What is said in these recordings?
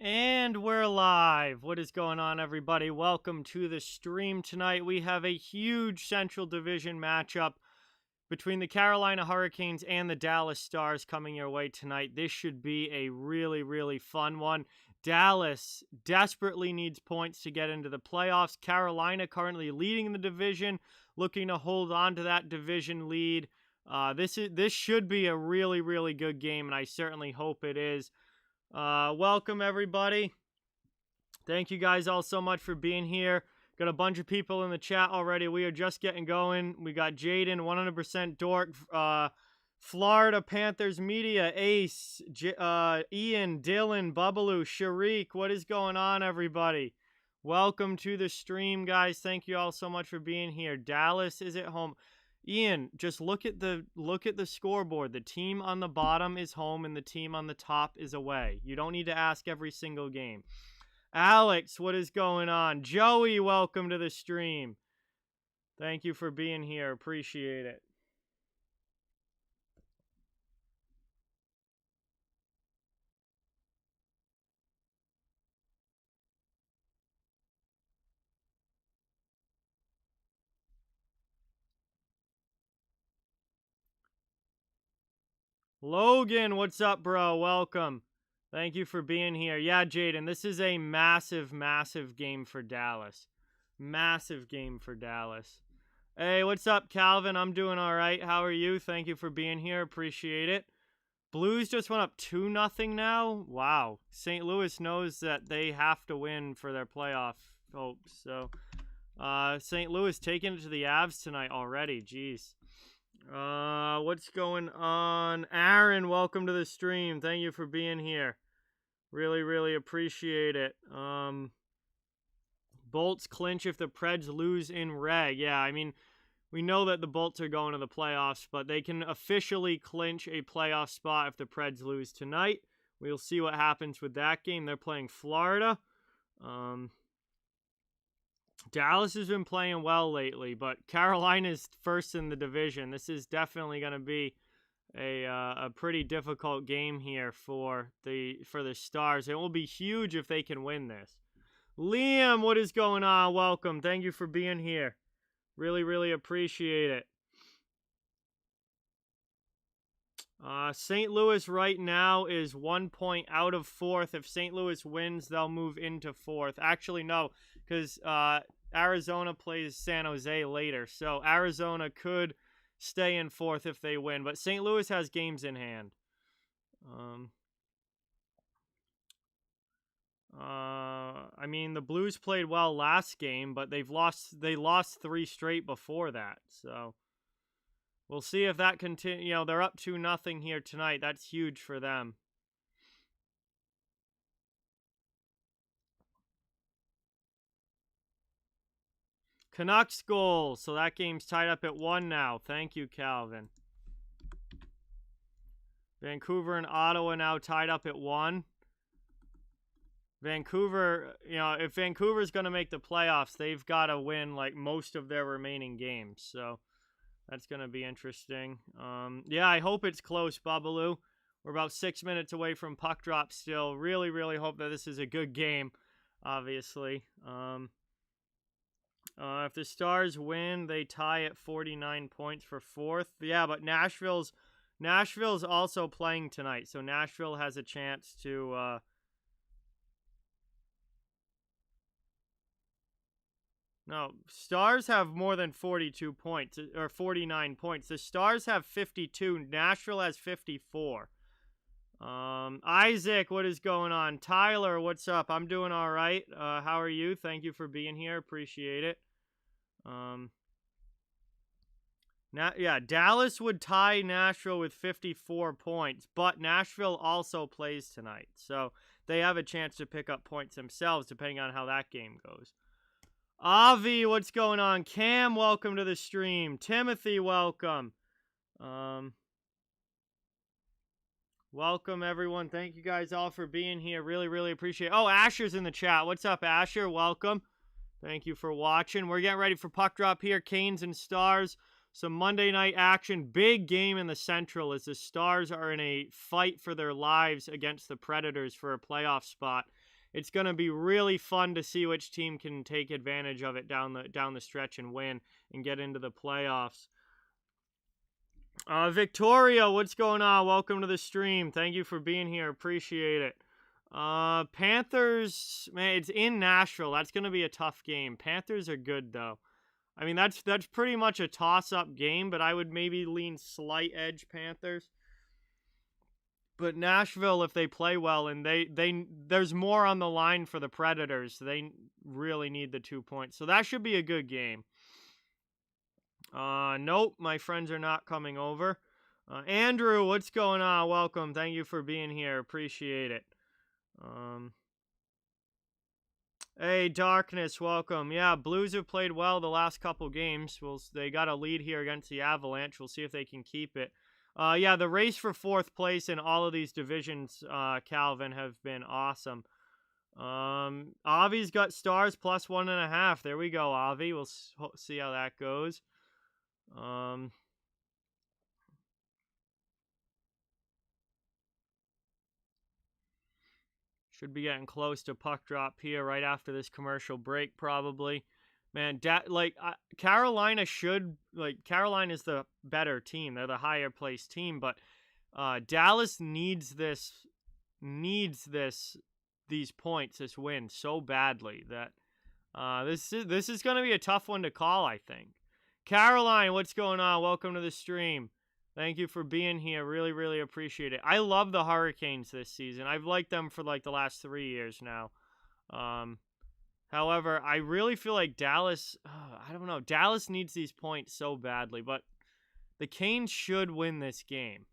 And we're live. What is going on, everybody? Welcome to the stream tonight. We have a huge Central Division matchup between the Carolina Hurricanes and the Dallas Stars coming your way tonight. This should be a really, really fun one. Dallas desperately needs points to get into the playoffs. Carolina currently leading the division, looking to hold on to that division lead. This should be a really, really good game, and I certainly hope it is. Welcome, everybody. Thank you guys all so much for being here. Got a bunch of people in the chat already. We are just getting going. We got Jaden, 100% Dork, Florida Panthers Media, Ace, Ian, Dylan, Bubbaloo, Sharik. What is going on, everybody? Welcome to the stream, guys. Thank you all so much for being here. Dallas is at home. Ian, just look at the scoreboard. The team on the bottom is home and the team on the top is away. You don't need to ask every single game. Alex, what is going on? Joey, welcome to the stream. Thank you for being here. Appreciate it. Logan, what's up, bro? Welcome. Thank you for being here. Yeah, Jaden, this is a massive, massive game for Dallas. Massive game for Dallas. Hey, what's up, Calvin? I'm doing all right. How are you? Thank you for being here. Appreciate it. Blues just went up 2-0 now. Wow. St. Louis knows that they have to win for their playoff hopes. So, St. Louis taking it to the Avs tonight already. Jeez. What's going on? Aaron, welcome to the stream. Thank you for being here. Really, really appreciate it. Bolts clinch if the Preds lose in reg. Yeah, I mean, we know that the Bolts are going to the playoffs, but they can officially clinch a playoff spot if the Preds lose tonight. We'll see what happens with that game. They're playing Florida. Dallas has been playing well lately, but Carolina's first in the division. This is definitely going to be a pretty difficult game here for the Stars. It will be huge if they can win this. Liam, what is going on? Welcome. Thank you for being here. Really, really appreciate it. St. Louis right now is 1 point out of fourth. If St. Louis wins, they'll move into fourth. Actually, no, because Arizona plays San Jose later. So Arizona could stay in fourth if they win. But St. Louis has games in hand. I mean, the Blues played well last game, but they lost 3 straight before that. So we'll see if that continues. You know, they're up 2-0 here tonight. That's huge for them. Canucks goal. So that game's tied up at 1 now. Thank you, Calvin. Vancouver and Ottawa now tied up at 1. Vancouver, you know, if Vancouver's going to make the playoffs, they've got to win like most of their remaining games. So that's going to be interesting. Yeah, I hope it's close, Bubbaloo. We're about 6 minutes away from puck drop still. Really, really hope that this is a good game, obviously. If the Stars win, they tie at 49 points for fourth. Yeah, but Nashville's also playing tonight, so Nashville has a chance to... No, Stars have more than 42 points, or 49 points. The Stars have 52. Nashville has 54. Isaac, what is going on? Tyler, what's up? I'm doing all right. How are you? Thank you for being here. Appreciate it. Yeah, Dallas would tie Nashville with 54 points, but Nashville also plays tonight. So they have a chance to pick up points themselves, depending on how that game goes. Avi, what's going on? Cam, welcome to the stream. Timothy, welcome. Welcome, everyone. Thank you guys all for being here. Really, really appreciate it. Oh, Asher's in the chat. What's up, Asher? Welcome. Thank you for watching. We're getting ready for puck drop here. Canes and Stars. some Monday night action. Big game in the Central as the Stars are in a fight for their lives against the Predators for a playoff spot. It's going to be really fun to see which team can take advantage of it down the stretch and win and get into the playoffs. Victoria, what's going on? Welcome to the stream. Thank you for being here. Appreciate it. Panthers, man, it's in Nashville. That's going to be a tough game. Panthers are good, though. I mean, that's pretty much a toss-up game, but I would maybe lean slight edge Panthers. But Nashville, if they play well, and there's more on the line for the Predators, they really need the 2 points. So that should be a good game. Nope, my friends are not coming over. Andrew, what's going on? Welcome. Thank you for being here. Appreciate it. Hey, Darkness, welcome. Yeah, Blues have played well the last couple games. They got a lead here against the Avalanche. We'll see if they can keep it. Yeah, the race for 4th place in all of these divisions, Calvin, have been awesome. Avi's got Stars plus 1.5. There we go, Avi. We'll see how that goes. Should be getting close to puck drop here right after this commercial break, probably. Man, Carolina Carolina's the better team. They're the higher placed team, but Dallas needs these points, this win so badly that this is going to be a tough one to call, I think. Caroline, what's going on? Welcome to the stream. Thank you for being here. Really, really appreciate it. I love the Hurricanes this season. I've liked them for like the last 3 years now. However, I really feel like Dallas, I don't know. Dallas needs these points so badly, but the Canes should win this game.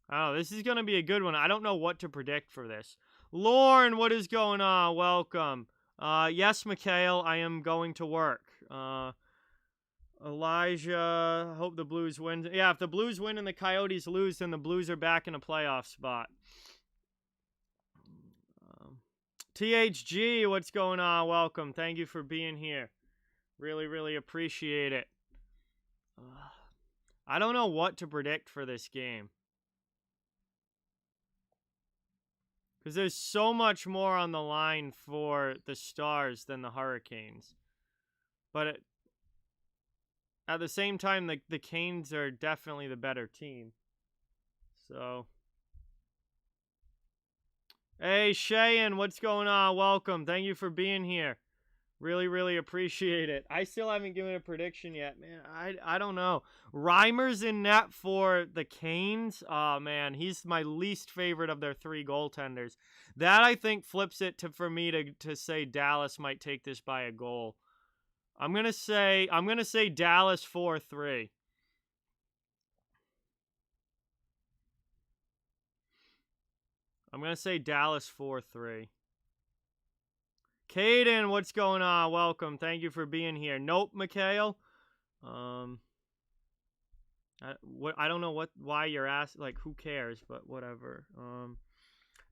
I don't know. This is going to be a good one. I don't know what to predict for this. Lauren, what is going on? Welcome. Yes, Mikhail, I am going to work. Elijah, hope the Blues win. Yeah, if the Blues win and the Coyotes lose, then the Blues are back in a playoff spot. THG, what's going on? Welcome. Thank you for being here. Really, really appreciate it. I don't know what to predict for this game. Because there's so much more on the line for the Stars than the Hurricanes. But at the same time, the Canes are definitely the better team. So... Hey, Cheyenne, what's going on? Welcome. Thank you for being here. Really, really appreciate it. I still haven't given a prediction yet, man. I don't know. Reimer's in net for the Canes. Oh, man, he's my least favorite of their 3 goaltenders. That, I think, flips it for me to say Dallas might take this by a goal. I'm gonna say Dallas 4-3. I'm going to say Dallas 4-3. Caden, what's going on? Welcome. Thank you for being here. Nope, Mikhail. I don't know why you're asking, like, who cares, but whatever.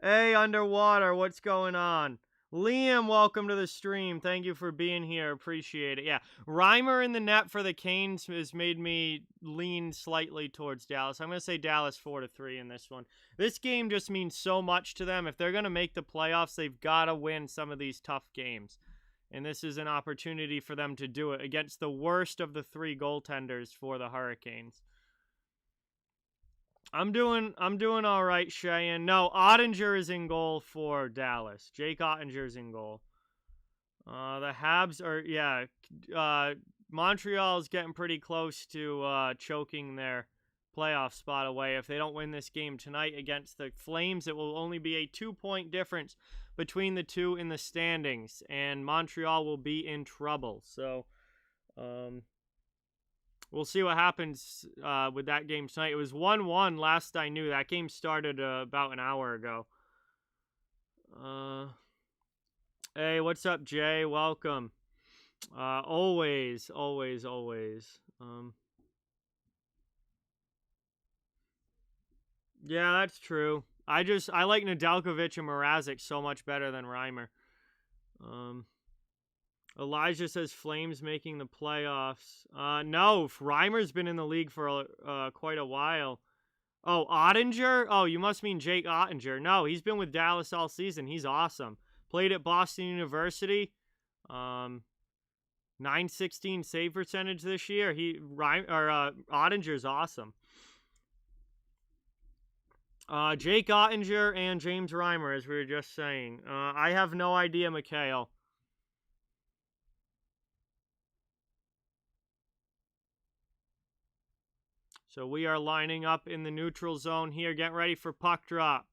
Hey, Underwater, what's going on? Liam, welcome to the stream. Thank you for being here. Appreciate it. Yeah, Reimer in the net for the Canes has made me lean slightly towards Dallas. I'm going to say Dallas 4-3 in this one. This game just means so much to them. If they're going to make the playoffs, they've got to win some of these tough games. And this is an opportunity for them to do it against the worst of the 3 goaltenders for the Hurricanes. I'm doing all right, Cheyenne. No, Ottinger is in goal for Dallas. Jake Ottinger's in goal. The Habs are, yeah. Montreal's getting pretty close to choking their playoff spot away. If they don't win this game tonight against the Flames, it will only be a 2-point difference between the two in the standings, and Montreal will be in trouble. So, we'll see what happens with that game tonight. It was 1-1 last I knew. That game started about an hour ago. Hey, what's up, Jay? Welcome. Always. Yeah, that's true. I like Nedeljkovic and Mrazek so much better than Reimer. Elijah says Flames making the playoffs. No, Reimer's been in the league for quite a while. Oh, Ottinger? Oh, you must mean Jake Ottinger. No, he's been with Dallas all season. He's awesome. Played at Boston University. 916 save percentage this year. Ottinger's awesome. Jake Ottinger and James Reimer, as we were just saying. I have no idea, Mikhail. So we are lining up in the neutral zone here. Get ready for puck drop.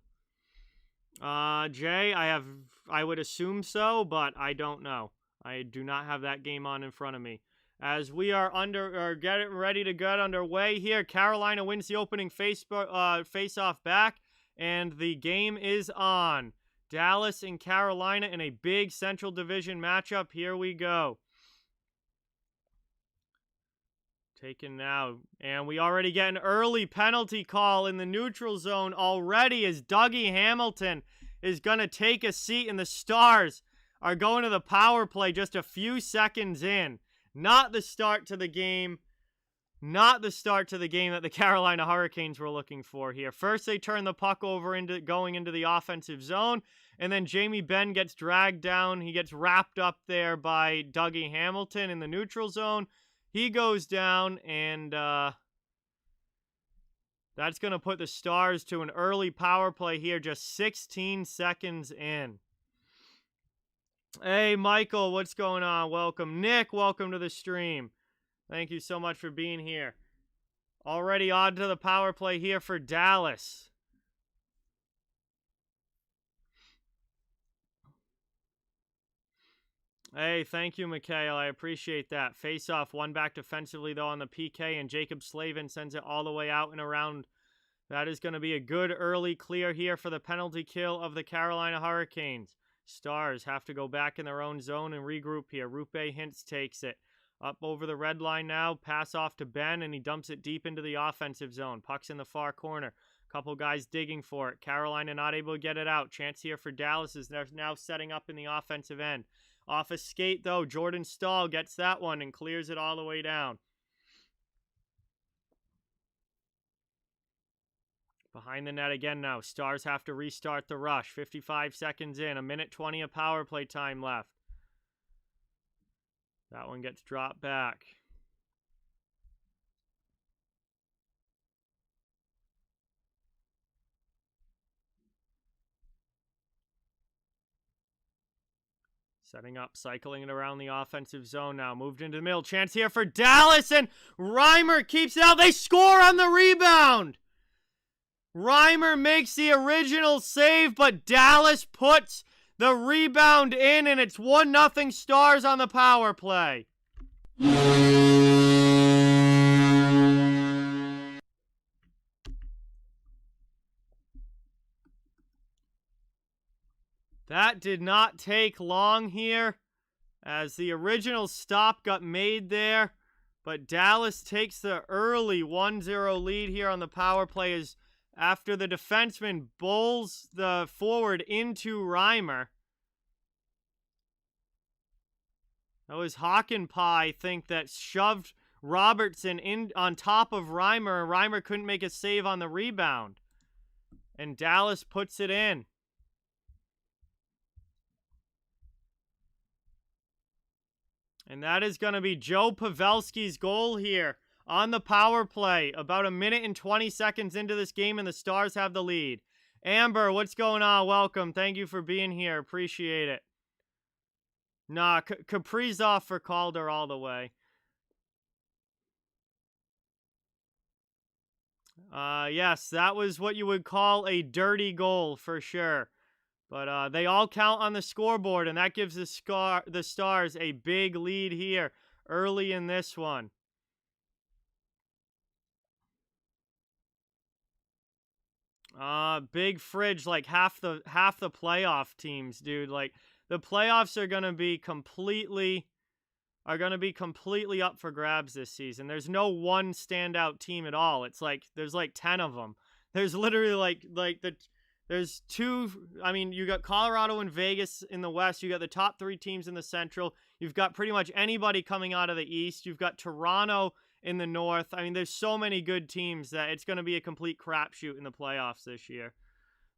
Jay, I would assume so, but I don't know. I do not have that game on in front of me. As we are getting ready to get underway here, Carolina wins the opening face-off back, and the game is on. Dallas and Carolina in a big Central Division matchup. Here we go. Taken now, and we already get an early penalty call in the neutral zone already as Dougie Hamilton is going to take a seat, and the Stars are going to the power play just a few seconds in. Not the start to the game. Not the start to the game that the Carolina Hurricanes were looking for here. First, they turn the puck over going into the offensive zone, and then Jamie Benn gets dragged down. He gets wrapped up there by Dougie Hamilton in the neutral zone. He goes down, and that's going to put the Stars to an early power play here, just 16 seconds in. Hey, Michael, what's going on? Welcome. Nick, welcome to the stream. Thank you so much for being here. Already on to the power play here for Dallas. Hey, thank you, Mikhail. I appreciate that. Face-off, one back defensively, though, on the PK, and Jacob Slavin sends it all the way out and around. That is going to be a good early clear here for the penalty kill of the Carolina Hurricanes. Stars have to go back in their own zone and regroup here. Rupe Hintz takes it. Up over the red line now. Pass off to Ben, and he dumps it deep into the offensive zone. Puck's in the far corner. Couple guys digging for it. Carolina not able to get it out. Chance here for Dallas as they're now setting up in the offensive end. Off a skate, though, Jordan Stahl gets that one and clears it all the way down. Behind the net again now. Stars have to restart the rush. 55 seconds in. 1:20 of power play time left. That one gets dropped back. Setting up, cycling it around the offensive zone now. Moved into the middle. Chance here for Dallas, and Reimer keeps it out. They score on the rebound. Reimer makes the original save, but Dallas puts the rebound in, and it's 1-0 Stars on the power play. That did not take long here, as the original stop got made there, but Dallas takes the early 1-0 lead here on the power play as after the defenseman bowls the forward into Reimer. That was Hakanpää, I think, that shoved Robertson in on top of Reimer, and Reimer couldn't make a save on the rebound. And Dallas puts it in. And that is going to be Joe Pavelski's goal here on the power play. About 1:20 into this game, and the Stars have the lead. Amber, what's going on? Welcome. Thank you for being here. Appreciate it. Nah, Kaprizov for Calder all the way. Yes, that was what you would call a dirty goal for sure. But they all count on the scoreboard, and that gives the Stars a big lead here early in this one. Big fridge, like half the playoff teams, dude. Like the playoffs are gonna be completely up for grabs this season. There's no one standout team at all. It's like there's like 10 of them. There's literally like There's two, I mean, you got Colorado and Vegas in the West. You got the top 3 teams in the Central. You've got pretty much anybody coming out of the East. You've got Toronto in the North. I mean, there's so many good teams that it's going to be a complete crapshoot in the playoffs this year.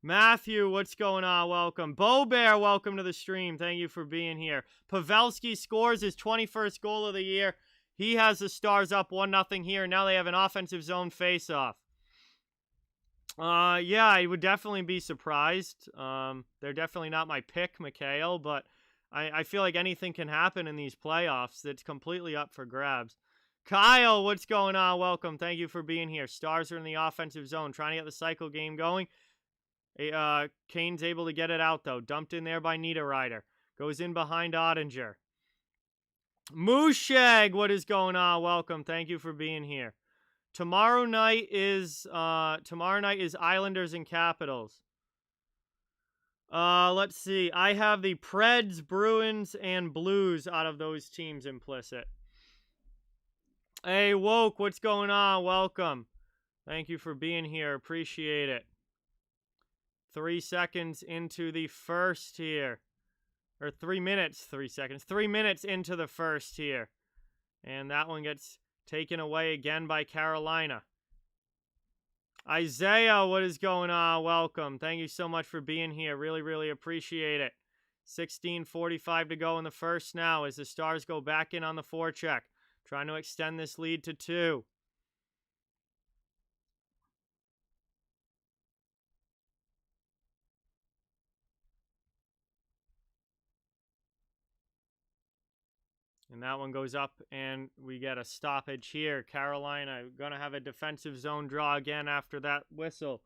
Matthew, what's going on? Welcome. Bo Bear, welcome to the stream. Thank you for being here. Pavelski scores his 21st goal of the year. He has the Stars up 1-0 here. Now they have an offensive zone faceoff. Yeah, I would definitely be surprised. They're definitely not my pick, Mikhail, but I feel like anything can happen in these playoffs. It's completely up for grabs. Kyle, what's going on? Welcome. Thank you for being here. Stars are in the offensive zone, trying to get the cycle game going. Kane's able to get it out, though. Dumped in there by Niederreiter. Goes in behind Ottinger. Mooshag, what is going on? Welcome. Thank you for being here. Tomorrow night is Islanders and Capitals. Let's see. I have the Preds, Bruins, and Blues out of those teams implicit. Hey, Woke, what's going on? Welcome. Thank you for being here. Appreciate it. 3 seconds into the first here. Or 3 minutes, 3 seconds. 3 minutes into the first here. And that one gets taken away again by Carolina. Isaiah, what is going on? Welcome. Thank you so much for being here. Really, really appreciate it. 16:45 to go in the first now as the Stars go back in on the forecheck. Trying to extend this lead to 2. And that one goes up, and we get a stoppage here. Carolina going to have a defensive zone draw again after that whistle.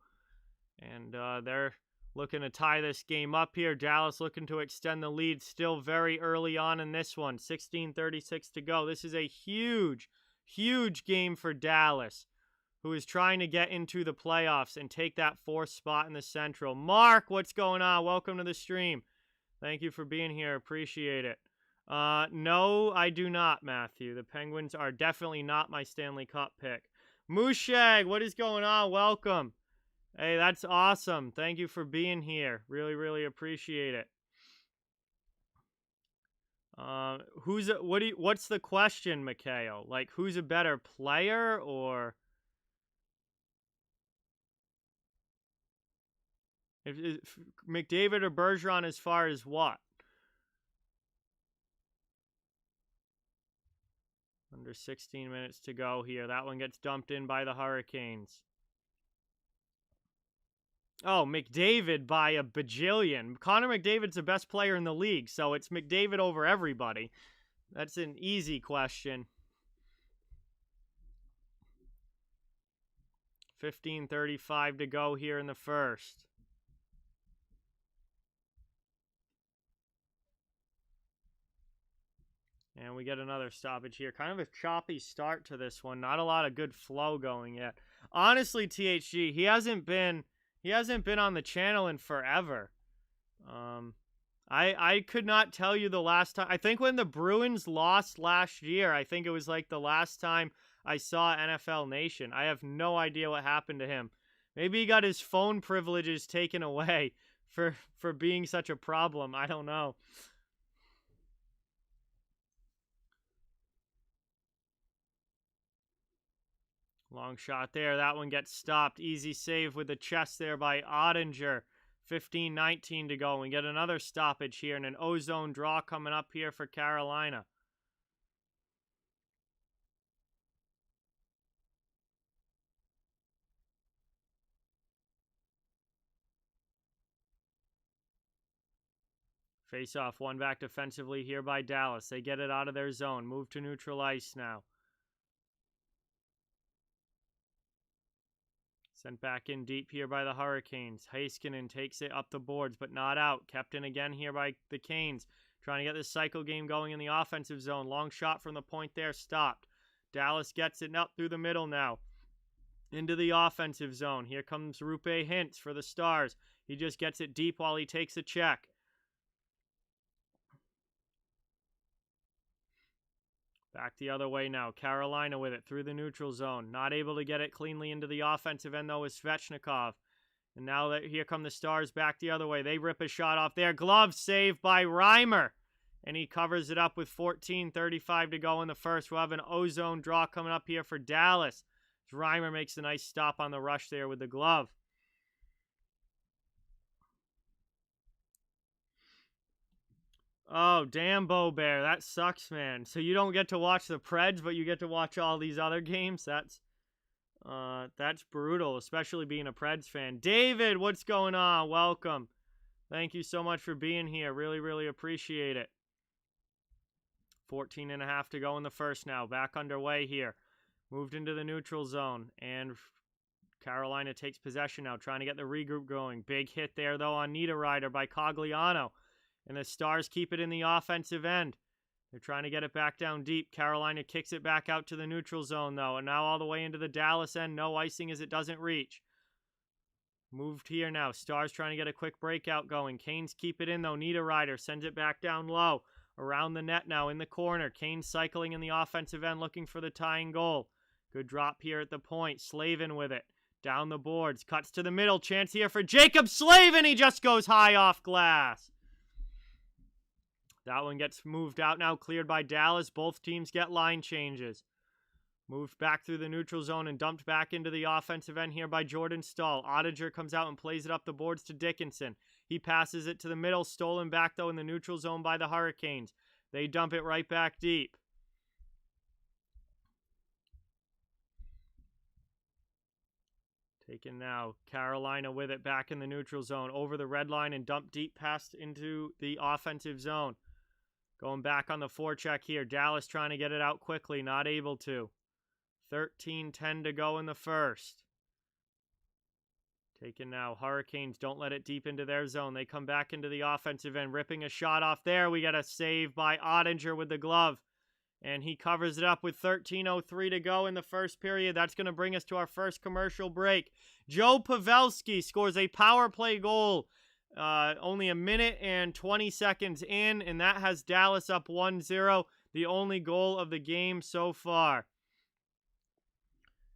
And they're looking to tie this game up here. Dallas looking to extend the lead still very early on in this one. 16:36 to go. This is a huge, huge game for Dallas, who is trying to get into the playoffs and take that 4th spot in the Central. Mark, what's going on? Welcome to the stream. Thank you for being here. Appreciate it. No, I do not, Matthew. The Penguins are definitely not my Stanley Cup pick. Mooshag, what is going on? Welcome. Hey, that's awesome. Thank you for being here. Really, really appreciate it. What's the question, Mikhail? Like, who's a better player, or if McDavid or Bergeron as far as what? Under 16 minutes to go here. That one gets dumped in by the Hurricanes. Oh, McDavid by a bajillion. Connor McDavid's the best player in the league, so it's McDavid over everybody. That's an easy question. 15:35 to go here in the first. And we get another stoppage here. Kind of a choppy start to this one. Not a lot of good flow going yet. Honestly, THG, he hasn't been on the channel in forever. I could not tell you the last time. I think when the Bruins lost last year, I think it was like the last time I saw NFL Nation. I have no idea what happened to him. Maybe he got his phone privileges taken away for being such a problem. I don't know. Long shot there. That one gets stopped. Easy save with the chest there by Ottinger. 15:19 to go. We get another stoppage here and an ozone draw coming up here for Carolina. Face off, one back defensively here by Dallas. They get it out of their zone. Move to neutral ice now. Sent back in deep here by the Hurricanes. Heiskanen takes it up the boards, but not out. Kept in again here by the Canes. Trying to get this cycle game going in the offensive zone. Long shot from the point there. Stopped. Dallas gets it up through the middle now. Into the offensive zone. Here comes Roope Hintz for the Stars. He just gets it deep while he takes a check. Back the other way now. Carolina with it through the neutral zone. Not able to get it cleanly into the offensive end, though, is Svechnikov. And now that here come the Stars back the other way. They rip a shot off there. Glove save by Reimer. And he covers it up with 14:35 to go in the first. We'll have an ozone draw coming up here for Dallas. Reimer makes a nice stop on the rush there with the glove. Oh, damn, Bo Bear. That sucks, man. So you don't get to watch the Preds, but you get to watch all these other games? That's brutal, especially being a Preds fan. David, what's going on? Welcome. Thank you so much for being here. Really, really appreciate it. 14.5 to go in the first now. Back underway here. Moved into the neutral zone. And Carolina takes possession now, trying to get the regroup going. Big hit there, though, on Niederreiter by Cogliano. And the Stars keep it in the offensive end. They're trying to get it back down deep. Carolina kicks it back out to the neutral zone, though. And now all the way into the Dallas end. No icing as it doesn't reach. Moved here now. Stars trying to get a quick breakout going. Canes keep it in, though. Niederreiter sends it back down low. Around the net now in the corner. Canes cycling in the offensive end looking for the tying goal. Good drop here at the point. Slavin with it. Down the boards. Cuts to the middle. Chance here for Jacob Slavin. He just goes high off glass. That one gets moved out now, cleared by Dallas. Both teams get line changes. Moved back through the neutral zone and dumped back into the offensive end here by Jordan Stahl. Ottinger comes out and plays it up the boards to Dickinson. He passes it to the middle, stolen back, though, in the neutral zone by the Hurricanes. They dump it right back deep. Taken now. Carolina with it back in the neutral zone. Over the red line and dumped deep past into the offensive zone. Going back on the forecheck here. Dallas trying to get it out quickly. Not able to. 13:10 to go in the first. Taken now. Hurricanes don't let it deep into their zone. They come back into the offensive end. Ripping a shot off there. We got a save by Ottinger with the glove. And he covers it up with 13:03 to go in the first period. That's going to bring us to our first commercial break. Joe Pavelski scores a power play goal. Only a minute and 20 seconds in, and that has Dallas up 1-0, the only goal of the game so far.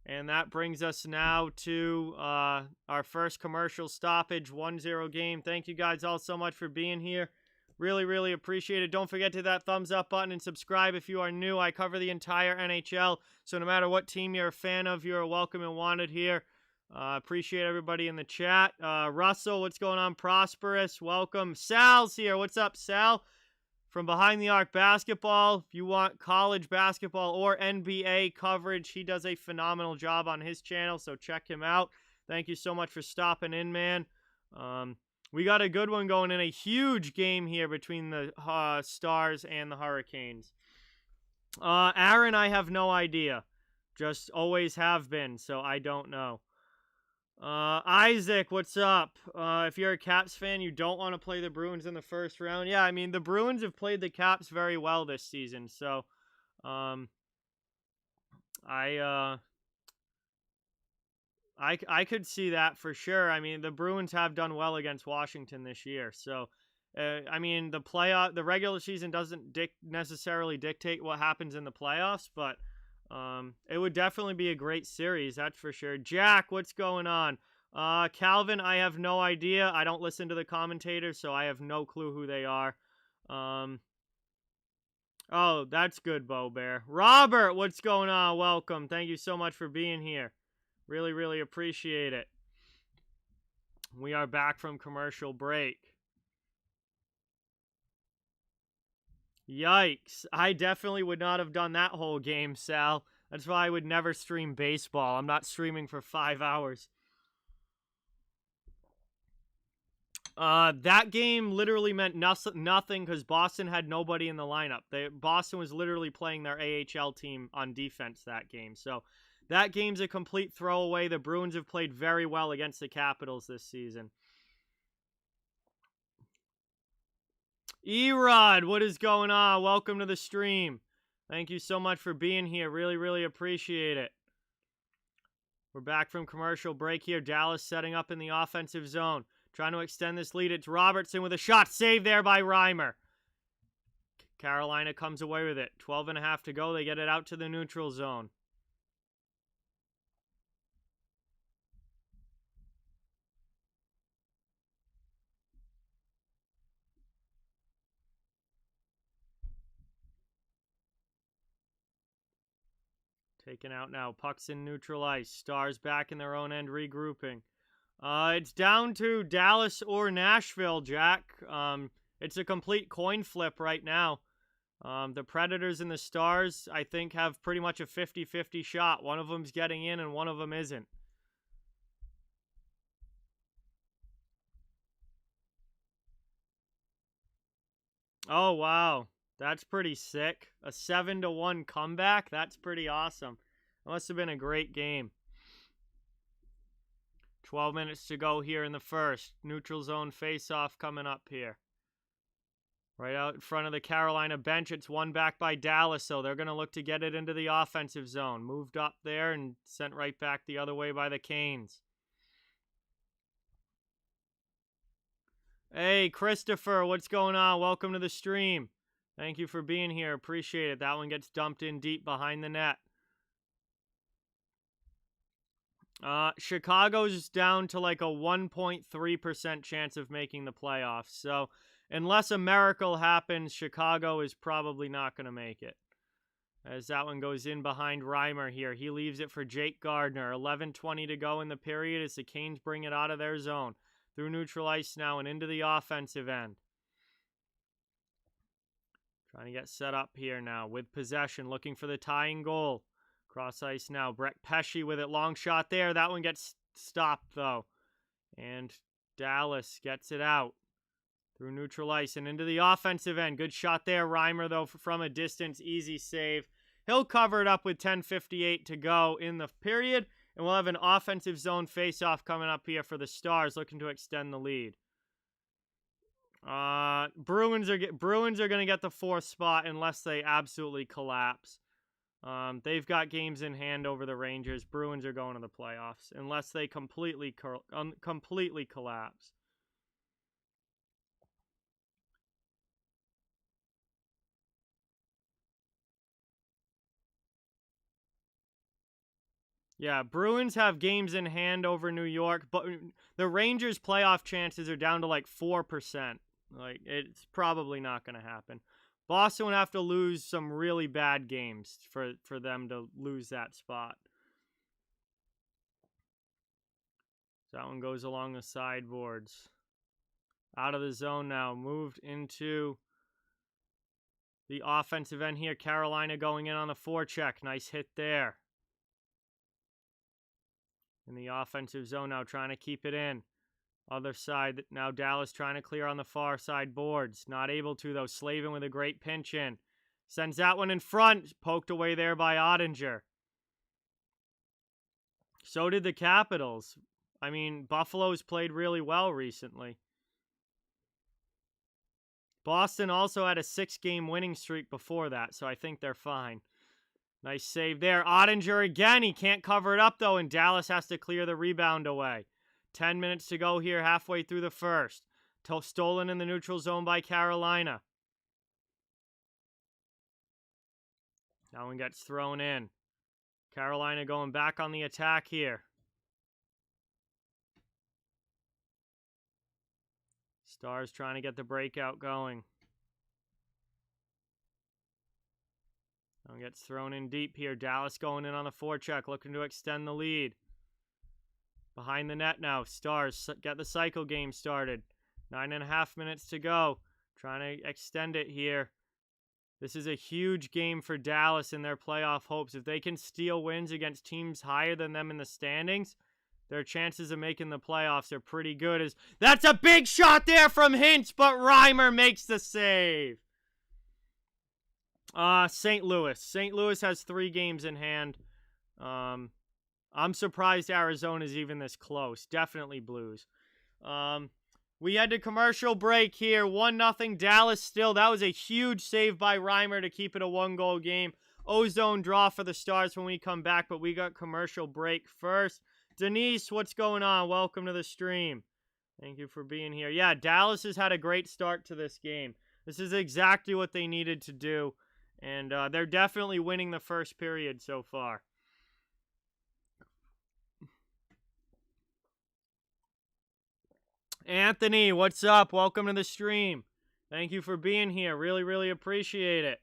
And that brings us now to our first commercial stoppage, 1-0 game. Thank you guys all so much for being here. Really, really appreciate it. Don't forget to hit that thumbs up button and subscribe if you are new. I cover the entire NHL, so no matter what team you're a fan of, you're welcome and wanted here. Appreciate everybody in the chat. Russell, what's going on? Prosperous, welcome. Sal's here. What's up, Sal? From Behind the Arc Basketball. If you want college basketball or NBA coverage, he does a phenomenal job on his channel, so check him out. Thank you so much for stopping in, man. We got a good one going in, a huge game here between the Stars and the Hurricanes. Aaron, I have no idea. Just always have been, so I don't know. Isaac, what's up? If you're a Caps fan, you don't want to play the Bruins in the first round. Yeah, I mean, the Bruins have played the Caps very well this season, so I could see that for sure. I mean, the Bruins have done well against Washington this year, so I mean, the regular season doesn't necessarily dictate what happens in the playoffs, but it would definitely be a great series, that's for sure. Jack, what's going on? Calvin, I have no idea. I don't listen to the commentators, so I have no clue who they are. Oh, that's good, Bo Bear. Robert, what's going on? Welcome. Thank you so much for being here. Really, really appreciate it. We are back from commercial break. Yikes. I definitely would not have done that whole game, Sal. That's why I would never stream baseball. I'm not streaming for 5 hours. That game literally meant nothing because Boston had nobody in the lineup. Boston was literally playing their AHL team on defense that game. So that game's a complete throwaway. The Bruins have played very well against the Capitals this season. Erod, what is going on? Welcome to the stream. Thank you so much for being here. Really, really appreciate it. We're back from commercial break here. Dallas setting up in the offensive zone. Trying to extend this lead. It's Robertson with a shot. Saved there by Reimer. Carolina comes away with it. 12.5 to go. They get it out to the neutral zone. Taken out now. Puck's in neutral ice. Stars back in their own end, regrouping. It's down to Dallas or Nashville, Jack. It's a complete coin flip right now. The Predators and the Stars, I think, have pretty much a 50-50 shot. One of them's getting in and one of them isn't. Oh, wow. That's pretty sick. A 7-1 comeback? That's pretty awesome. That must have been a great game. 12 minutes to go here in the first. Neutral zone face-off coming up here. Right out in front of the Carolina bench. It's won back by Dallas, so they're going to look to get it into the offensive zone. Moved up there and sent right back the other way by the Canes. Hey, Christopher, what's going on? Welcome to the stream. Thank you for being here. Appreciate it. That one gets dumped in deep behind the net. Chicago's down to like a 1.3% chance of making the playoffs. So unless a miracle happens, Chicago is probably not going to make it. As that one goes in behind Reimer here. He leaves it for Jake Gardner. 11:20 to go in the period as the Canes bring it out of their zone. Through neutral ice now and into the offensive end. Trying to get set up here now with possession. Looking for the tying goal. Cross ice now. Brett Pesce with it. Long shot there. That one gets stopped though. And Dallas gets it out. Through neutral ice and into the offensive end. Good shot there. Reimer though from a distance. Easy save. He'll cover it up with 10:58 to go in the period. And we'll have an offensive zone face-off coming up here for the Stars, looking to extend the lead. Bruins are going to get the 4th spot unless they absolutely collapse. They've got games in hand over the Rangers. Bruins are going to the playoffs unless they completely collapse. Yeah, Bruins have games in hand over New York, but the Rangers' playoff chances are down to like 4%. Like, it's probably not going to happen. Boston would have to lose some really bad games for them to lose that spot. So that one goes along the sideboards. Out of the zone now. Moved into the offensive end here. Carolina going in on the forecheck. Nice hit there. In the offensive zone now, trying to keep it in. Other side, now Dallas trying to clear on the far side boards. Not able to, though. Slavin with a great pinch in. Sends that one in front. Poked away there by Ottinger. So did the Capitals. I mean, Buffalo's played really well recently. Boston also had a 6-game winning streak before that, so I think they're fine. Nice save there. Ottinger again. He can't cover it up, though, and Dallas has to clear the rebound away. 10 minutes to go here, halfway through the first. Stolen in the neutral zone by Carolina. That one gets thrown in. Carolina going back on the attack here. Stars trying to get the breakout going. Gets thrown in deep here. Dallas going in on the forecheck, looking to extend the lead. Behind the net now. Stars get the cycle game started. 9.5 minutes to go. Trying to extend it here. This is a huge game for Dallas in their playoff hopes. If they can steal wins against teams higher than them in the standings, their chances of making the playoffs are pretty good. That's a big shot there from Hintz, but Reimer makes the save. St. Louis. St. Louis has 3 games in hand. I'm surprised Arizona's even this close. Definitely Blues. We had a commercial break here. 1-0 Dallas still. That was a huge save by Reimer to keep it a 1-goal game. Ozone draw for the Stars when we come back, but we got commercial break first. Denise, what's going on? Welcome to the stream. Thank you for being here. Yeah, Dallas has had a great start to this game. This is exactly what they needed to do. And they're definitely winning the first period so far. Anthony, what's up? Welcome to the stream. Thank you for being here. Really, really appreciate it.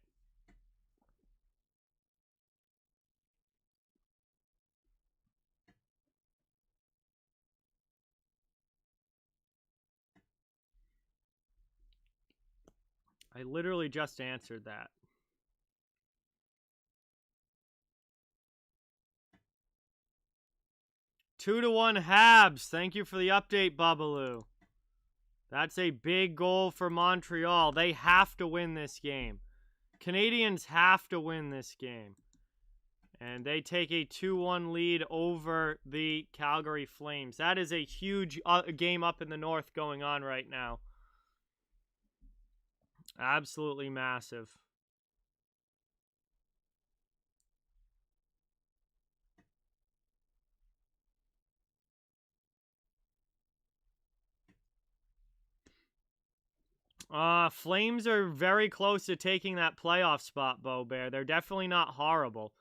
I literally just answered that. Two to 1 Habs. Thank you for the update, Babalu. That's a big goal for Montreal. They have to win this game. Canadians have to win this game. And they take a 2-1 lead over the Calgary Flames. That is a huge game up in the north going on right now. Absolutely massive. Flames are very close to taking that playoff spot, Bo Bear. They're definitely not horrible.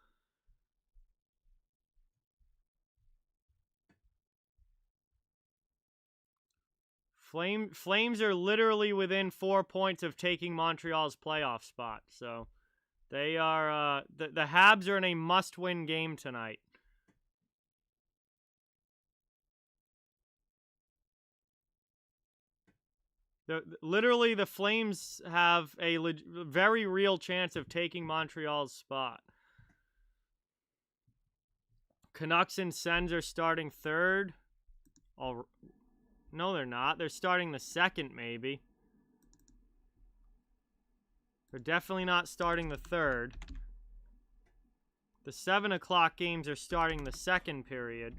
Flames are literally within 4 points of taking Montreal's playoff spot. So they are the Habs are in a must-win game tonight. Literally, the Flames have a very real chance of taking Montreal's spot. Canucks and Sens are starting third. No, they're not. They're starting the second, maybe. They're definitely not starting the third. The 7 o'clock games are starting the second period.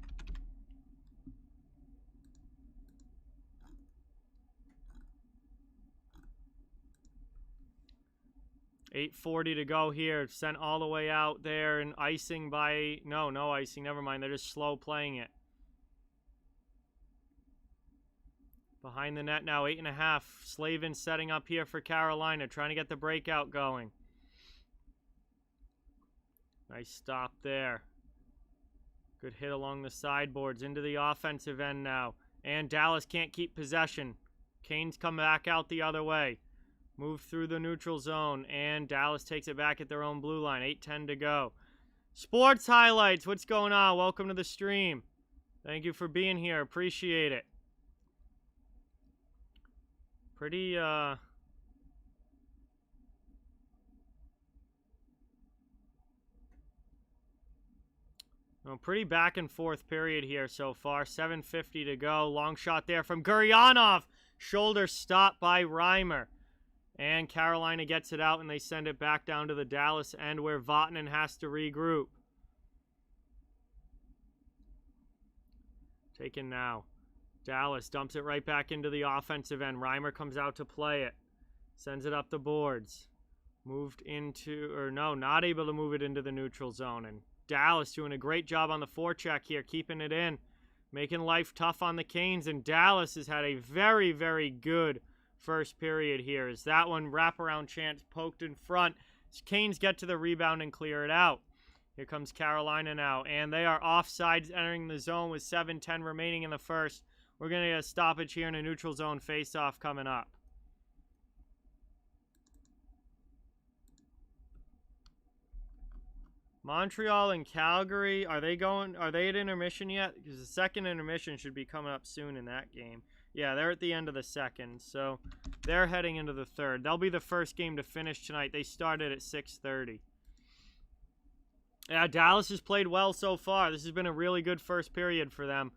$8:40 to go here. Sent all the way out there and icing by... No icing. Never mind. They're just slow playing it. Behind the net now, 8.5. Slavin setting up here for Carolina, trying to get the breakout going. Nice stop there. Good hit along the sideboards into the offensive end now. And Dallas can't keep possession. Canes come back out the other way. Move through the neutral zone, and Dallas takes it back at their own blue line. 8:10 to go. Sports highlights, what's going on? Welcome to the stream. Thank you for being here. Appreciate it. Pretty back and forth period here so far. 7:50 to go. Long shot there from Guryanov. Shoulder stopped by Reimer. And Carolina gets it out, and they send it back down to the Dallas end where Vatanen has to regroup. Taken now. Dallas dumps it right back into the offensive end. Reimer comes out to play it. Sends it up the boards. Moved into, or no, not able to move it into the neutral zone. And Dallas doing a great job on the forecheck here, keeping it in. Making life tough on the Canes. And Dallas has had a very, very good first period here. As that one wraparound chance poked in front. Canes get to the rebound and clear it out. Here comes Carolina now. And they are offsides entering the zone with 7:10 remaining in the first. We're going to get a stoppage here in a neutral zone face-off coming up. Montreal and Calgary, are they at intermission yet? Because the second intermission should be coming up soon in that game. Yeah, they're at the end of the second, so they're heading into the third. They'll be the first game to finish tonight. They started at 6:30. Yeah, Dallas has played well so far. This has been a really good first period for them.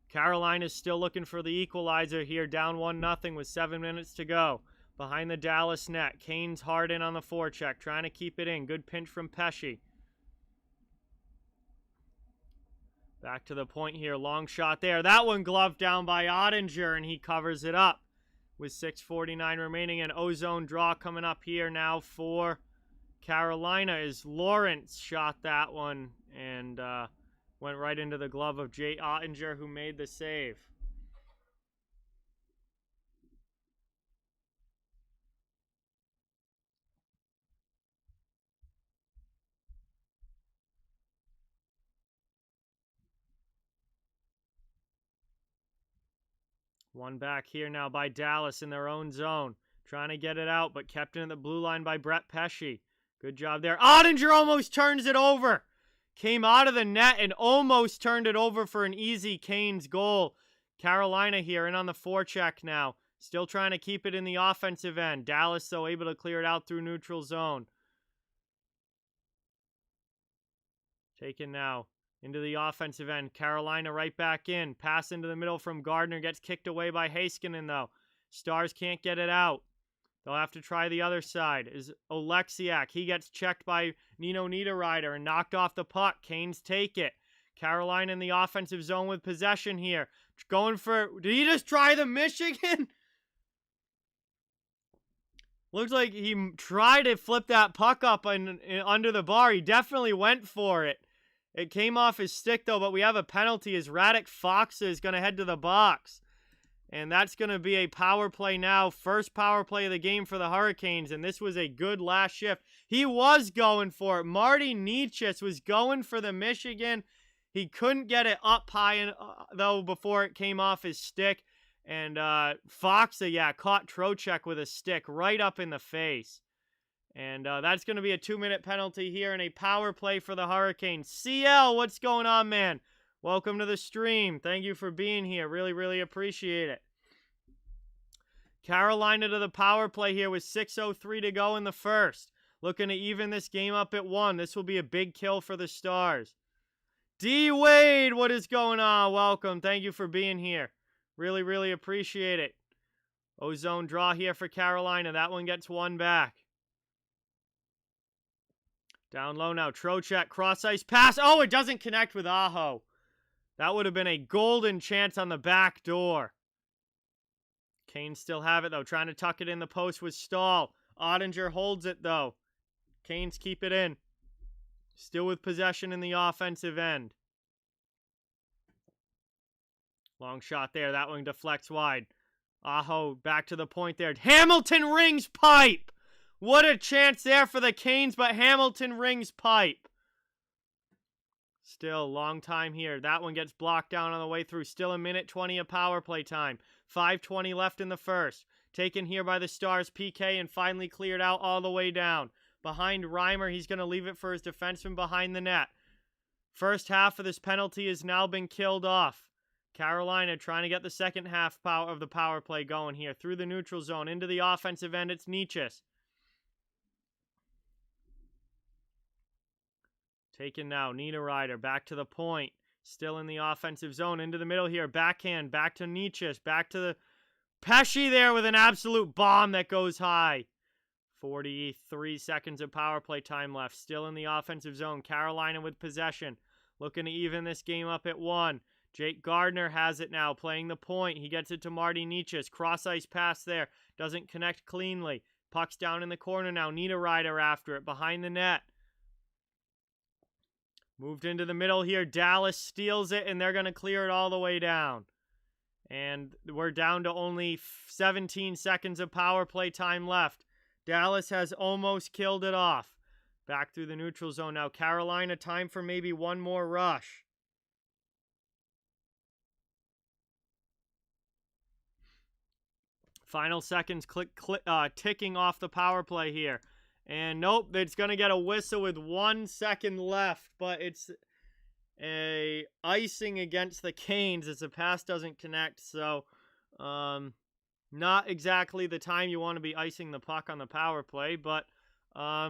Carolina's still looking for the equalizer here, down 1-0 with 7 minutes to go. Behind the Dallas net, Canes hard in on the forecheck, trying to keep it in. Good pinch from Pesce. Back to the point here, long shot there. That one gloved down by Ottinger, and he covers it up with 6:49 remaining. An ozone draw coming up here now for Carolina as Lawrence shot that one and went right into the glove of Jay Ottinger, who made the save. One back here now by Dallas in their own zone. Trying to get it out, but kept in at the blue line by Brett Pesce. Good job there. Ottinger almost turns it over. Came out of the net and almost turned it over for an easy Canes goal. Carolina here in on the forecheck now. Still trying to keep it in the offensive end. Dallas, though, able to clear it out through neutral zone. Taken now into the offensive end. Carolina right back in. Pass into the middle from Gardner. Gets kicked away by Heiskanen, though. Stars can't get it out. They'll have to try the other side. Is Oleksiak. He gets checked by Nino Niederreiter and knocked off the puck. Canes take it. Carolina in the offensive zone with possession here. Going for... Did he just try the Michigan? Looks like he tried to flip that puck up under the bar. He definitely went for it. It came off his stick, though, but we have a penalty as Radek Fox is going to head to the box. And that's going to be a power play now. First power play of the game for the Hurricanes, and this was a good last shift. He was going for it. Marty Nietzsche was going for the Michigan. He couldn't get it up high, though, before it came off his stick. And Fox, caught Trocheck with a stick right up in the face. And that's going to be a 2-minute penalty here and a power play for the Hurricanes. CL, what's going on, man? Welcome to the stream. Thank you for being here. Really, really appreciate it. Carolina to the power play here with 6:03 to go in the first. Looking to even this game up at 1. This will be a big kill for the Stars. D. Wade, what is going on? Welcome. Thank you for being here. Really, really appreciate it. Ozone draw here for Carolina. That one gets one back. Down low now. Trocheck, cross-ice pass. Oh, it doesn't connect with Aho. That would have been a golden chance on the back door. Canes still have it, though. Trying to tuck it in the post with Stahl. Ottinger holds it, though. Canes keep it in. Still with possession in the offensive end. Long shot there. That one deflects wide. Aho back to the point there. Hamilton rings pipe. What a chance there for the Canes, but Hamilton rings pipe. Still, long time here. That one gets blocked down on the way through. Still 1:20 of power play time. 5:20 left in the first. Taken here by the Stars, PK, and finally cleared out all the way down. Behind Reimer, he's going to leave it for his defenseman behind the net. First half of this penalty has now been killed off. Carolina trying to get the second half of the power play going here. Through the neutral zone, into the offensive end, it's Nietzsche. Taken now, Niederreiter, back to the point. Still in the offensive zone, into the middle here. Backhand, back to Nietzsche, back to the... Pesce there with an absolute bomb that goes high. 43 seconds of power play time left. Still in the offensive zone. Carolina with possession. Looking to even this game up at 1. Jake Gardner has it now, playing the point. He gets it to Marty Nietzsche. Cross-ice pass there. Doesn't connect cleanly. Puck's down in the corner now. Niederreiter after it, behind the net. Moved into the middle here. Dallas steals it, and they're going to clear it all the way down. And we're down to only 17 seconds of power play time left. Dallas has almost killed it off. Back through the neutral zone now. Carolina, time for maybe one more rush. Final seconds ticking off the power play here. And nope, it's going to get a whistle with 1 second left. But it's a icing against the Canes as the pass doesn't connect. So, not exactly the time you want to be icing the puck on the power play. But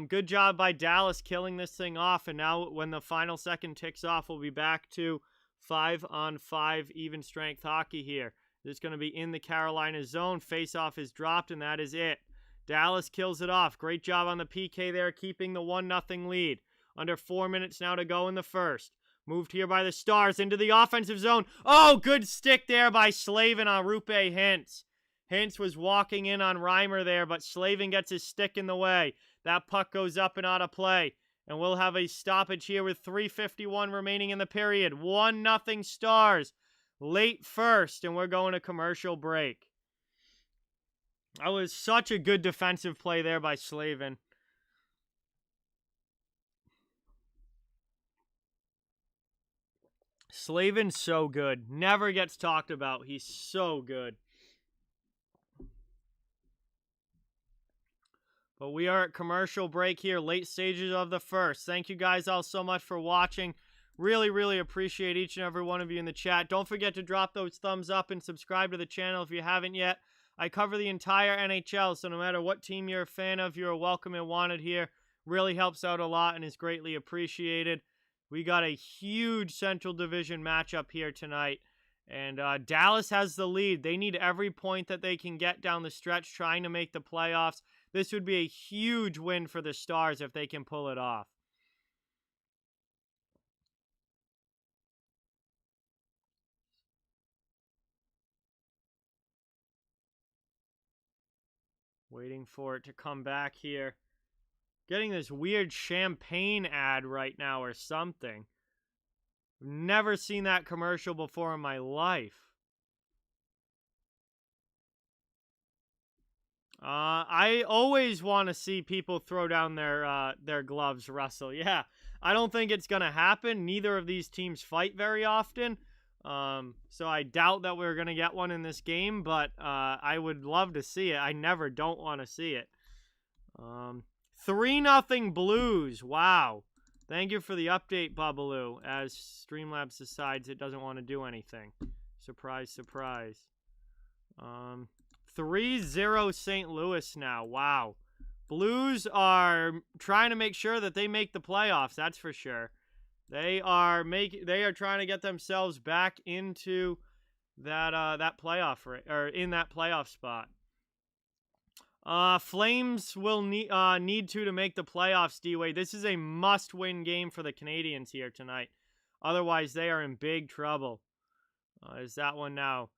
good job by Dallas killing this thing off. And now when the final second ticks off, we'll be back to 5-on-5 even strength hockey here. It's going to be in the Carolina zone. Face-off is dropped, and that is it. Dallas kills it off. Great job on the PK there, keeping the 1-0 lead. Under 4 minutes now to go in the first. Moved here by the Stars into the offensive zone. Oh, good stick there by Slavin on Rupe Hintz. Hintz was walking in on Reimer there, but Slavin gets his stick in the way. That puck goes up and out of play. And we'll have a stoppage here with 3:51 remaining in the period. 1-0 Stars. Late first, and we're going to commercial break. That was such a good defensive play there by Slavin. Slavin's so good. Never gets talked about. He's so good. But we are at commercial break here. Late stages of the first. Thank you guys all so much for watching. Really, really appreciate each and every one of you in the chat. Don't forget to drop those thumbs up and subscribe to the channel if you haven't yet. I cover the entire NHL, so no matter what team you're a fan of, you're welcome and wanted here. Really helps out a lot and is greatly appreciated. We got a huge Central Division matchup here tonight. And Dallas has the lead. They need every point that they can get down the stretch trying to make the playoffs. This would be a huge win for the Stars if they can pull it off. Waiting for it to come back here. Getting this weird champagne ad right now or something. Never seen that commercial before in my life. I always want to see people throw down their gloves, Russell. Yeah, I don't think it's going to happen. Neither of these teams fight very often. So I doubt that we're going to get one in this game, but I would love to see it. I never don't want to see it. 3-0 Blues. Wow. Thank you for the update, Babalu, as Streamlabs decides it doesn't want to do anything. Surprise, surprise. 3-0 St. Louis now. Wow. Blues are trying to make sure that they make the playoffs, that's for sure. They are trying to get themselves back into that playoff or in that playoff spot. Flames will need to make the playoffs, D-Way. This is a must-win game for the Canadians here tonight. Otherwise, they are in big trouble. Is that one now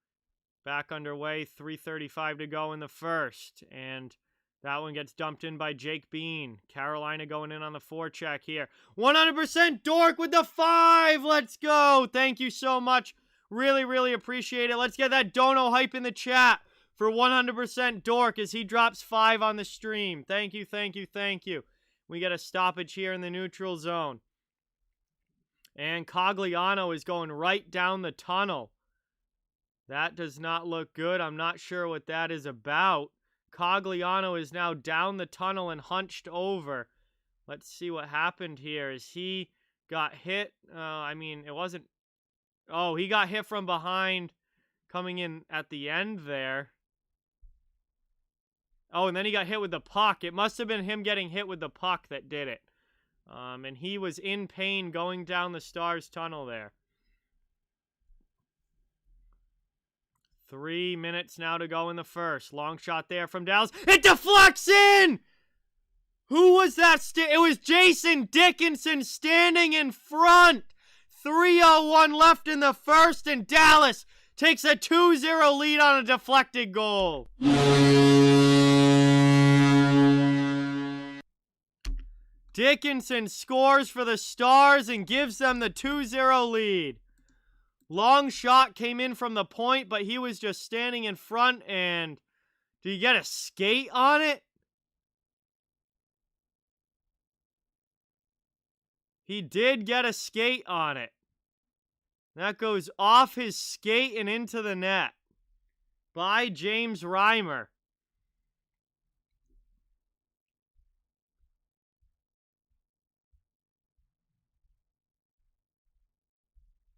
back underway? 3:35 to go in the first. And that one gets dumped in by Jake Bean. Carolina going in on the forecheck here. 100% Dork with the 5. Let's go. Thank you so much. Really, really appreciate it. Let's get that dono hype in the chat for 100% Dork as he drops 5 on the stream. Thank you, thank you, thank you. We get a stoppage here in the neutral zone. And Cogliano is going right down the tunnel. That does not look good. I'm not sure what that is about. Cogliano is now down the tunnel and hunched over. Let's see what happened here. As he got hit. It wasn't... Oh, he got hit from behind coming in at the end there. Oh, and then he got hit with the puck. It must have been him getting hit with the puck that did it. And he was in pain going down the Stars tunnel there. 3 minutes now to go in the first. Long shot there from Dallas. It deflects in! Who was that? It was Jason Dickinson standing in front. 3:01 left in the first, and Dallas takes a 2-0 lead on a deflected goal. Dickinson scores for the Stars and gives them the 2-0 lead. Long shot came in from the point, but he was just standing in front, and did he get a skate on it? He did get a skate on it. That goes off his skate and into the net by James Reimer.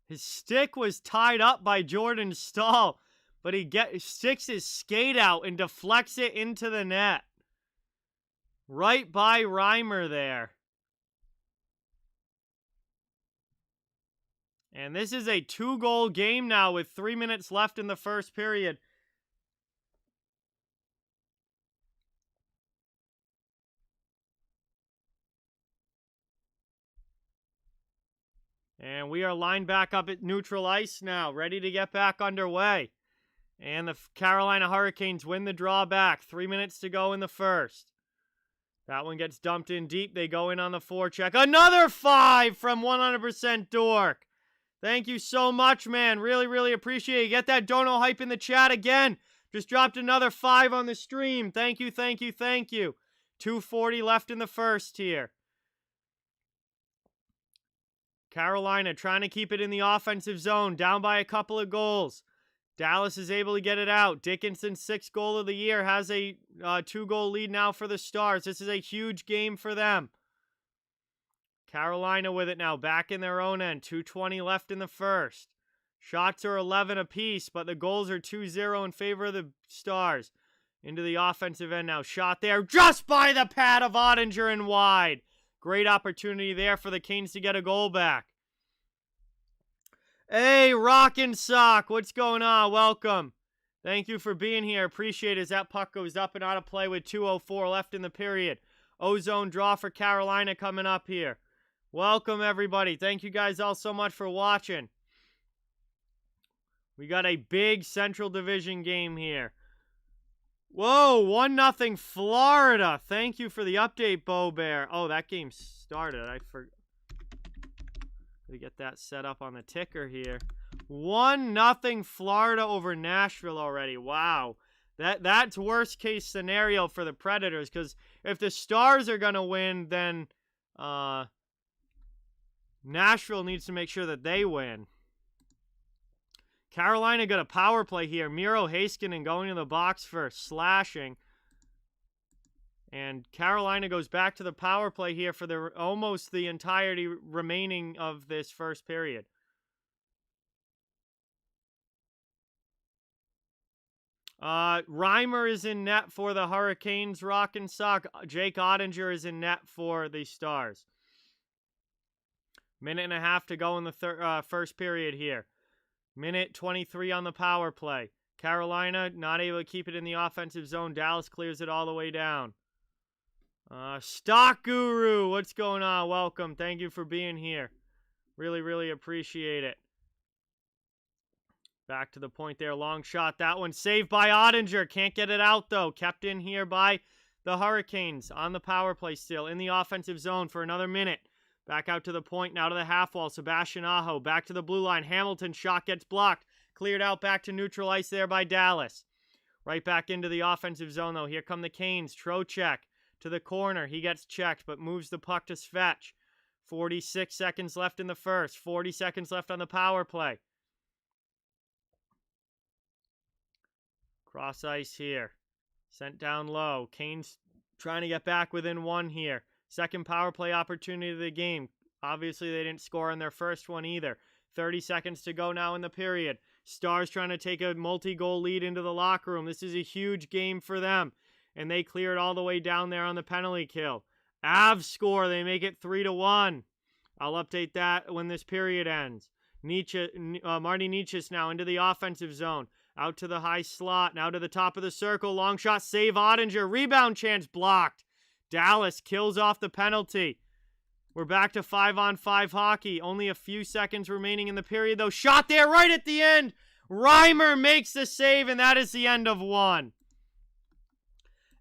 His stick was tied up by Jordan Stahl, but he sticks his skate out and deflects it into the net. Right by Reimer there. And this is a 2-goal game now with 3 minutes left in the first period. And we are lined back up at neutral ice now, ready to get back underway. And the Carolina Hurricanes win the draw back. 3 minutes to go in the first. That one gets dumped in deep. They go in on the forecheck. Another 5 from 100% Dork. Thank you so much, man. Really, really appreciate it. Get that dono hype in the chat again. Just dropped another 5 on the stream. Thank you, thank you, thank you. 2:40 left in the first here. Carolina trying to keep it in the offensive zone, down by a couple of goals. Dallas is able to get it out. Dickinson's 6th goal of the year has a 2-goal lead now for the Stars. This is a huge game for them. Carolina with it now, back in their own end. 2:20 left in the first. Shots are 11 apiece, but the goals are 2-0 in favor of the Stars. Into the offensive end now. Shot there just by the pad of Ottinger and wide. Great opportunity there for the Canes to get a goal back. Hey, Rockin' Sock, what's going on? Welcome. Thank you for being here. Appreciate it as that puck goes up and out of play with 2:04 left in the period. Ozone draw for Carolina coming up here. Welcome, everybody. Thank you guys all so much for watching. We got a big Central Division game here. Whoa, 1-0 Florida. Thank you for the update, Bo Bear. Oh, that game started. I forgot to get that set up on the ticker here. 1-0 Florida over Nashville already. Wow. That's worst case scenario for the Predators, because if the Stars are going to win, then Nashville needs to make sure that they win. Carolina got a power play here. Miro Heiskanen going in the box for slashing. And Carolina goes back to the power play here for almost the entirety remaining of this first period. Reimer is in net for the Hurricanes. Rockin' Sock. Jake Ottinger is in net for the Stars. Minute and a half to go in the first period here. Minute 23 on the power play. Carolina not able to keep it in the offensive zone. Dallas clears it all the way down. Stock Guru, what's going on? Welcome. Thank you for being here. Really, really appreciate it. Back to the point there. Long shot. That one saved by Ottinger. Can't get it out, though. Kept in here by the Hurricanes on the power play still. In the offensive zone for another minute. Back out to the point, now to the half wall. Sebastian Aho, back to the blue line. Hamilton shot gets blocked. Cleared out back to neutral ice there by Dallas. Right back into the offensive zone, though. Here come the Canes. Trocheck to the corner. He gets checked, but moves the puck to Svetch. 46 seconds left in the first. 40 seconds left on the power play. Cross ice here. Sent down low. Canes trying to get back within one here. Second power play opportunity of the game. Obviously, they didn't score on their first one either. 30 seconds to go now in the period. Stars trying to take a multi-goal lead into the locker room. This is a huge game for them. And they clear it all the way down there on the penalty kill. Avs score. They make it 3-1. I'll update that when this period ends. Marty Nietzsche's now into the offensive zone. Out to the high slot. Now to the top of the circle. Long shot. Save Ottinger. Rebound chance blocked. Dallas kills off the penalty. We're back to 5-on-5 hockey. Only a few seconds remaining in the period, though. Shot there right at the end. Reimer makes the save, and that is the end of one.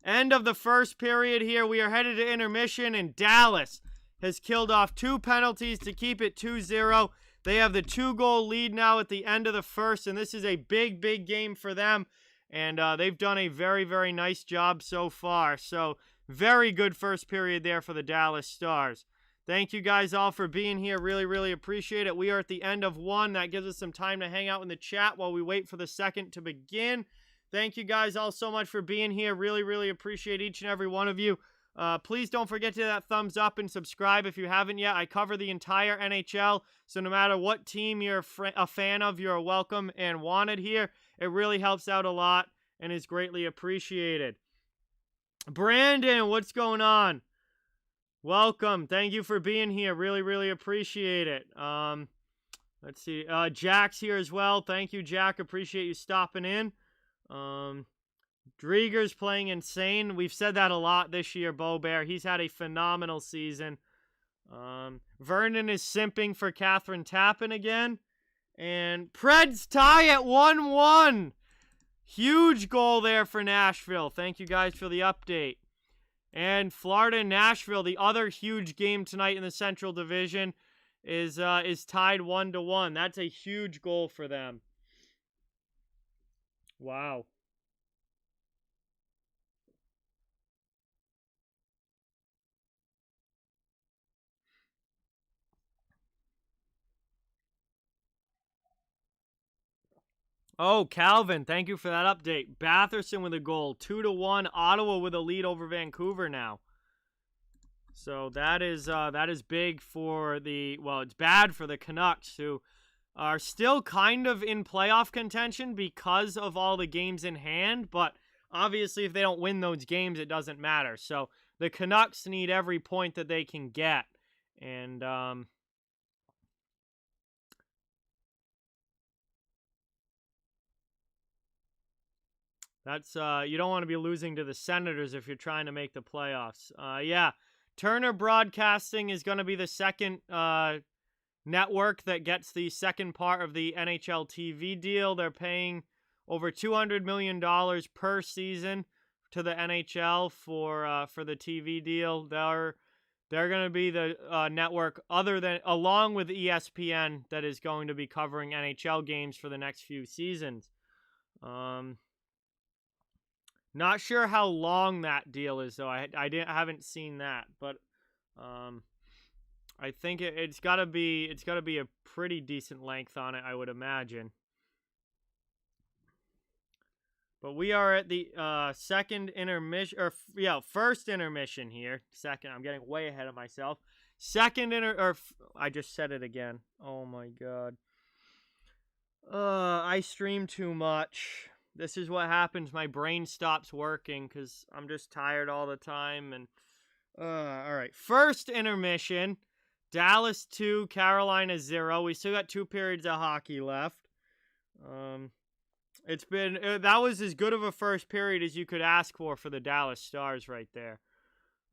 End of the first period here. We are headed to intermission, and Dallas has killed off 2 penalties to keep it 2-0. They have the 2-goal lead now at the end of the first, and this is a big, big game for them. And they've done a very, very nice job so far. So, very good first period there for the Dallas Stars. Thank you guys all for being here. Really, really appreciate it. We are at the end of one. That gives us some time to hang out in the chat while we wait for the second to begin. Thank you guys all so much for being here. Really, really appreciate each and every one of you. Please don't forget to hit that thumbs up and subscribe if you haven't yet. I cover the entire NHL, so no matter what team you're a fan of, you're welcome and wanted here. It really helps out a lot and is greatly appreciated. Brandon, what's going on? Welcome. Thank you for being here. Really, really appreciate it. Let's see. Jack's here as well. Thank you, Jack. Appreciate you stopping in. Drieger's playing insane. We've said that a lot this year, Bo Bear. He's had a phenomenal season. Vernon is simping for Catherine Tappan again. And Preds tie at 1-1. Huge goal there for Nashville. Thank you guys for the update. And Florida and Nashville, the other huge game tonight in the Central Division, is tied 1-1. That's a huge goal for them. Wow. Oh, Calvin, thank you for that update. Batherson with a goal, 2-1. Ottawa with a lead over Vancouver now. So that is big for the, well, it's bad for the Canucks, who are still kind of in playoff contention because of all the games in hand, but obviously if they don't win those games, it doesn't matter. So the Canucks need every point that they can get. And that's you don't want to be losing to the Senators if you're trying to make the playoffs. Yeah, Turner Broadcasting is going to be the second network that gets the second part of the NHL TV deal. They're paying over $200 million per season to the NHL for the TV deal. They're going to be the network along with ESPN that is going to be covering NHL games for the next few seasons. Not sure how long that deal is though. I haven't seen that, but I think it's got to be a pretty decent length on it, I would imagine. But we are at the second intermission, first intermission here. Second, I'm getting way ahead of myself. I just said it again. Oh my god. I stream too much. This is what happens. My brain stops working because I'm just tired all the time. And all right, first intermission. Dallas 2, Carolina 0. We still got 2 periods of hockey left. It's been that was as good of a first period as you could ask for the Dallas Stars right there.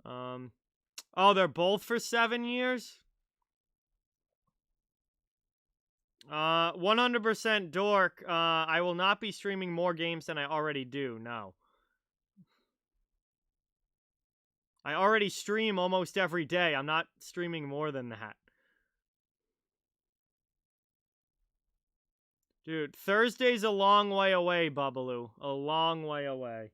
Oh, they're both for 7 years? 100% dork. I will not be streaming more games than I already do. No. I already stream almost every day. I'm not streaming more than that. Dude, Thursday's a long way away, Bubbaloo. A long way away.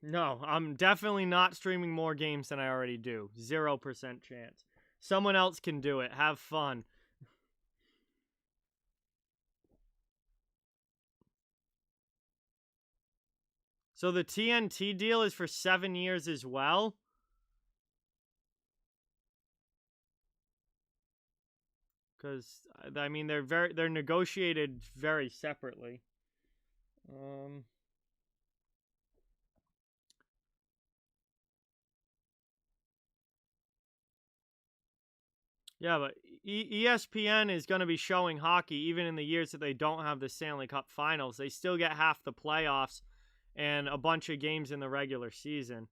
No, I'm definitely not streaming more games than I already do. 0% chance. Someone else can do it. Have fun. So the TNT deal is for 7 years as well? Because, I mean, they're negotiated very separately. Yeah, but ESPN is going to be showing hockey even in the years that they don't have the Stanley Cup Finals. They still get half the playoffs and a bunch of games in the regular season.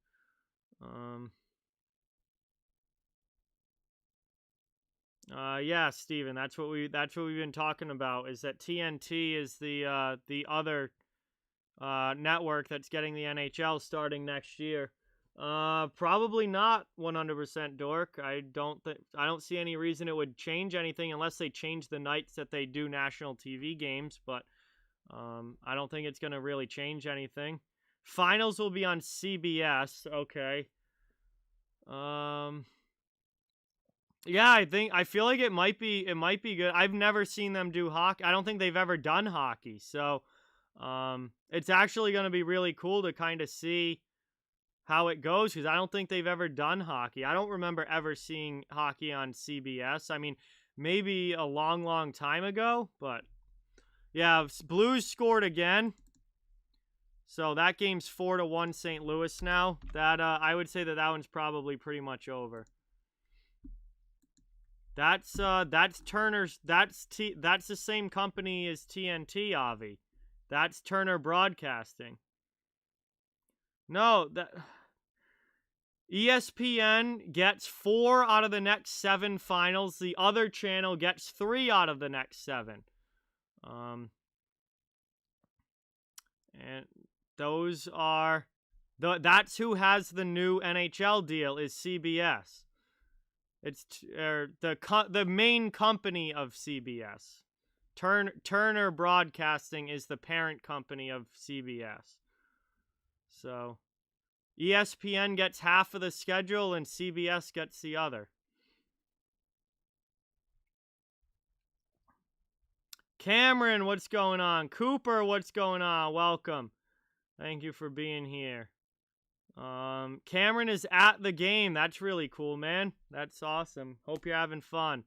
Yeah, Steven, that's what we've been talking about. Is that TNT is the other network that's getting the NHL starting next year. Probably not 100% dork. I don't see any reason it would change anything unless they change the nights that they do national TV games, but I don't think it's going to really change anything. Finals will be on CBS. Okay. Yeah, I feel like it might be good. I've never seen them do hockey. I don't think they've ever done hockey. So, it's actually going to be really cool to kind of see how it goes because I don't think they've ever done hockey. I don't remember ever seeing hockey on CBS. I mean, maybe a long, long time ago, but yeah, Blues scored again. So that game's 4-1 St. Louis now. That I would say that one's probably pretty much over. That's Turner's. That's the same company as TNT, Avi. That's Turner Broadcasting. No, that ESPN gets 4 out of the next 7 finals. The other channel gets 3 out of the next 7. And those are that's who has the new NHL deal is CBS. It's the main company of CBS. Turner Broadcasting is the parent company of CBS. So, ESPN gets half of the schedule and CBS gets the other. Cameron, what's going on? Cooper, what's going on? Welcome. Thank you for being here. Cameron is at the game. That's really cool, man. That's awesome. Hope you're having fun.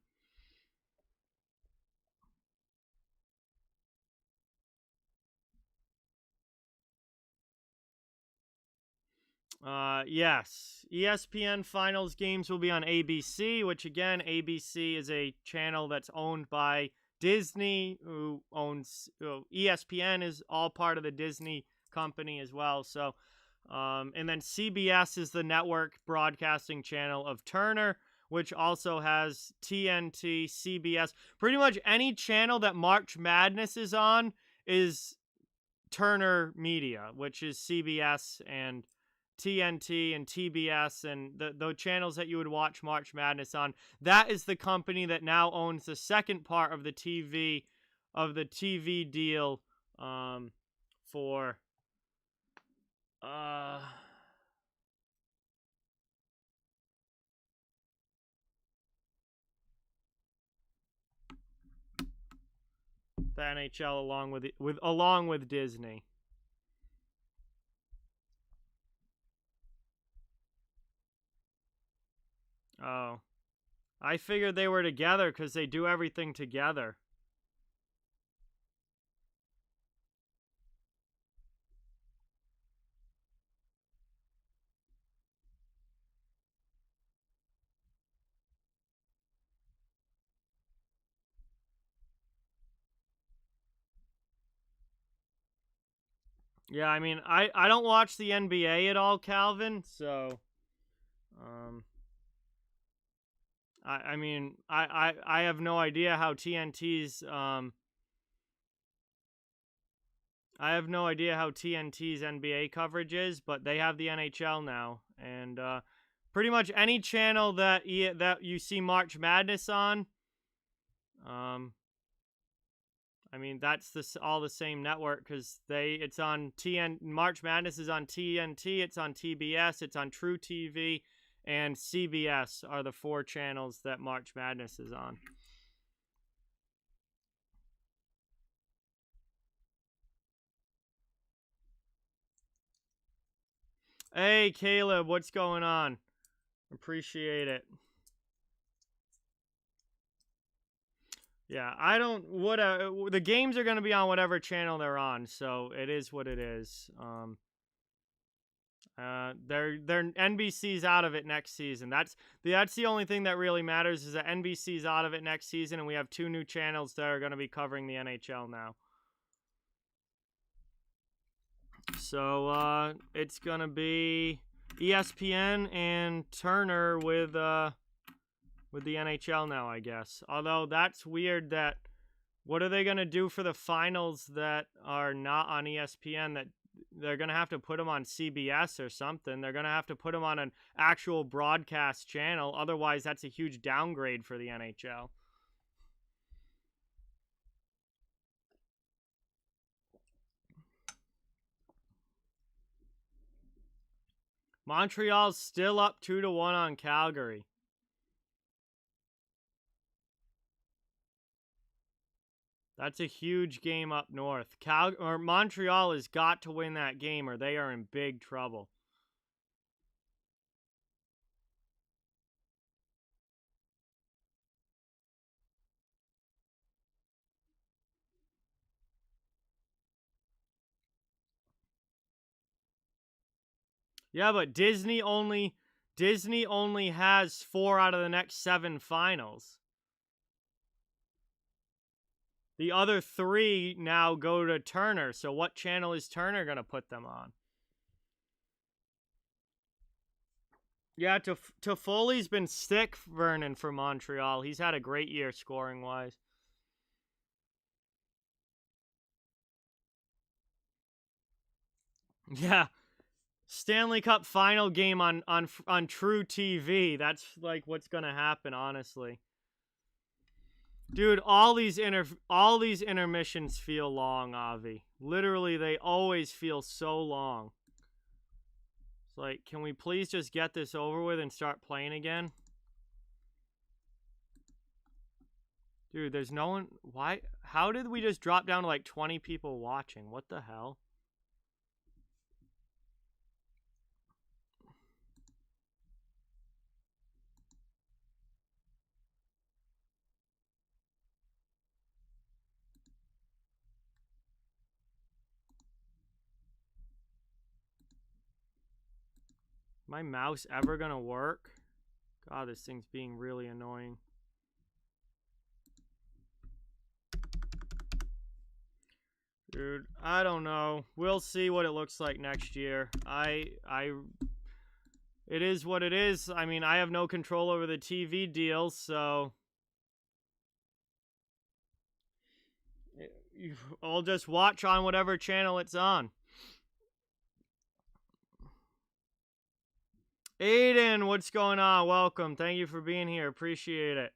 Yes. ESPN Finals games will be on ABC, which again, ABC is a channel that's owned by Disney, who owns ESPN is all part of the Disney company as well. So, and then CBS is the network broadcasting channel of Turner, which also has TNT, CBS. Pretty much any channel that March Madness is on is Turner Media, which is CBS and TNT and TBS and the channels that you would watch March Madness on. That is the company that now owns the second part of the TV deal for the NHL along with Disney. Oh. I figured they were together because they do everything together. Yeah, I mean, I don't watch the NBA at all, Calvin, so I mean, I have no idea how TNT's I have no idea how TNT's NBA coverage is, but they have the NHL now, and pretty much any channel that that you see March Madness on, I mean that's all the same network because it's on March Madness is on TNT, it's on TBS, it's on True TV, and CBS are the four channels that March Madness is on. Hey, Caleb, what's going on? Appreciate it. Yeah, I don't. The games are going to be on whatever channel they're on, so it is what it is. They're NBC's out of it next season. That's the only thing that really matters is that NBC's out of it next season, and we have two new channels that are going to be covering the NHL now. So it's going to be ESPN and Turner with the NHL now, I guess. Although that's weird that what are they going to do for the finals that are not on ESPN that they're going to have to put them on CBS or something. They're going to have to put them on an actual broadcast channel. Otherwise, that's a huge downgrade for the NHL. Montreal's still up 2-1 on Calgary. That's a huge game up north. Montreal has got to win that game or they are in big trouble. Yeah, but Disney only has 4 out of the next 7 finals. The other 3 now go to Turner. So what channel is Turner going to put them on? Yeah, Toffoli's been sick, Vernon, for Montreal. He's had a great year scoring-wise. Yeah. Stanley Cup final game on True TV. That's like what's going to happen, honestly. Dude, all these intermissions feel long, Avi. Literally, they always feel so long. It's like, can we please just get this over with and start playing again? Dude, there's no one. Why? How did we just drop down to like 20 people watching? What the hell? My mouse ever gonna work? God, this thing's being really annoying. Dude, I don't know. We'll see what it looks like next year. It is what it is. I mean, I have no control over the TV deals, so I'll just watch on whatever channel it's on. Aiden, what's going on? Welcome. Thank you for being here. Appreciate it.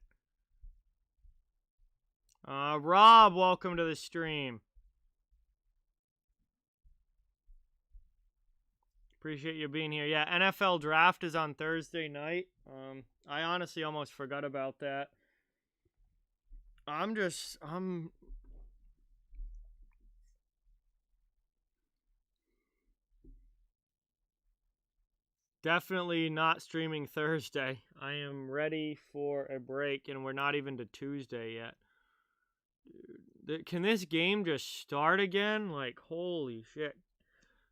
Rob, welcome to the stream. Appreciate you being here. Yeah, NFL draft is on Thursday night. I honestly almost forgot about that. I'm definitely not streaming Thursday. I am ready for a break, and we're not even to Tuesday yet. Dude, can this game just start again? Like, holy shit.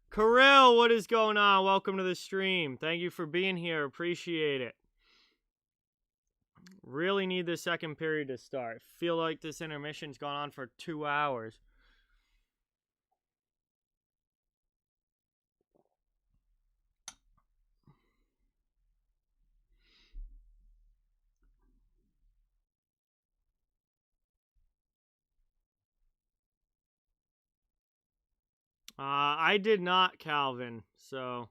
Kirill, what is going on? Welcome to the stream. Thank you for being here. Appreciate it. Really need the second period to start. Feel like this intermission's gone on for 2 hours. I did not, Calvin. So,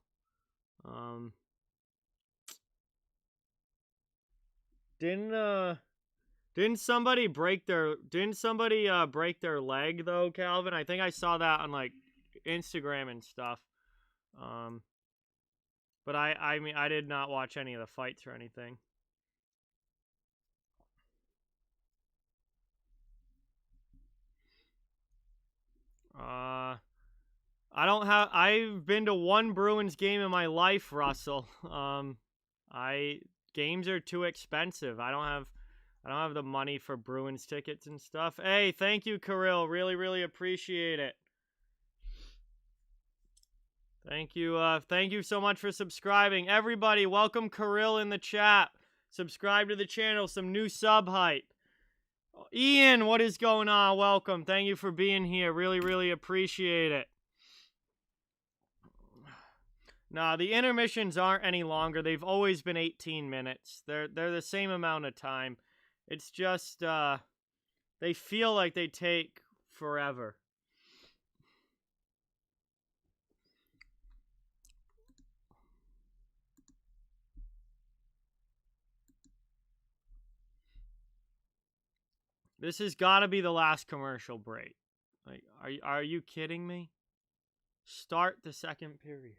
didn't somebody break their leg though, Calvin? I think I saw that on like Instagram and stuff. But I mean, I did not watch any of the fights or anything. I've been to one Bruins game in my life, Russell. Games are too expensive. I don't have the money for Bruins tickets and stuff. Hey, thank you, Kirill. Really, really appreciate it. Thank you so much for subscribing. Everybody, welcome Kirill in the chat. Subscribe to the channel, some new sub hype. Ian, what is going on? Welcome. Thank you for being here. Really, really appreciate it. Nah, the intermissions aren't any longer. They've always been 18 minutes. They're the same amount of time. It's just they feel like they take forever. This has got to be the last commercial break. Like, are you kidding me? Start the second period.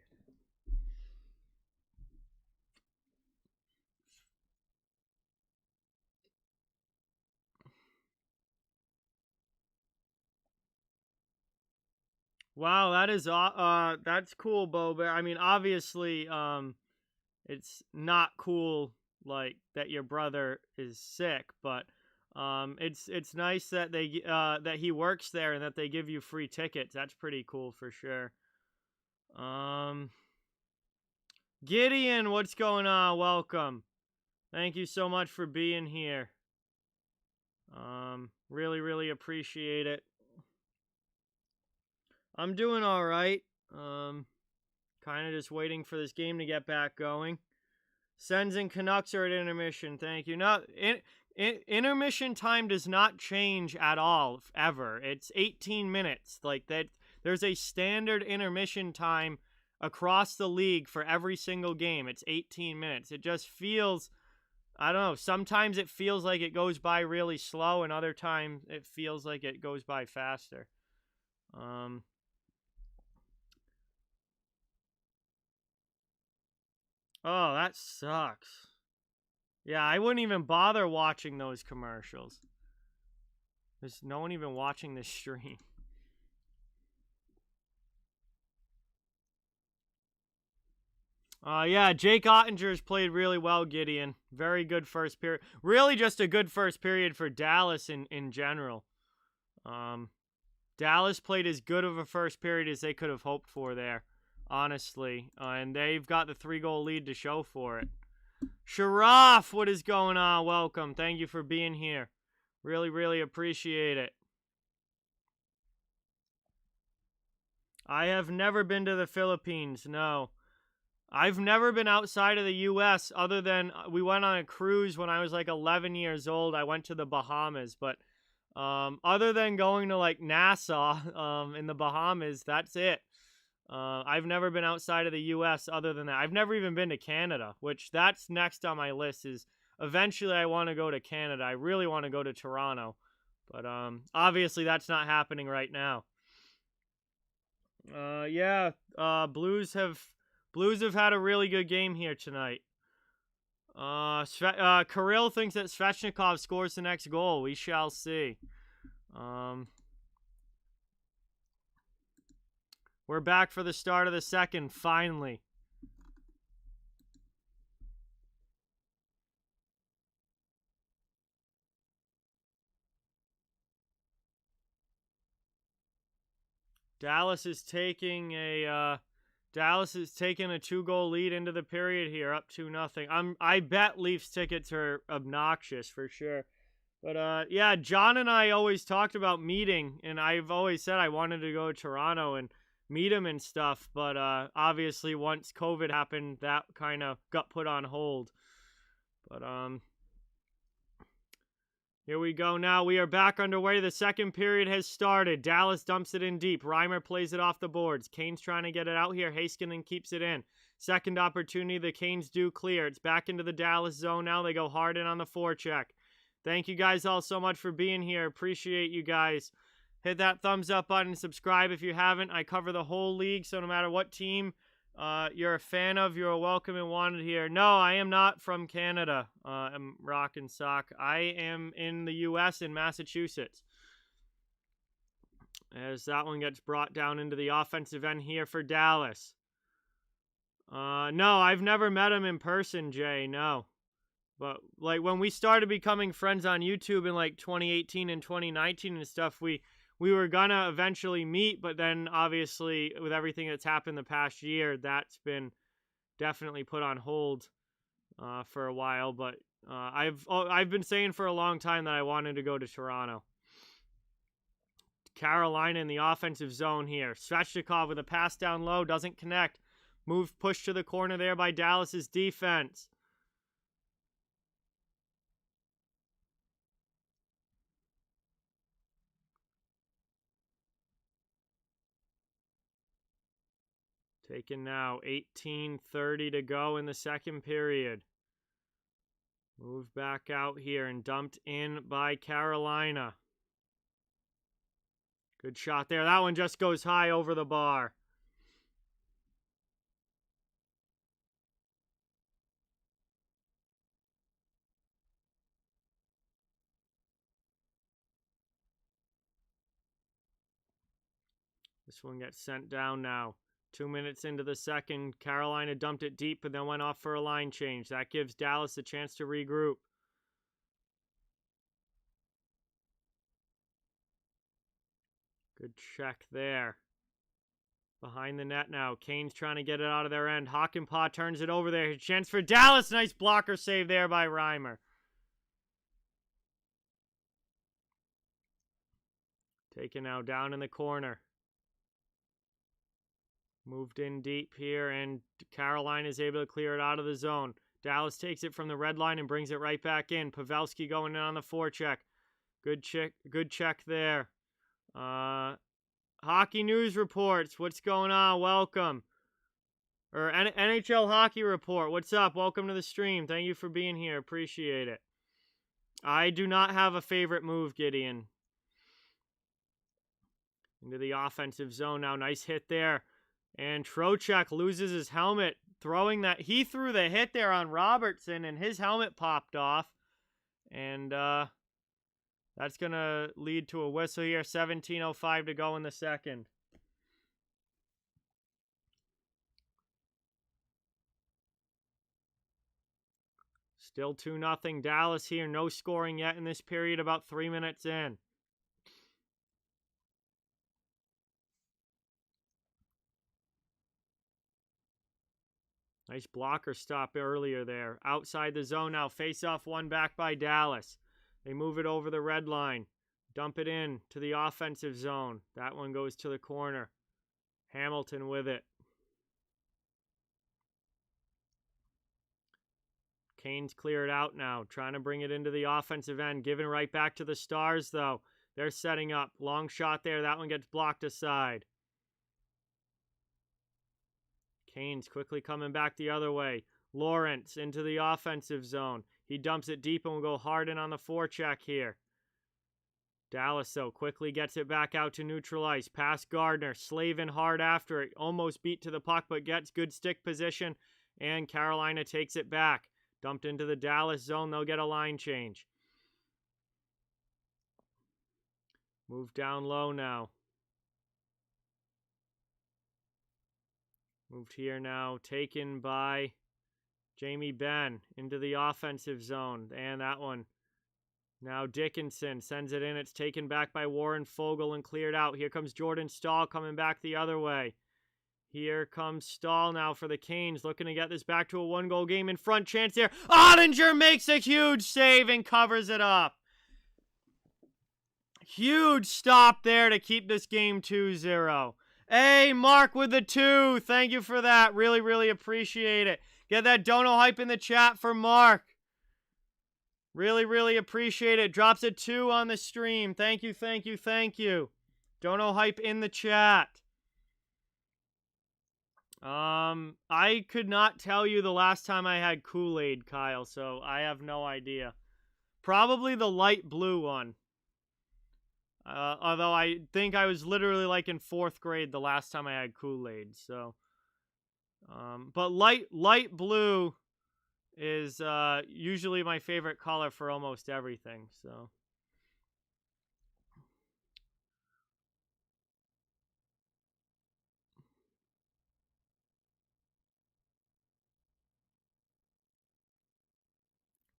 Wow, that's cool, Bo Bear. I mean, obviously, it's not cool like that your brother is sick, but it's nice that that he works there and that they give you free tickets. That's pretty cool for sure. Gideon, what's going on? Welcome. Thank you so much for being here. Really, really appreciate it. I'm doing all right. Kind of just waiting for this game to get back going. Sens and Canucks are at intermission. Thank you. No, intermission time does not change at all, ever. It's 18 minutes. Like that. There's a standard intermission time across the league for every single game. It's 18 minutes. It just feels, I don't know, sometimes it feels like it goes by really slow, and other times it feels like it goes by faster. Oh, that sucks. Yeah, I wouldn't even bother watching those commercials. There's no one even watching this stream. Yeah, Jake Ottinger's played really well, Gideon. Very good first period. Really just a good first period for Dallas in general. Dallas played as good of a first period as they could have hoped for there. honestly. And they've got the 3-goal lead to show for it. Sharaf, what is going on? Welcome. Thank you for being here. Really, really appreciate it. I have never been to the Philippines, no. I've never been outside of the U.S. other than we went on a cruise when I was like 11 years old. I went to the Bahamas, but other than going to like Nassau in the Bahamas, that's it. I've never been outside of the U.S. other than that. I've never even been to Canada, which that's next on my list is eventually I want to go to Canada. I really want to go to Toronto, but obviously that's not happening right now. Yeah, Blues have had a really good game here tonight. Kirill thinks that Svechnikov scores the next goal. We shall see. We're back for the start of the second, finally. Dallas is taking a 2-goal lead into the period here, up 2-0. I bet Leafs tickets are obnoxious for sure. But yeah, John and I always talked about meeting, and I've always said I wanted to go to Toronto and meet him and stuff. But obviously, once COVID happened, that kind of got put on hold. But here we go now. We are back underway. The second period has started. Dallas dumps it in deep. Reimer plays it off the boards. Kane's trying to get it out here. Heiskanen keeps it in. Second opportunity. The Canes do clear. It's back into the Dallas zone now. They go hard in on the forecheck. Thank you guys all so much for being here. Appreciate you guys. Hit that thumbs up button. Subscribe if you haven't. I cover the whole league, so no matter what team you're a fan of, you're welcome and wanted here. No, I am not from Canada. I'm rockin' sock. I am in the U.S. in Massachusetts. As that one gets brought down into the offensive end here for Dallas. No, I've never met him in person, Jay. No. But like when we started becoming friends on YouTube in like 2018 and 2019 and stuff, we were gonna eventually meet, but then obviously with everything that's happened the past year, that's been definitely put on hold for a while. But I've been saying for a long time that I wanted to go to Toronto. Carolina in the offensive zone here. Svechnikov with a pass down low, doesn't connect. Move pushed to the corner there by Dallas's defense. Taken now, 18:30 to go in the second period. Moved back out here and dumped in by Carolina. Good shot there. That one just goes high over the bar. This one gets sent down now. 2 minutes into the second, Carolina dumped it deep and then went off for a line change. That gives Dallas a chance to regroup. Good check there. Behind the net now. Kane's trying to get it out of their end. Hakanpää turns it over there. Chance for Dallas. Nice blocker save there by Reimer. Taken now down in the corner. Moved in deep here, and Carolina is able to clear it out of the zone. Dallas takes it from the red line and brings it right back in. Pavelski going in on the forecheck. Good check there. Hockey News Reports. What's going on? Welcome. Or NHL Hockey Report. What's up? Welcome to the stream. Thank you for being here. Appreciate it. I do not have a favorite move, Gideon. Into the offensive zone now. Nice hit there. And Trocheck loses his helmet, throwing that. He threw the hit there on Robertson, and his helmet popped off. And that's going to lead to a whistle here. 17:05 to go in the second. Still 2-0 Dallas here. No scoring yet in this period, about 3 minutes in. Nice blocker stop earlier there. Outside the zone now. Face-off one back by Dallas. They move it over the red line. Dump it in to the offensive zone. That one goes to the corner. Hamilton with it. Canes clear it out now. Trying to bring it into the offensive end. Giving right back to the Stars, though. They're setting up. Long shot there. That one gets blocked aside. Canes quickly coming back the other way. Lawrence into the offensive zone. He dumps it deep and will go hard in on the forecheck here. Dallas, though, quickly gets it back out to neutral ice. Past Gardner, slaving hard after it. Almost beat to the puck, but gets good stick position. And Carolina takes it back. Dumped into the Dallas zone. They'll get a line change. Move down low now. Moved here now. Taken by Jamie Benn into the offensive zone. And that one. Now Dickinson sends it in. It's taken back by Warren Fogle and cleared out. Here comes Jordan Stahl coming back the other way. Here comes Stahl now for the Canes, looking to get this back to a one-goal game. In front, chance here. Ottinger makes a huge save and covers it up. Huge stop there to keep this game 2-0. Hey, Mark with the 2. Thank you for that. Really, really appreciate it. Get that dono hype in the chat for Mark. Really, really appreciate it. Drops a 2 on the stream. Thank you, thank you, thank you. Dono hype in the chat. I could not tell you the last time I had Kool-Aid, Kyle, so I have no idea. Probably the light blue one. Although I think I was literally like in 4th grade the last time I had Kool-Aid, so. But light blue is usually my favorite color for almost everything, so.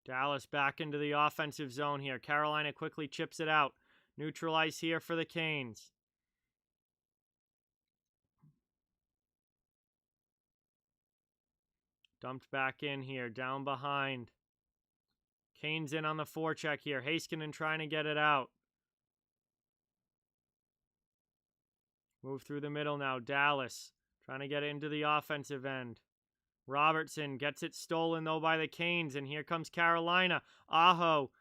Dallas back into the offensive zone here. Carolina quickly chips it out. Neutral ice here for the Canes. Dumped back in here. Down behind. Canes in on the forecheck here. Heiskanen trying to get it out. Move through the middle now. Dallas trying to get it into the offensive end. Robertson gets it stolen, though, by the Canes, and here comes Carolina. Aho,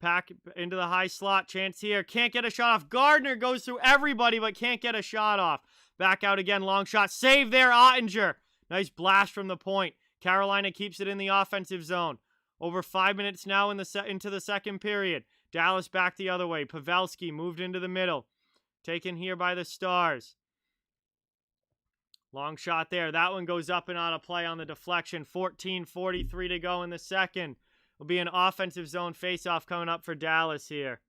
pack into the high slot. Chance here. Can't get a shot off. Gardner goes through everybody, but can't get a shot off. Back out again. Long shot. Save there, Ottinger. Nice blast from the point. Carolina keeps it in the offensive zone. Over 5 minutes now into the second period. Dallas back the other way. Pavelski moved into the middle. Taken here by the Stars. Long shot there. That one goes up and out of play on the deflection. 14:43 to go in the second. Will be an offensive zone faceoff coming up for Dallas here.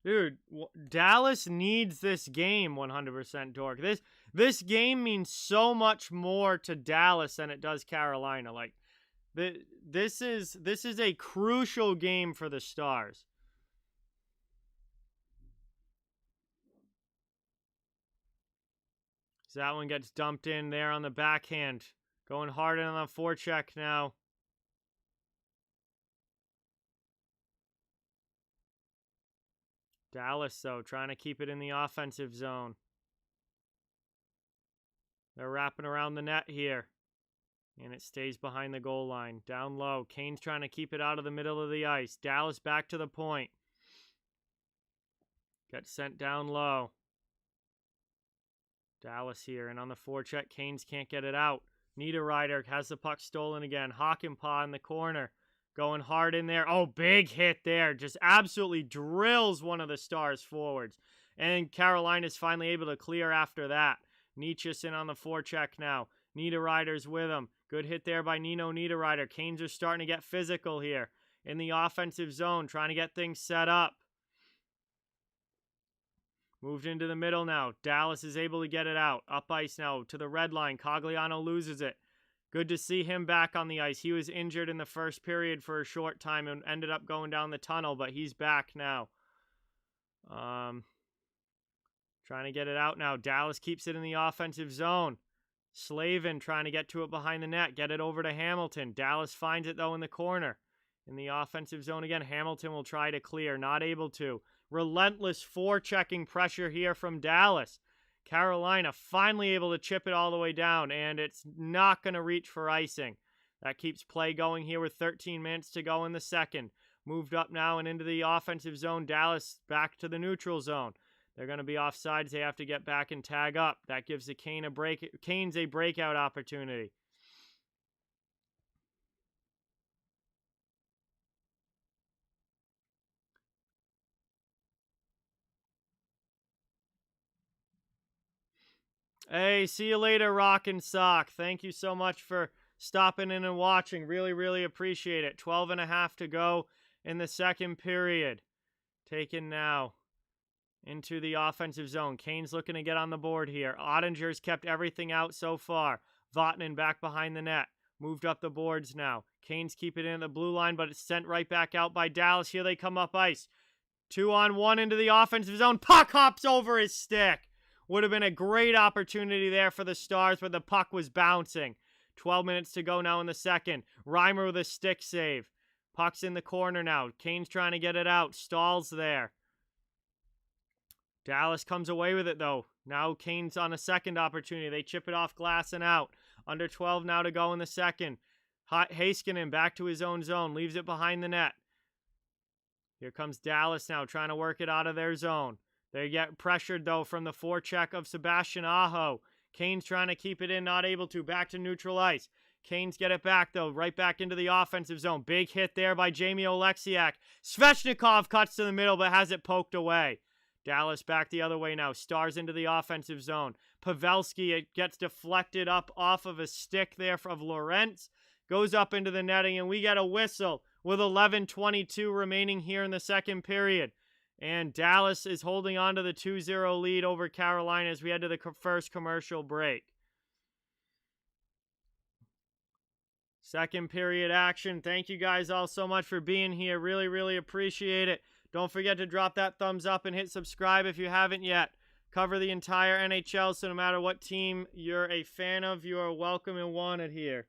Dude, Dallas needs this game 100%, Dork. This game means so much more to Dallas than it does Carolina. Like, this is a crucial game for the Stars. So that one gets dumped in there on the backhand. Going hard in on the forecheck now. Dallas, though, trying to keep it in the offensive zone. They're wrapping around the net here. And it stays behind the goal line. Down low. Canes trying to keep it out of the middle of the ice. Dallas back to the point. Gets sent down low. Dallas here. And on the forecheck, Canes can't get it out. Niederreiter has the puck stolen again. Hakanpää in the corner. Going hard in there. Oh, big hit there. Just absolutely drills one of the Stars forwards. And Carolina's finally able to clear after that. Nietzsche's on the forecheck now. Niederreiter's with him. Good hit there by Nino Niederreiter. Canes are starting to get physical here in the offensive zone, trying to get things set up. Moved into the middle now. Dallas is able to get it out. Up ice now to the red line. Cogliano loses it. Good to see him back on the ice. He was injured in the first period for a short time and ended up going down the tunnel, but he's back now. Trying to get it out now. Dallas keeps it in the offensive zone. Slavin trying to get to it behind the net. Get it over to Hamilton. Dallas finds it, though, in the corner. In the offensive zone again. Hamilton will try to clear. Not able to. Relentless forechecking pressure here from Dallas. Carolina finally able to chip it all the way down, and it's not going to reach for icing. That keeps play going here with 13 minutes to go in the second. Moved up now and into the offensive zone. Dallas back to the neutral zone. They're going to be offsides. They have to get back and tag up. That gives the Canes a breakout opportunity. Hey, see you later, Rock and Sock. Thank you so much for stopping in and watching. Really, really appreciate it. 12.5 to go in the second period. Taken now into the offensive zone. Canes looking to get on the board here. Ottinger's kept everything out so far. Vatanen back behind the net. Moved up the boards now. Canes keep it in the blue line, but it's sent right back out by Dallas. Here they come up ice. 2-on-1 into the offensive zone. Puck hops over his stick. Would have been a great opportunity there for the Stars, but the puck was bouncing. 12 minutes to go now in the second. Reimer with a stick save. Puck's in the corner now. Canes trying to get it out. Stalls there. Dallas comes away with it, though. Now Canes on a second opportunity. They chip it off glass and out. Under 12 now to go in the second. Heiskanen back to his own zone. Leaves it behind the net. Here comes Dallas now trying to work it out of their zone. They get pressured, though, from the forecheck of Sebastian Aho. Canes trying to keep it in, not able to. Back to neutral ice. Canes get it back, though, right back into the offensive zone. Big hit there by Jamie Oleksiak. Svechnikov cuts to the middle, but has it poked away. Dallas back the other way now. Stars into the offensive zone. Pavelski, it gets deflected up off of a stick there of Lorentz. Goes up into the netting, and we get a whistle with 11:22 remaining here in the second period. And Dallas is holding on to the 2-0 lead over Carolina as we head to the first commercial break. Second period action. Thank you guys all so much for being here. Really, really appreciate it. Don't forget to drop that thumbs up and hit subscribe if you haven't yet. Cover the entire NHL, so no matter what team you're a fan of, you are welcome and wanted here.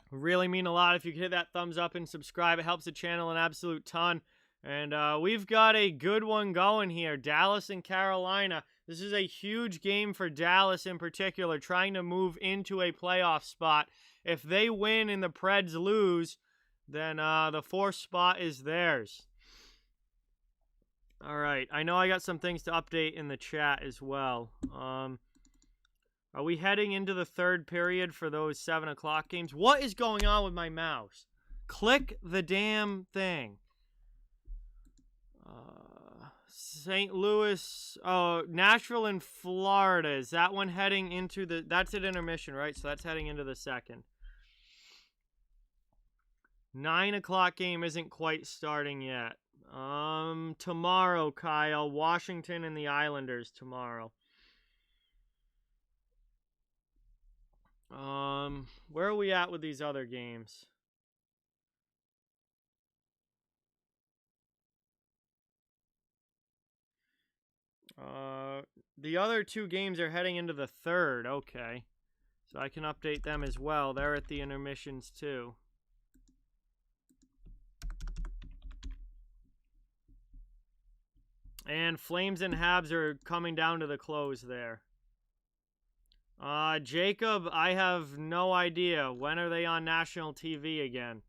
Really mean a lot if you could hit that thumbs up and subscribe. It helps the channel an absolute ton. And we've got a good one going here. Dallas and Carolina. This is a huge game for Dallas in particular, trying to move into a playoff spot. If they win and the Preds lose, then the fourth spot is theirs. All right. I know I got some things to update in the chat as well. Are we heading into the third period for those 7 o'clock games? What is going on with my mouse? Click the damn thing. St. Louis, Nashville and Florida. Is that one heading into the... That's at intermission, right? So that's heading into the second. 9 o'clock game isn't quite starting yet. Tomorrow, Kyle. Washington and the Islanders tomorrow. Where are we at with these other games? The other two games are heading into the third. Okay. So I can update them as well. They're at the intermissions too. And Flames and Habs are coming down to the close there. Jacob, I have no idea. When are they on national TV again?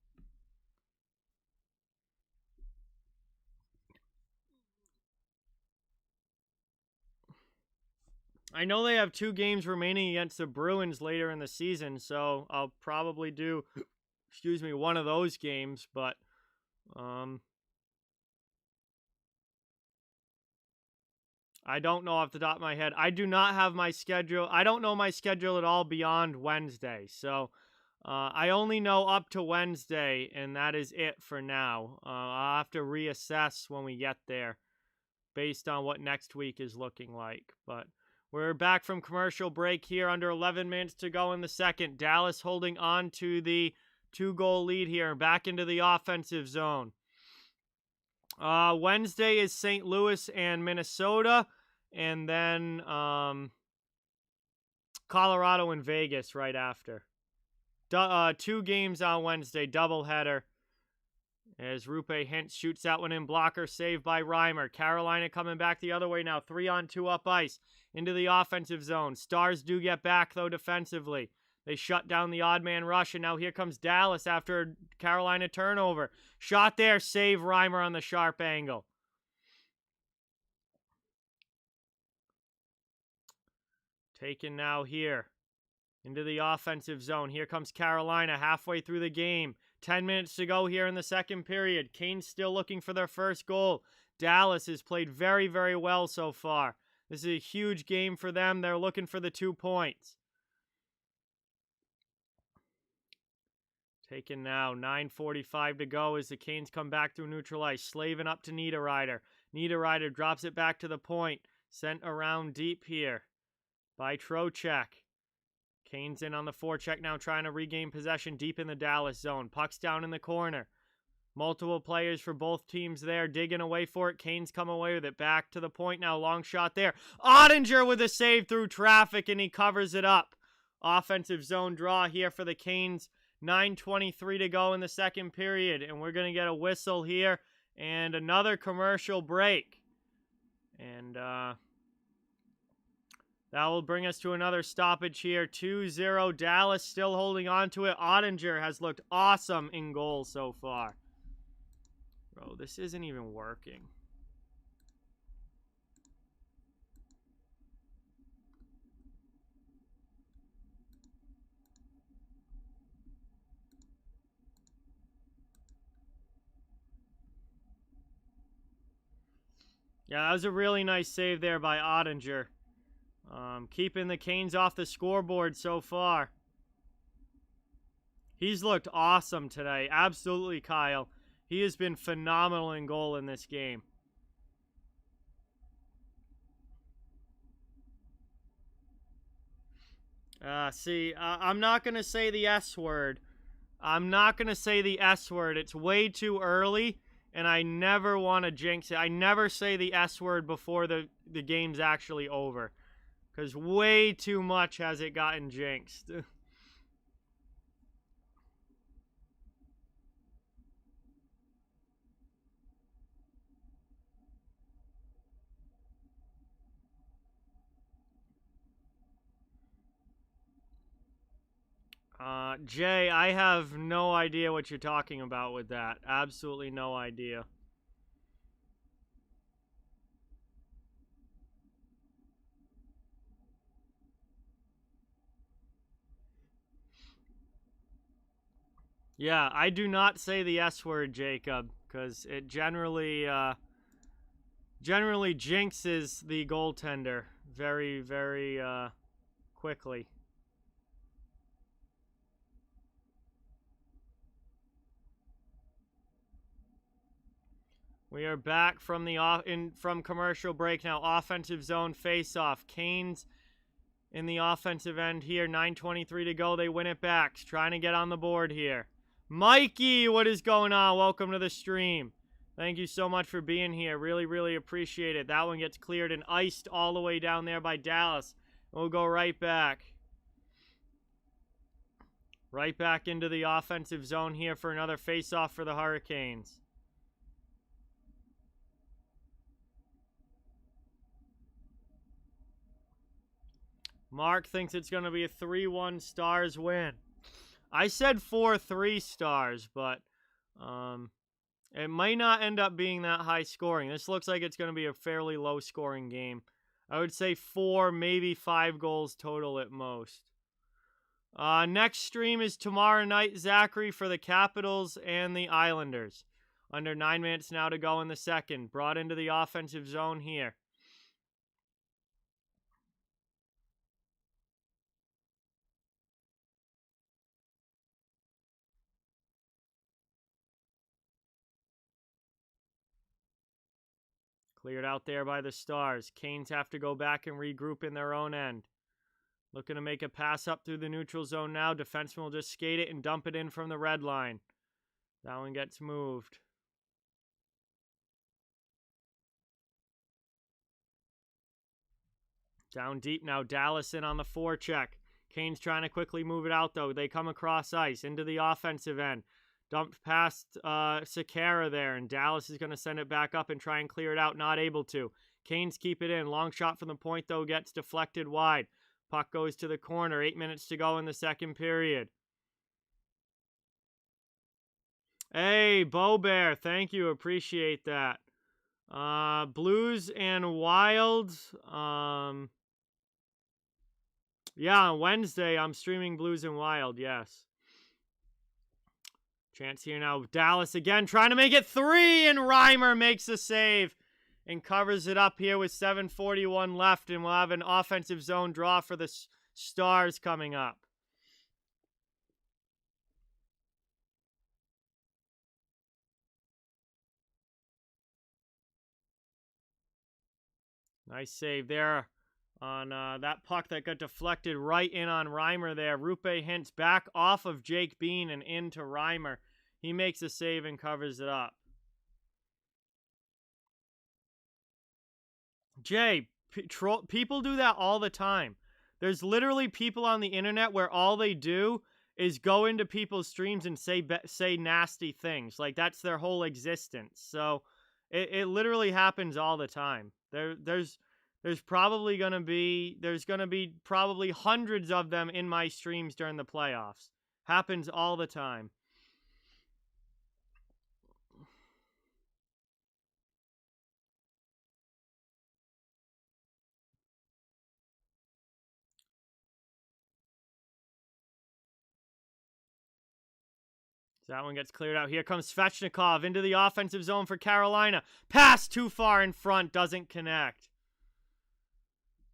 I know they have 2 games remaining against the Bruins later in the season, so I'll probably do, one of those games, but, I don't know off the top of my head. I do not have my schedule. I don't know my schedule at all beyond Wednesday. So I only know up to Wednesday, and that is it for now. I'll have to reassess when we get there based on what next week is looking like. But we're back from commercial break here, under 11 minutes to go in the second. Dallas holding on to the 2-goal lead here, back into the offensive zone. Wednesday is St. Louis and Minnesota, and then Colorado and Vegas right after. 2 games on Wednesday, doubleheader. As Rupe Hintz shoots that one in, blocker saved by Reimer. Carolina coming back the other way now, 3-on-2 up ice into the offensive zone. Stars do get back, though, defensively. They shut down the odd man rush, and now here comes Dallas after a Carolina turnover. Shot there, save Reimer on the sharp angle. Taken now here into the offensive zone. Here comes Carolina halfway through the game. 10 minutes to go here in the second period. Canes still looking for their first goal. Dallas has played very, very well so far. This is a huge game for them. They're looking for the 2 points. Taken now. 9:45 to go as the Canes come back through neutral ice. Slavin up to Niederreiter. Niederreiter drops it back to the point. Sent around deep here by Trocheck. Canes in on the forecheck now, trying to regain possession deep in the Dallas zone. Puck's down in the corner. Multiple players for both teams there, digging away for it. Canes come away with it. Back to the point now. Long shot there. Ottinger with a save through traffic, and he covers it up. Offensive zone draw here for the Canes. 9:23 to go in the second period, and we're going to get a whistle here and another commercial break. And that will bring us to another stoppage here. 2-0 Dallas, still holding on to it. Ottinger has looked awesome in goal so far. Bro, this isn't even working. Yeah, that was a really nice save there by Ottinger. Keeping the Canes off the scoreboard so far. He's looked awesome today. Absolutely, Kyle. He has been phenomenal in goal in this game. I'm not going to say the S word. I'm not going to say the S word. It's way too early, and I never want to jinx it. I never say the S word before the game's actually over. Because way too much has it gotten jinxed. Jay, I have no idea what you're talking about with that. Absolutely no idea. Yeah, I do not say the S word, Jacob, because it generally jinxes the goaltender very, very quickly. We are back from from commercial break now. Offensive zone face-off. Canes in the offensive end here. 9:23 to go. They win it back. Trying to get on the board here. Mikey, what is going on? Welcome to the stream. Thank you so much for being here. Really, really appreciate it. That one gets cleared and iced all the way down there by Dallas. We'll go right back. Right back into the offensive zone here for another face-off for the Hurricanes. Mark thinks it's going to be a 3-1 Stars win. I said 4-3 Stars, but it might not end up being that high scoring. This looks like it's going to be a fairly low scoring game. I would say 4, maybe 5 goals total at most. Next stream is tomorrow night, Zachary, for the Capitals and the Islanders. Under 9 minutes now to go in the second. Brought into the offensive zone here. Cleared out there by the Stars. Canes have to go back and regroup in their own end. Looking to make a pass up through the neutral zone now. Defenseman will just skate it and dump it in from the red line. That one gets moved. Down deep now. Dallas in on the forecheck. Canes trying to quickly move it out, though. They come across ice into the offensive end. Dumped past Sakara there, and Dallas is going to send it back up and try and clear it out. Not able to. Canes keep it in. Long shot from the point, though, gets deflected wide. Puck goes to the corner. 8 minutes to go in the second period. Hey, Bo Bear, thank you. Appreciate that. Blues and Wild. Yeah, on Wednesday, I'm streaming Blues and Wild, yes. Chance here now. Dallas again trying to make it 3, and Reimer makes the save and covers it up here with 7:41 left, and we'll have an offensive zone draw for the Stars coming up. Nice save there on that puck that got deflected right in on Reimer there. Rupe Hintz back off of Jake Bean and into Reimer. He makes a save and covers it up. Jay, people do that all the time. There's literally people on the internet where all they do is go into people's streams and say nasty things. Like, that's their whole existence. So it literally happens all the time. There's probably gonna be probably hundreds of them in my streams during the playoffs. Happens all the time. That one gets cleared out. Here comes Svechnikov into the offensive zone for Carolina. Pass too far in front, doesn't connect.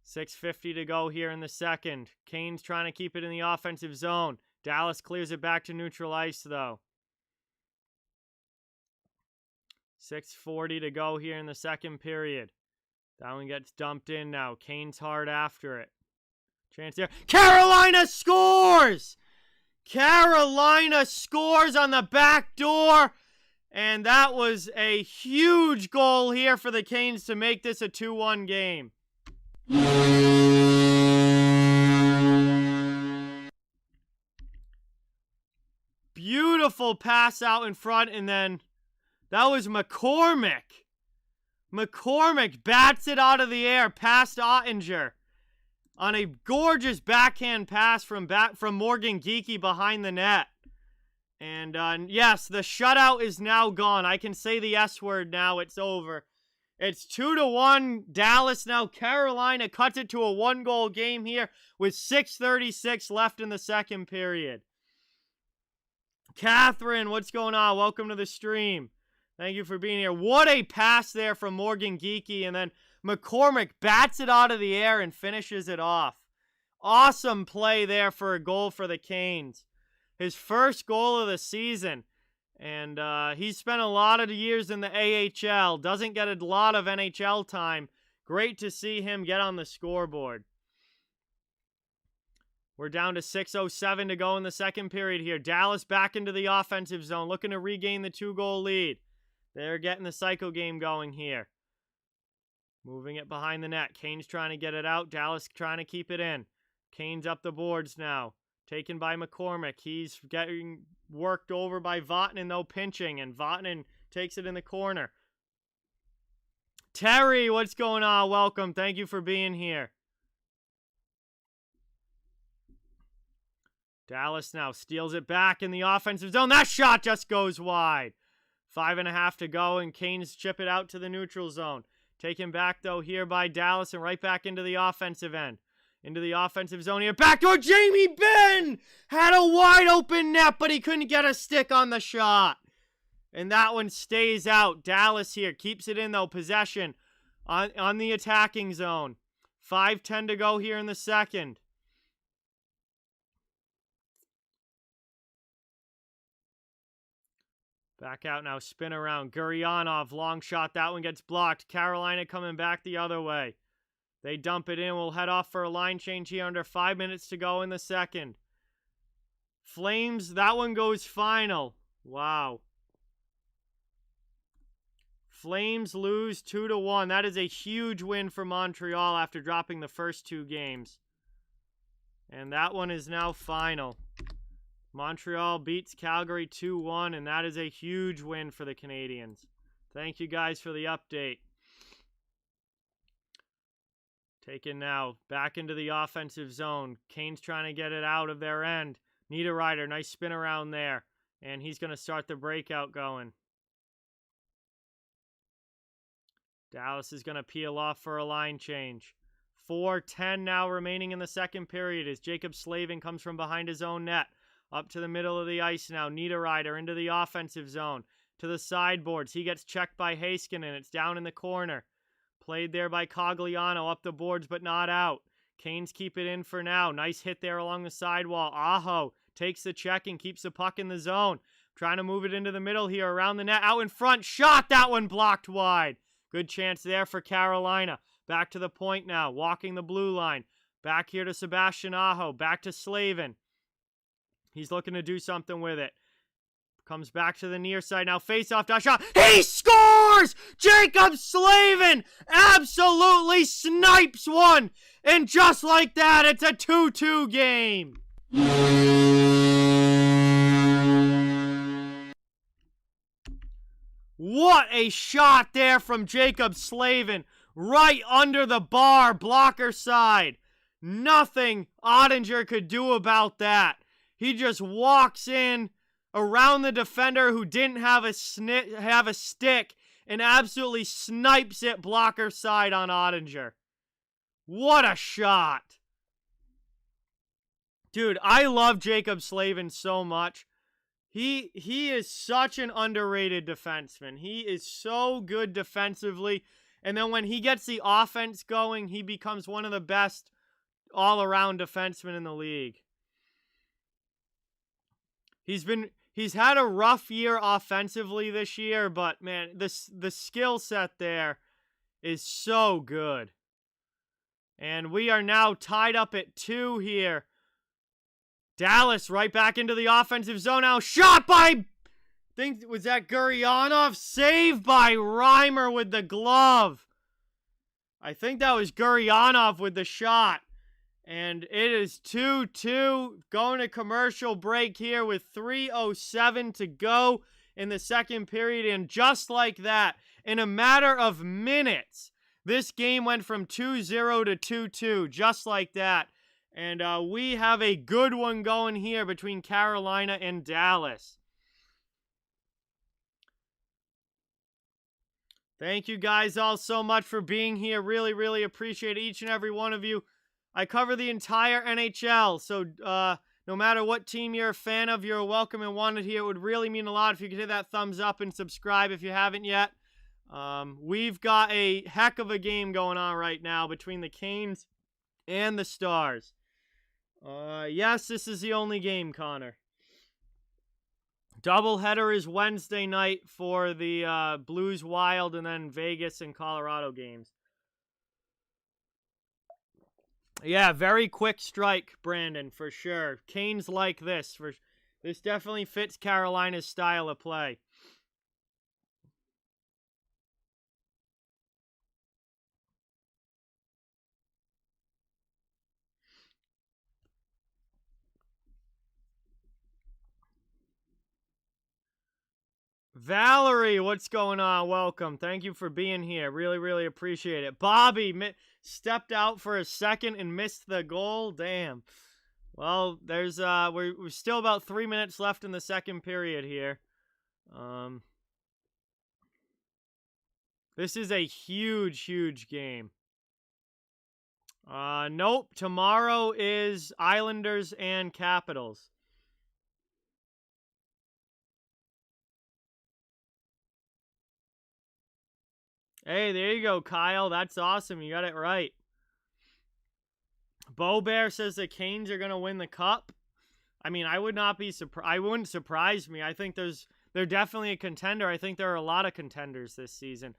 6:50 to go here in the second. Canes trying to keep it in the offensive zone. Dallas clears it back to neutral ice, though. 6:40 to go here in the second period. That one gets dumped in now. Canes hard after it. Chance there. Carolina scores! Carolina scores on the back door. And that was a huge goal here for the Canes to make this a 2-1 game. Beautiful pass out in front, and then that was McCormick. McCormick bats it out of the air past Ottinger on a gorgeous backhand pass from Morgan Geekie behind the net. And yes, the shutout is now gone. I can say the S word now. It's over. It's 2-1 Dallas now. Carolina cuts it to a 1-goal game here with 6:36 left in the second period. Catherine, what's going on? Welcome to the stream. Thank you for being here. What a pass there from Morgan Geekie, and then McCormick bats it out of the air and finishes it off. Awesome play there for a goal for the Canes. His first goal of the season. And he's spent a lot of years in the AHL. Doesn't get a lot of NHL time. Great to see him get on the scoreboard. We're down to 6:07 to go in the second period here. Dallas back into the offensive zone, looking to regain the 2-goal lead. They're getting the cycle game going here. Moving it behind the net. Canes trying to get it out. Dallas trying to keep it in. Canes up the boards now. Taken by McCormick. He's getting worked over by Vatanen, though, pinching. And Vatanen takes it in the corner. Terry, what's going on? Welcome. Thank you for being here. Dallas now steals it back in the offensive zone. That shot just goes wide. 5:30 to go, and Canes chip it out to the neutral zone. Taken back, though, here by Dallas, and right back into the offensive end. Into the offensive zone here. Backdoor Jamie Benn! Had a wide open net, but he couldn't get a stick on the shot. And that one stays out. Dallas here keeps it in, though. Possession on the attacking zone. 5:10 to go here in the second. Back out now, spin around. Guryanov, long shot. That one gets blocked. Carolina coming back the other way. They dump it in. We'll head off for a line change here under 5 minutes to go in the second. Flames, that one goes final. Wow. Flames lose 2-1. That is a huge win for Montreal after dropping the first 2 games. And that one is now final. Montreal beats Calgary 2-1, and that is a huge win for the Canadiens. Thank you guys for the update. Taken now, back into the offensive zone. Kane's trying to get it out of their end. Niederreiter, nice spin around there. And he's going to start the breakout going. Dallas is going to peel off for a line change. 4:10 now remaining in the second period as Jacob Slavin comes from behind his own net. Up to the middle of the ice now. Niederreiter into the offensive zone. To the sideboards. He gets checked by Heiskanen. It's down in the corner. Played there by Cogliano. Up the boards but not out. Canes keep it in for now. Nice hit there along the sidewall. Aho takes the check and keeps the puck in the zone. Trying to move it into the middle here around the net. Out in front. Shot! That one blocked wide. Good chance there for Carolina. Back to the point now. Walking the blue line. Back here to Sebastian Aho. Back to Slavin. He's looking to do something with it. Comes back to the near side now. Face-off dot shot. He scores! Jacob Slavin absolutely snipes one. And just like that, it's a 2-2 game. What a shot there from Jacob Slavin. Right under the bar, blocker side. Nothing Ottinger could do about that. He just walks in around the defender who didn't have a stick and absolutely snipes it blocker side on Ottinger. What a shot. Dude, I love Jacob Slavin so much. He is such an underrated defenseman. He is so good defensively. And then when he gets the offense going, he becomes one of the best all-around defensemen in the league. He's had a rough year offensively this year, but man, the skill set there is so good. And we are now tied up at 2 here. Dallas right back into the offensive zone now. Shot by, was that Guryanov? Saved by Reimer with the glove. I think that was Guryanov with the shot. And it is 2-2, going to commercial break here with 3:07 to go in the second period. And just like that, in a matter of minutes, this game went from 2-0 to 2-2, just like that. And we have a good one going here between Carolina and Dallas. Thank you guys all so much for being here. Really, really appreciate each and every one of you. I cover the entire NHL, so no matter what team you're a fan of, you're welcome and wanted here. It would really mean a lot if you could hit that thumbs up and subscribe if you haven't yet. We've got a heck of a game going on right now between the Canes and the Stars. Yes, this is the only game, Connor. Doubleheader is Wednesday night for the Blues Wild and then Vegas and Colorado games. Yeah, very quick strike, Brandon, for sure. Canes like this. This definitely fits Carolina's style of play. Valerie, what's going on? Welcome. Thank you for being here. Really, really appreciate it. Bobby stepped out for a second and missed the goal. Damn. Well, there's we're still about 3 minutes left in the second period here. This is a huge, huge game. Nope. Tomorrow is Islanders and Capitals. Hey, there you go, Kyle. That's awesome. You got it right. Bo Bear says the Canes are going to win the cup. I mean, I would not be surprised. I wouldn't surprise me. I think there's they're definitely a contender. I think there are a lot of contenders this season.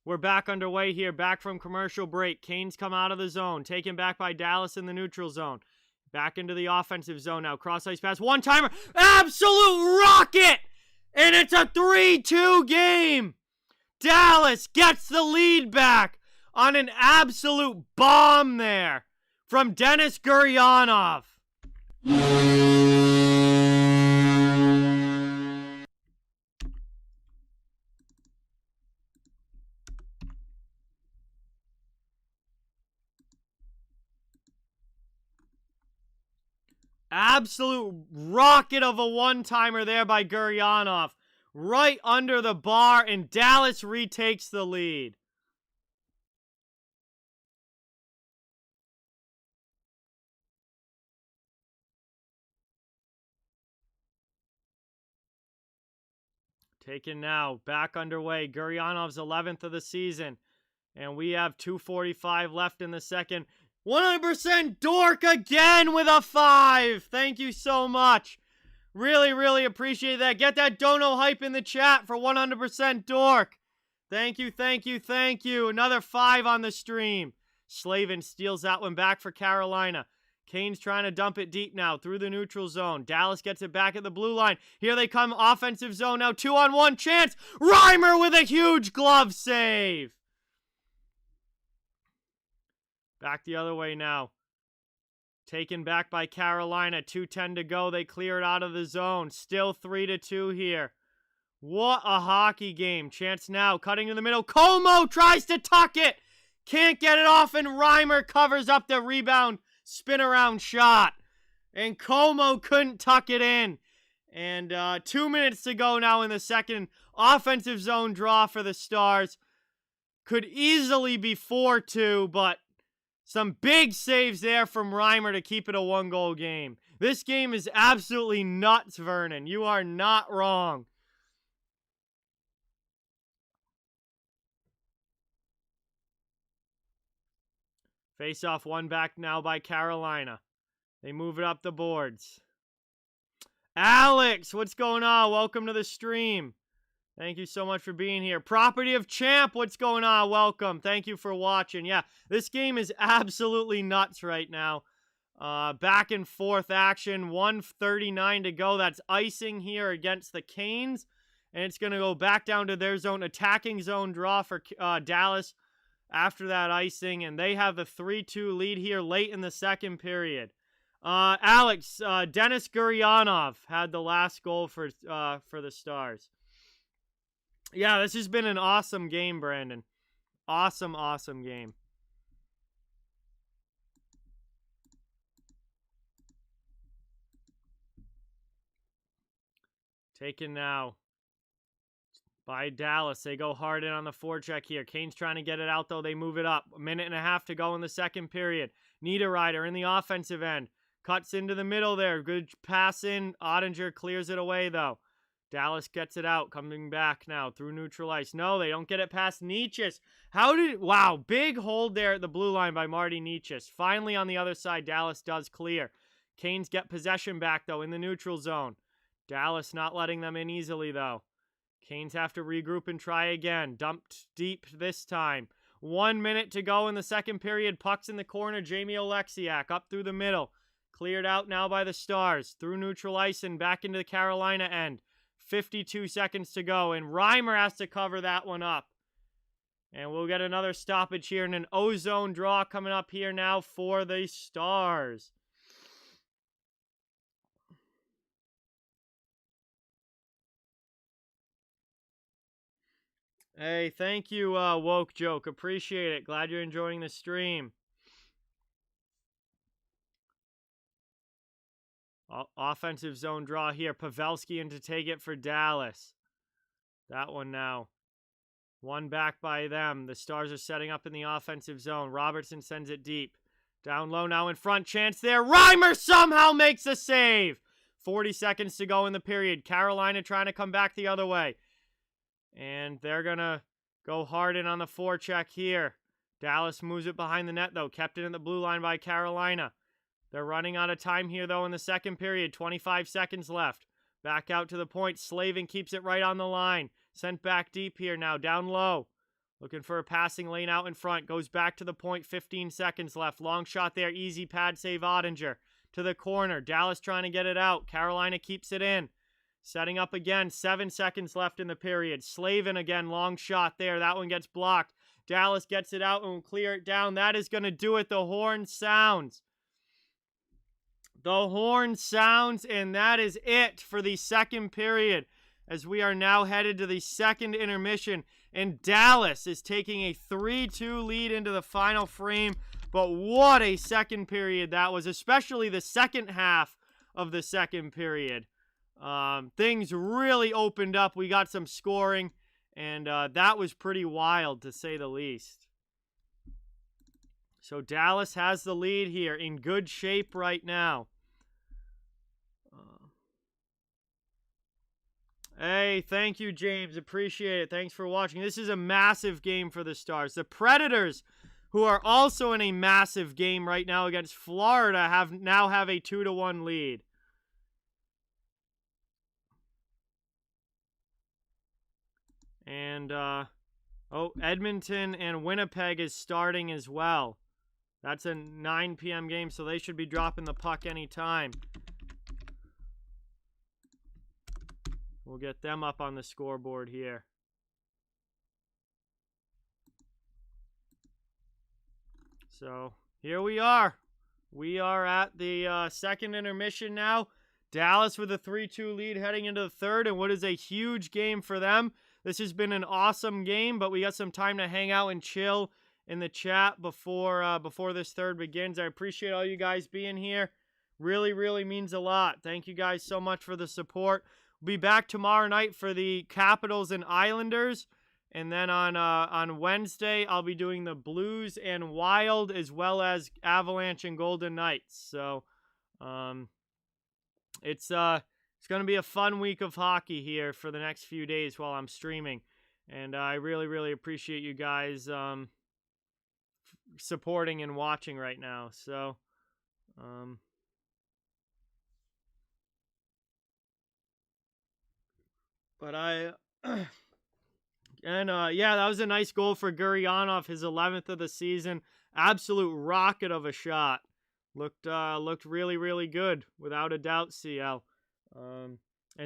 We're back underway here, back from commercial break. Canes come out of the zone, taken back by Dallas in the neutral zone. Back into the offensive zone now. Cross-ice pass, one-timer. Absolute rocket! And it's a 3-2 game. Dallas gets the lead back on an absolute bomb there from Denis Gurianov. Absolute rocket of a one-timer there by Gurianov. Right under the bar, and Dallas retakes the lead. Taken now, back underway. Gurianov's 11th of the season. And we have 2:45 left in the second. 100% Dork again with a 5. Thank you so much. Really, really appreciate that. Get that dono hype in the chat for 100% Dork. Thank you, thank you, thank you. Another 5 on the stream. Slavin steals that one back for Carolina. Canes trying to dump it deep now through the neutral zone. Dallas gets it back at the blue line. Here they come, offensive zone now. 2-on-1 chance. Reimer with a huge glove save. Back the other way now. Taken back by Carolina. 2:10 to go. They clear it out of the zone. Still 3-2 here. What a hockey game. Chance now. Cutting in the middle. Como tries to tuck it. Can't get it off, and Reimer covers up the rebound. Spin around shot. And Como couldn't tuck it in. And 2 minutes to go now in the second. Offensive zone draw for the Stars. Could easily be 4-2, but some big saves there from Reimer to keep it a 1-goal game. This game is absolutely nuts, Vernon. You are not wrong. Face-off one back now by Carolina. They move it up the boards. Alex, what's going on? Welcome to the stream. Thank you so much for being here. Property of Champ, what's going on? Welcome. Thank you for watching. Yeah, this game is absolutely nuts right now. Back and forth action. 1:39 to go. That's icing here against the Canes. And it's going to go back down to their zone. Attacking zone draw for Dallas after that icing. And they have the 3-2 lead here late in the second period. Alex, Denis Gurianov had the last goal for the Stars. Yeah, this has been an awesome game, Brandon. Awesome, awesome game. Taken now by Dallas. They go hard in on the forecheck here. Canes trying to get it out, though. They move it up. 1.5 to go in the second period. Niederreiter in the offensive end. Cuts into the middle there. Good pass in. Ottinger clears it away, though. Dallas gets it out, coming back now through neutral ice. No, they don't get it past Nietzsche. Wow, big hold there at the blue line by Marty Nietzsche. Finally on the other side, Dallas does clear. Canes get possession back, though, in the neutral zone. Dallas not letting them in easily, though. Canes have to regroup and try again. Dumped deep this time. 1 minute to go in the second period. Puck's in the corner. Jamie Oleksiak up through the middle. Cleared out now by the Stars. Through neutral ice and back into the Carolina end. 52 seconds to go, and Reimer has to cover that one up. And we'll get another stoppage here and an O-zone draw coming up here now for the Stars. Hey, thank you, Woke Joke. Appreciate it. Glad you're enjoying the stream. Offensive zone draw here. Pavelski in to take it for Dallas. That one now. One back by them. The Stars are setting up in the offensive zone. Robertson sends it deep. Down low now in front. Chance there. Reimer somehow makes a save. 40 seconds to go in the period. Carolina trying to come back the other way. And they're going to go hard in on the forecheck here. Dallas moves it behind the net, though. Kept it in the blue line by Carolina. They're running out of time here, though, in the second period. 25 seconds left. Back out to the point. Slavin keeps it right on the line. Sent back deep here now, down low. Looking for a passing lane out in front. Goes back to the point, 15 seconds left. Long shot there, easy pad save Ottinger. To the corner, Dallas trying to get it out. Carolina keeps it in. Setting up again, 7 seconds left in the period. Slavin again, long shot there. That one gets blocked. Dallas gets it out and will clear it down. That is going to do it. The horn sounds. The horn sounds, and that is it for the second period, as we are now headed to the second intermission, and Dallas is taking a 3-2 lead into the final frame. But what a second period that was, especially the second half of the second period. Things really opened up. We got some scoring, and that was pretty wild, to say the least. So Dallas has the lead here, in good shape right now. Hey, thank you, James. Appreciate it. Thanks for watching. This is a massive game for the Stars. The Predators, who are also in a massive game right now against Florida, now have a 2-1 lead. And, Edmonton and Winnipeg is starting as well. That's a 9 p.m. game, so they should be dropping the puck anytime. We'll get them up on the scoreboard here. So, here we are. We are at the second intermission now. Dallas with a 3-2 lead heading into the third, and what is a huge game for them. This has been an awesome game, but we got some time to hang out and chill in the chat before this third begins. I appreciate all you guys being here. Really, really means a lot. Thank you guys so much for the support. We'll be back tomorrow night for the Capitals and Islanders. And then on Wednesday, I'll be doing the Blues and Wild, as well as Avalanche and Golden Knights. So it's going to be a fun week of hockey here for the next few days while I'm streaming. And I really, really appreciate you guys supporting and watching right now. So yeah, that was a nice goal for Guryanov, his 11th of the season. Absolute rocket of a shot. Looked really, really good, without a doubt, CL. And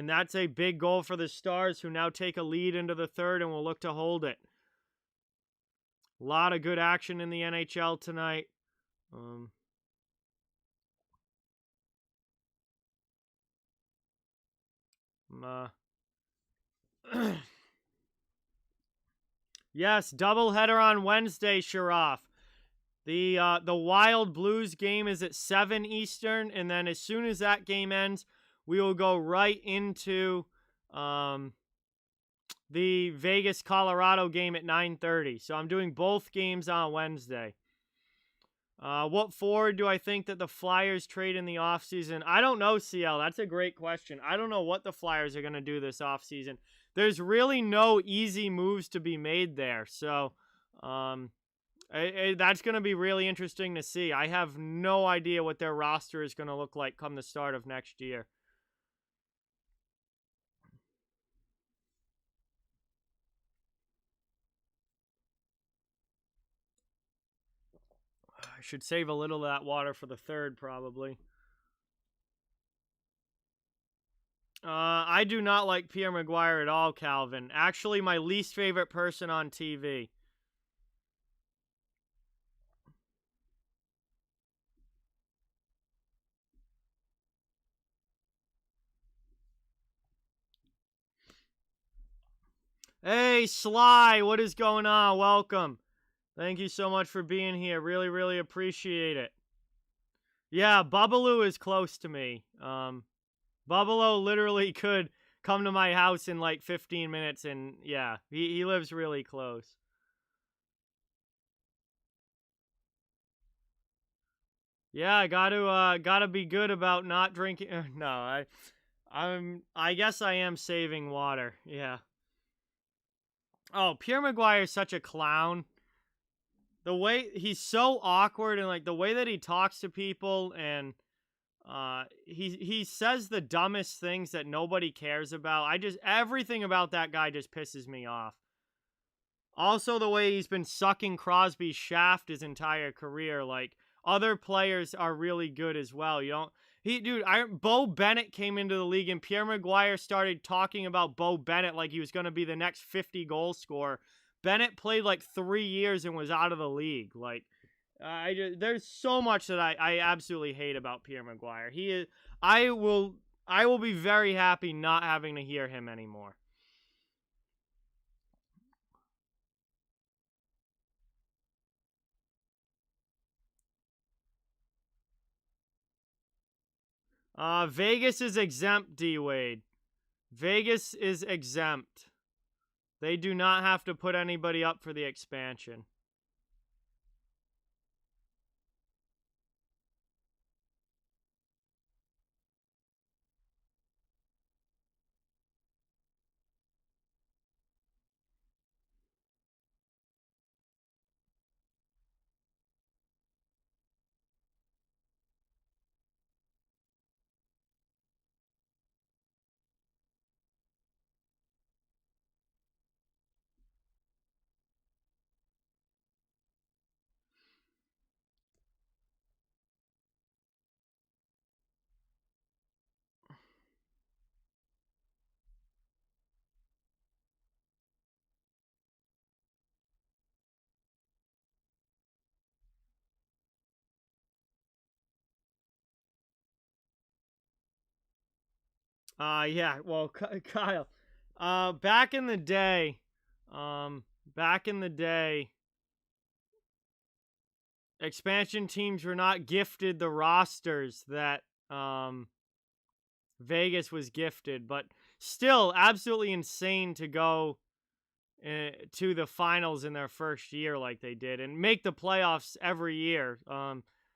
that's a big goal for the Stars, who now take a lead into the third and will look to hold it. A lot of good action in the NHL tonight. Yes, doubleheader on Wednesday, Sharaf. The Wild Blues game is at 7 Eastern, and then as soon as that game ends, we will go right into the Vegas-Colorado game at 9:30. So I'm doing both games on Wednesday. What forward do I think that the Flyers trade in the offseason? I don't know, CL. That's a great question. I don't know what the Flyers are going to do this offseason. There's really no easy moves to be made there. So that's going to be really interesting to see. I have no idea what their roster is going to look like come the start of next year. I should save a little of that water for the third, probably. I do not like Pierre Maguire at all, Calvin. Actually, my least favorite person on TV. Hey, Sly, what is going on? Welcome. Thank you so much for being here. Really, really appreciate it. Yeah, Bubbaloo is close to me. Bubbaloo literally could come to my house in like 15 minutes, and yeah, he lives really close. Yeah, I gotta be good about not drinking. No, I guess I am saving water. Yeah. Oh, Pierre Maguire is such a clown. The way he's so awkward, and like the way that he talks to people, and He says the dumbest things that nobody cares about. Everything about that guy just pisses me off. Also, the way he's been sucking Crosby's shaft his entire career. Like, other players are really good as well. Bo Bennett came into the league and Pierre Maguire started talking about Bo Bennett like he was going to be the next 50 goal scorer. Bennett played like 3 years and was out of the league. Like, there's so much that I absolutely hate about Pierre Maguire. I will be very happy not having to hear him anymore. Vegas is exempt, D-Wade. Vegas is exempt. They do not have to put anybody up for the expansion. Yeah, well, Kyle, back in the day, expansion teams were not gifted the rosters that, Vegas was gifted, but still absolutely insane to go to the finals in their first year like they did and make the playoffs every year.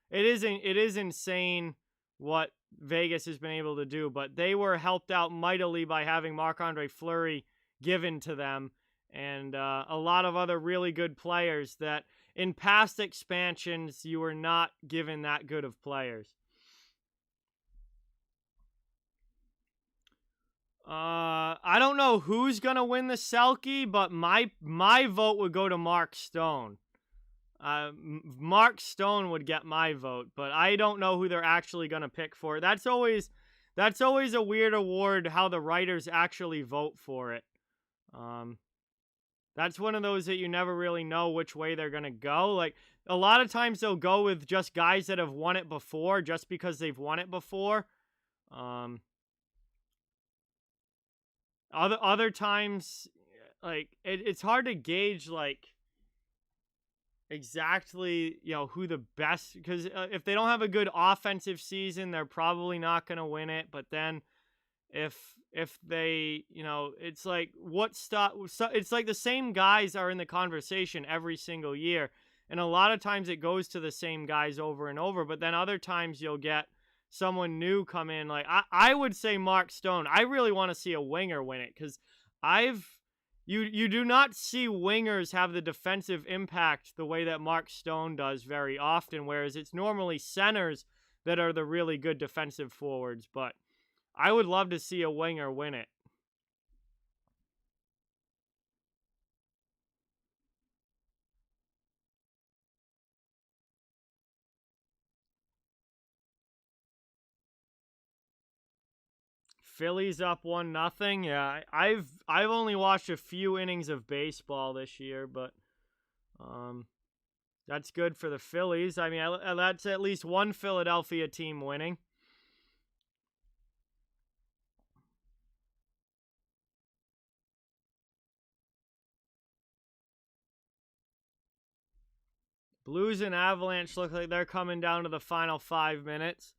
It is insane what Vegas has been able to do, but they were helped out mightily by having Marc-Andre Fleury given to them and a lot of other really good players that in past expansions you were not given that good of players. I don't know who's gonna win the Selke, but my vote would go to Mark Stone. Mark Stone would get my vote, but I don't know who they're actually gonna pick for it. That's always a weird award how the writers actually vote for it. That's one of those that you never really know which way they're gonna go. Like a lot of times they'll go with just guys that have won it before, just because they've won it before. Other times, like it's hard to gauge like exactly who the best, because if they don't have a good offensive season, they're probably not going to win it. But then if they it's like it's like the same guys are in the conversation every single year, and a lot of times it goes to the same guys over and over. But then other times you'll get someone new come in. Like I would say Mark Stone. I really want to see a winger win it because you do not see wingers have the defensive impact the way that Mark Stone does very often, whereas it's normally centers that are the really good defensive forwards. But I would love to see a winger win it. Phillies up 1-0. Yeah, I've only watched a few innings of baseball this year, but that's good for the Phillies. I mean, that's at least one Philadelphia team winning. Blues and Avalanche look like they're coming down to the final 5 minutes.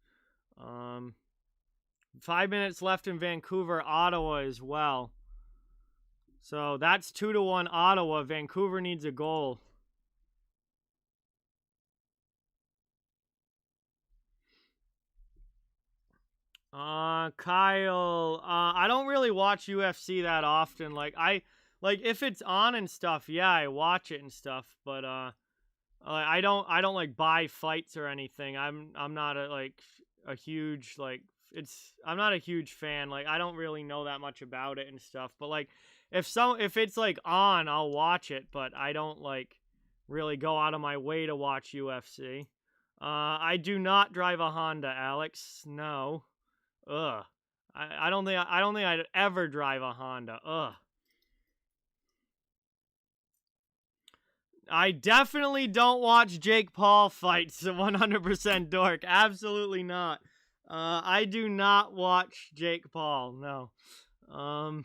5 minutes left in Vancouver, Ottawa as well. So that's 2-1 Ottawa. Vancouver needs a goal. Kyle, I don't really watch UFC that often. Like if it's on and stuff, yeah, I watch it and stuff, but I don't like buy fights or anything. I'm not a huge, like, I'm not a huge fan. Like, I don't really know that much about it and stuff. But, like, if it's, like, on, I'll watch it. But I don't, like, really go out of my way to watch UFC. I do not drive a Honda, Alex. No. Ugh. I don't think I'd ever drive a Honda. Ugh. I definitely don't watch Jake Paul fights. 100% dork. Absolutely not. I do not watch Jake Paul. No. I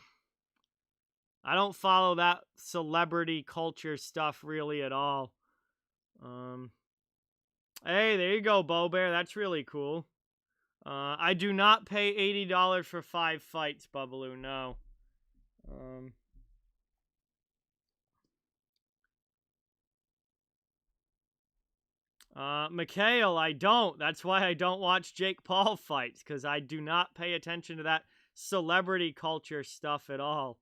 don't follow that celebrity culture stuff really at all. Hey, there you go, Bo Bear. That's really cool. I do not pay $80 for 5 fights, Bubbaloo. No. Mikhail, I don't. That's why I don't watch Jake Paul fights, because I do not pay attention to that celebrity culture stuff at all.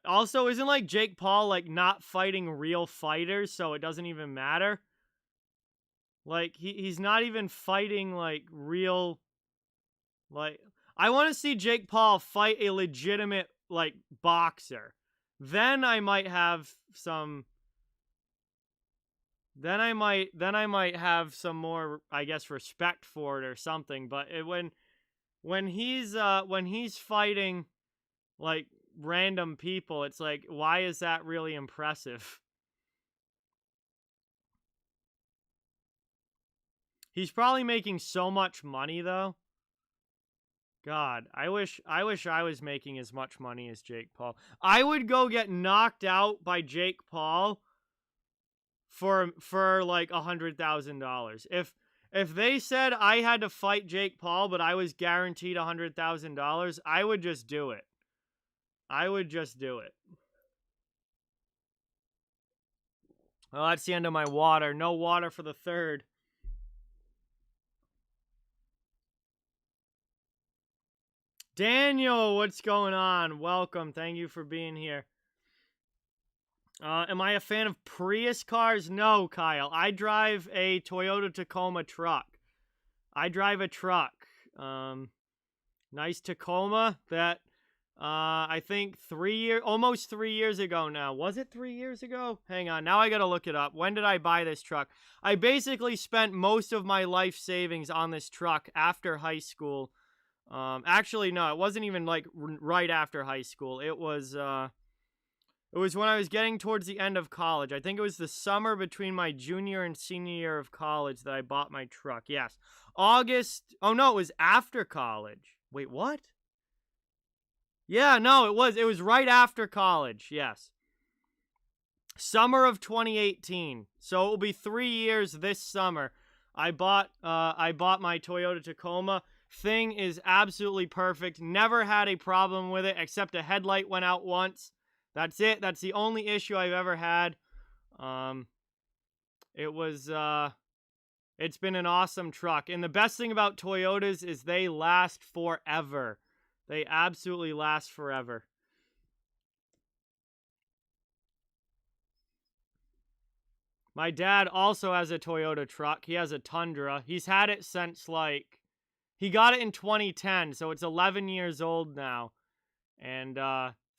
Also, isn't, like, Jake Paul, like, not fighting real fighters, so it doesn't even matter? Like, he's not even fighting, like, real, like, I want to see Jake Paul fight a legitimate, like, boxer. Then I might have some, then I might have some more, I guess, respect for it or something. But when he's fighting, like, random people, it's like, why is that really impressive? He's probably making so much money, though. God, I wish I was making as much money as Jake Paul. I would go get knocked out by Jake Paul for like $100,000. If they said I had to fight Jake Paul, but I was guaranteed $100,000, I would just do it. I would just do it. Well, that's the end of my water. No water for the third. Daniel, what's going on? Welcome. Thank you for being here. Am I a fan of Prius cars? No, Kyle. I drive a Toyota Tacoma truck. I drive a truck. Nice Tacoma that I think almost 3 years ago now. Was it 3 years ago? Hang on. Now I gotta look it up. When did I buy this truck? I basically spent most of my life savings on this truck after high school. Actually, no, it wasn't even like right after high school. It was when I was getting towards the end of college. I think it was the summer between my junior and senior year of college that I bought my truck. Yes. August. Oh, no, it was after college. Wait, what? Yeah, no, it was right after college. Yes. Summer of 2018. So it will be 3 years this summer. I bought my Toyota Tacoma. Thing is absolutely perfect. Never had a problem with it except a headlight went out once. That's it. That's the only issue I've ever had. It's been an awesome truck. And the best thing about Toyotas is they last forever. They absolutely last forever. My dad also has a Toyota truck. He has a Tundra. He's had it since, like, he got it in 2010, so it's 11 years old now. And,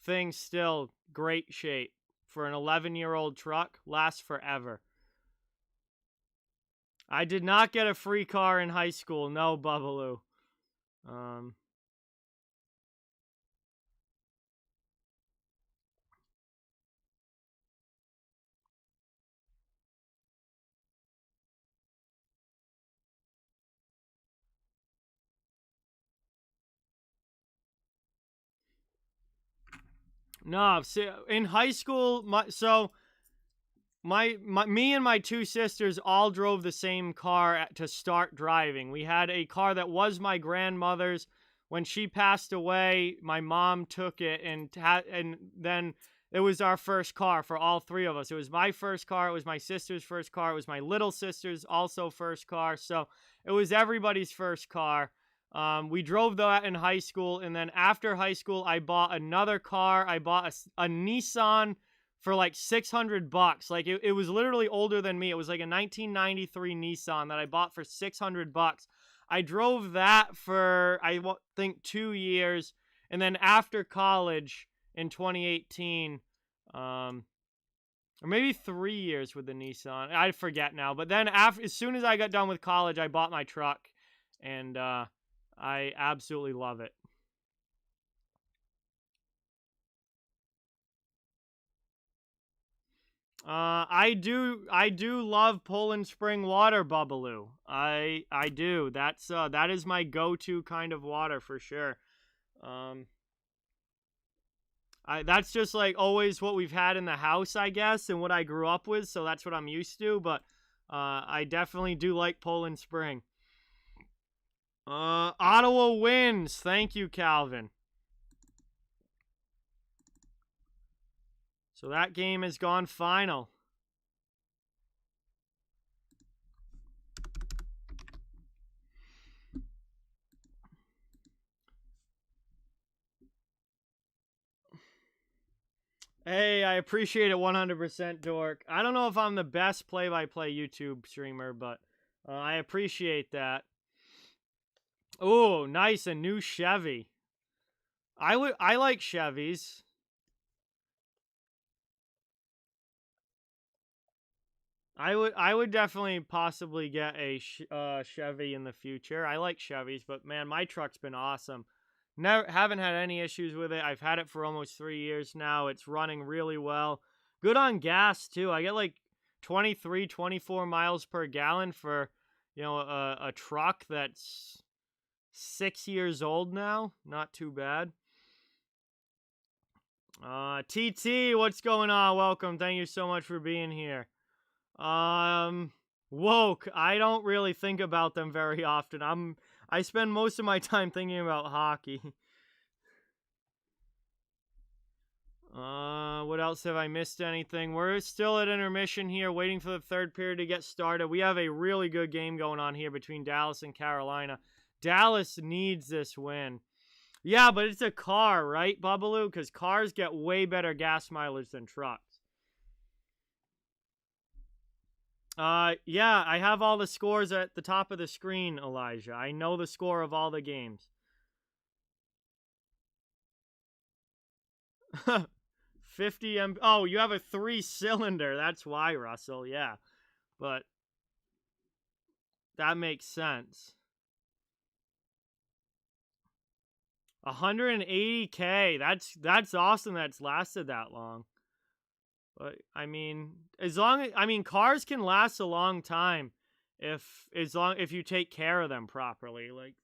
thing's still great shape. For an 11-year-old truck, lasts forever. I did not get a free car in high school. No, Bubbaloo. No, in high school, me and my two sisters all drove the same car to start driving. We had a car that was my grandmother's. When she passed away, my mom took it, and then it was our first car for all three of us. It was my first car. It was my sister's first car. It was my little sister's also first car. So it was everybody's first car. We drove that in high school, and then after high school, I bought another car. I bought a Nissan for like $600. Like it was literally older than me. It was like a 1993 Nissan that I bought for $600. I drove that for I think 2 years, and then after college in 2018, or maybe 3 years with the Nissan. I forget now. But then as soon as I got done with college, I bought my truck, and I absolutely love it. I do love Poland Spring water, Bubbaloo. I do. That is my go-to kind of water for sure. Um, that's just like always what we've had in the house, I guess, and what I grew up with. So that's what I'm used to. But I definitely do like Poland Spring. Ottawa wins. Thank you, Calvin. So that game has gone final. Hey, I appreciate it 100%, Dork. I don't know if I'm the best play-by-play YouTube streamer, but I appreciate that. Oh, nice, a new Chevy. I like Chevys. I would definitely possibly get a Chevy in the future. I like Chevys, but man, my truck's been awesome. Never haven't had any issues with it. I've had it for almost 3 years now. It's running really well. Good on gas too. I get like 23, 24 miles per gallon for, a truck that's 6 years old now. Not too bad. TT, what's going on? Welcome. Thank you so much for being here. Woke. I don't really think about them very often. I spend most of my time thinking about hockey. What else have I missed anything? We're still at intermission here, waiting for the third period to get started. We have a really good game going on here between Dallas and Carolina. Dallas needs this win. Yeah, but it's a car, right, Bubbaloo? Because cars get way better gas mileage than trucks. Yeah, I have all the scores at the top of the screen, Elijah. I know the score of all the games. 50 Oh, you have a 3-cylinder. That's why, Russell. Yeah. But that makes sense. 180K. That's awesome that's lasted that long. But I mean, cars can last a long time if you take care of them properly. Like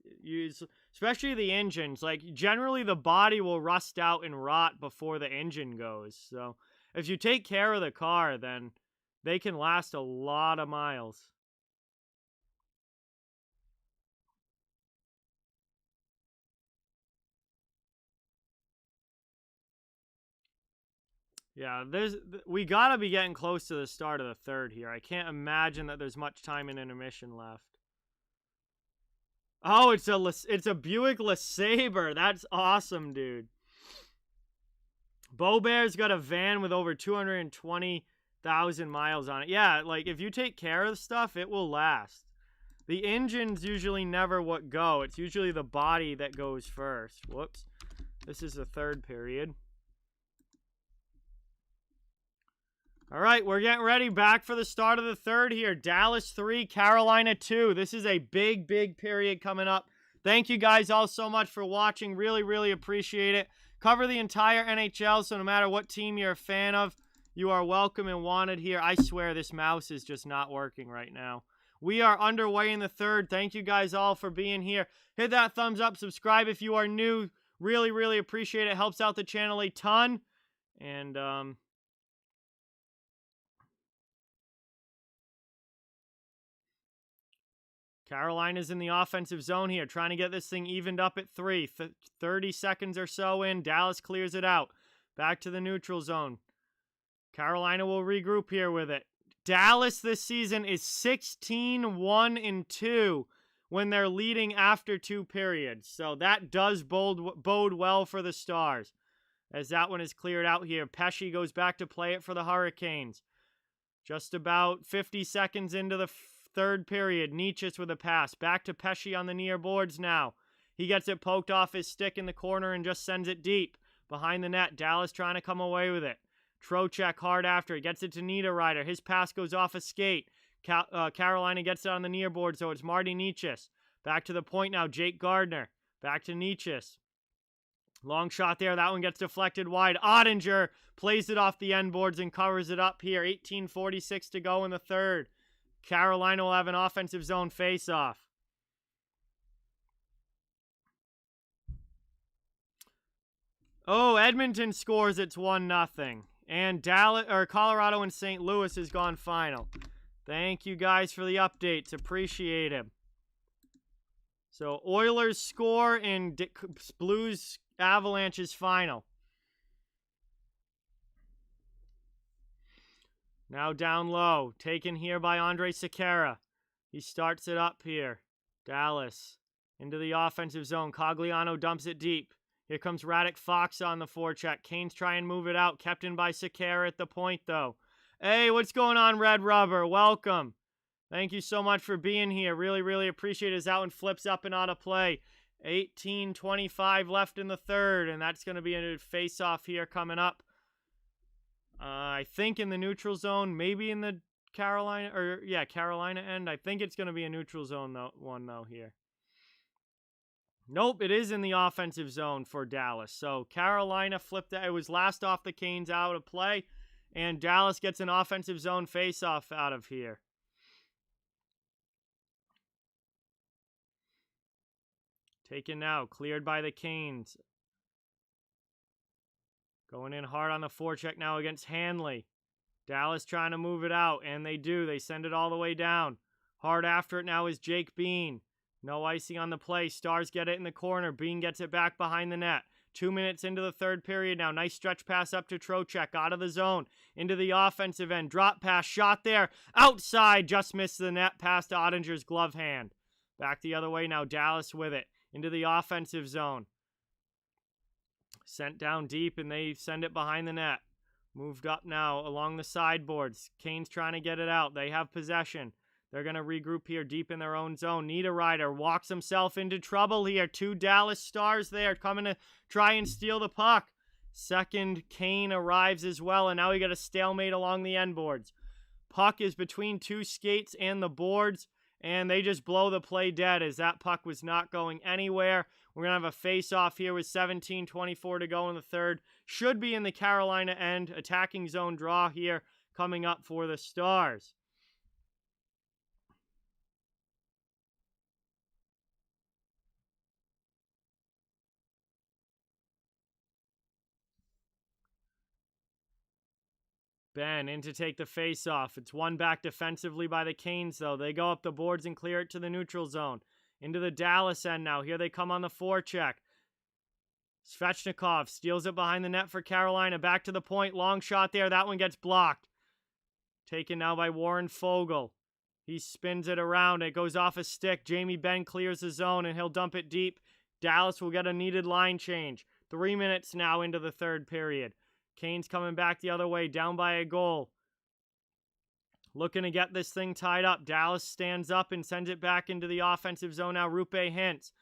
especially the engines. Like generally the body will rust out and rot before the engine goes. So if you take care of the car, then they can last a lot of miles. Yeah, we gotta be getting close to the start of the third here. I can't imagine that there's much time in intermission left. Oh, it's a Buick LeSabre. That's awesome, dude. Beaubear's got a van with over 220,000 miles on it. Yeah, like if you take care of the stuff, it will last. The engine's usually never what go. It's usually the body that goes first. Whoops. This is the third period. All right, we're getting ready back for the start of the third here. Dallas 3, Carolina 2. This is a big, big period coming up. Thank you guys all so much for watching. Really, really appreciate it. Cover the entire NHL, so no matter what team you're a fan of, you are welcome and wanted here. I swear this mouse is just not working right now. We are underway in the third. Thank you guys all for being here. Hit that thumbs up. Subscribe if you are new. Really, really appreciate it. Helps out the channel a ton. And, Carolina's in the offensive zone here, trying to get this thing evened up at 3. 30 seconds or so in. Dallas clears it out. Back to the neutral zone. Carolina will regroup here with it. Dallas this season is 16-1-2 when they're leading after 2 periods. So that does bode well for the Stars. as that one is cleared out here. Pesce goes back to play it for the Hurricanes. Just about 50 seconds into the third period. Nietzsche with a pass. Back to Pesce on the near boards now. He gets it poked off his stick in the corner and just sends it deep. Behind the net, Dallas trying to come away with it. Trocheck hard after. He gets it to Niederreiter. His pass goes off a skate. Carolina gets it on the near board, so it's Marty Nietzsche. Back to the point now, Jake Gardner. Back to Nietzsche. Long shot there. That one gets deflected wide. Ottinger plays it off the end boards and covers it up here. 18:46 to go in the third. Carolina will have an offensive zone face-off. Oh, Edmonton scores. It's 1-0. And Colorado and St. Louis has gone final. Thank you guys for the updates. Appreciate it. So Oilers score and Blues Avalanche is final. Now down low. Taken here by Andre Sekera. He starts it up here. Dallas into the offensive zone. Cogliano dumps it deep. Here comes Radek Fox on the forecheck. Canes try and move it out. Kept in by Sekera at the point, though. Hey, what's going on, Red Rubber? Welcome. Thank you so much for being here. Really, really appreciate it. As that one flips up and out of play. 18:25 left in the third, and that's going to be a face-off here coming up. I think in the neutral zone, maybe in the Carolina end. I think it's going to be a neutral zone one here. Nope, it is in the offensive zone for Dallas. So Carolina flipped it. It was last off the Canes out of play, and Dallas gets an offensive zone face-off out of here. Taken now, cleared by the Canes. Going in hard on the forecheck now against Hanley. Dallas trying to move it out, and they do. They send it all the way down. Hard after it now is Jake Bean. No icing on the play. Stars get it in the corner. Bean gets it back behind the net. 2 minutes into the third period now. Nice stretch pass up to Trocheck. Out of the zone. Into the offensive end. Drop pass. Shot there. Outside. Just missed the net. Past to Ottinger's glove hand. Back the other way now. Dallas with it. Into the offensive zone. Sent down deep, and they send it behind the net. Moved up now along the sideboards. Canes trying to get it out. They have possession. They're going to regroup here deep in their own zone. Niederreiter walks himself into trouble here. 2 Dallas Stars there coming to try and steal the puck. Second Kane arrives as well, and now we got a stalemate along the end boards. Puck is between 2 skates and the boards, and they just blow the play dead as that puck was not going anywhere. We're going to have a face-off here with 17:24 to go in the third. Should be in the Carolina end. Attacking zone draw here coming up for the Stars. Ben in to take the face-off. It's won back defensively by the Canes, though. They go up the boards and clear it to the neutral zone. Into the Dallas end now. Here they come on the forecheck. Svechnikov steals it behind the net for Carolina. Back to the point. Long shot there. That one gets blocked. Taken now by Warren Fogle. He spins it around. It goes off a stick. Jamie Benn clears the zone, and he'll dump it deep. Dallas will get a needed line change. 3 minutes now into the third period. Canes coming back the other way, down by a goal. Looking to get this thing tied up. Dallas stands up and sends it back into the offensive zone now. Rupe Hintz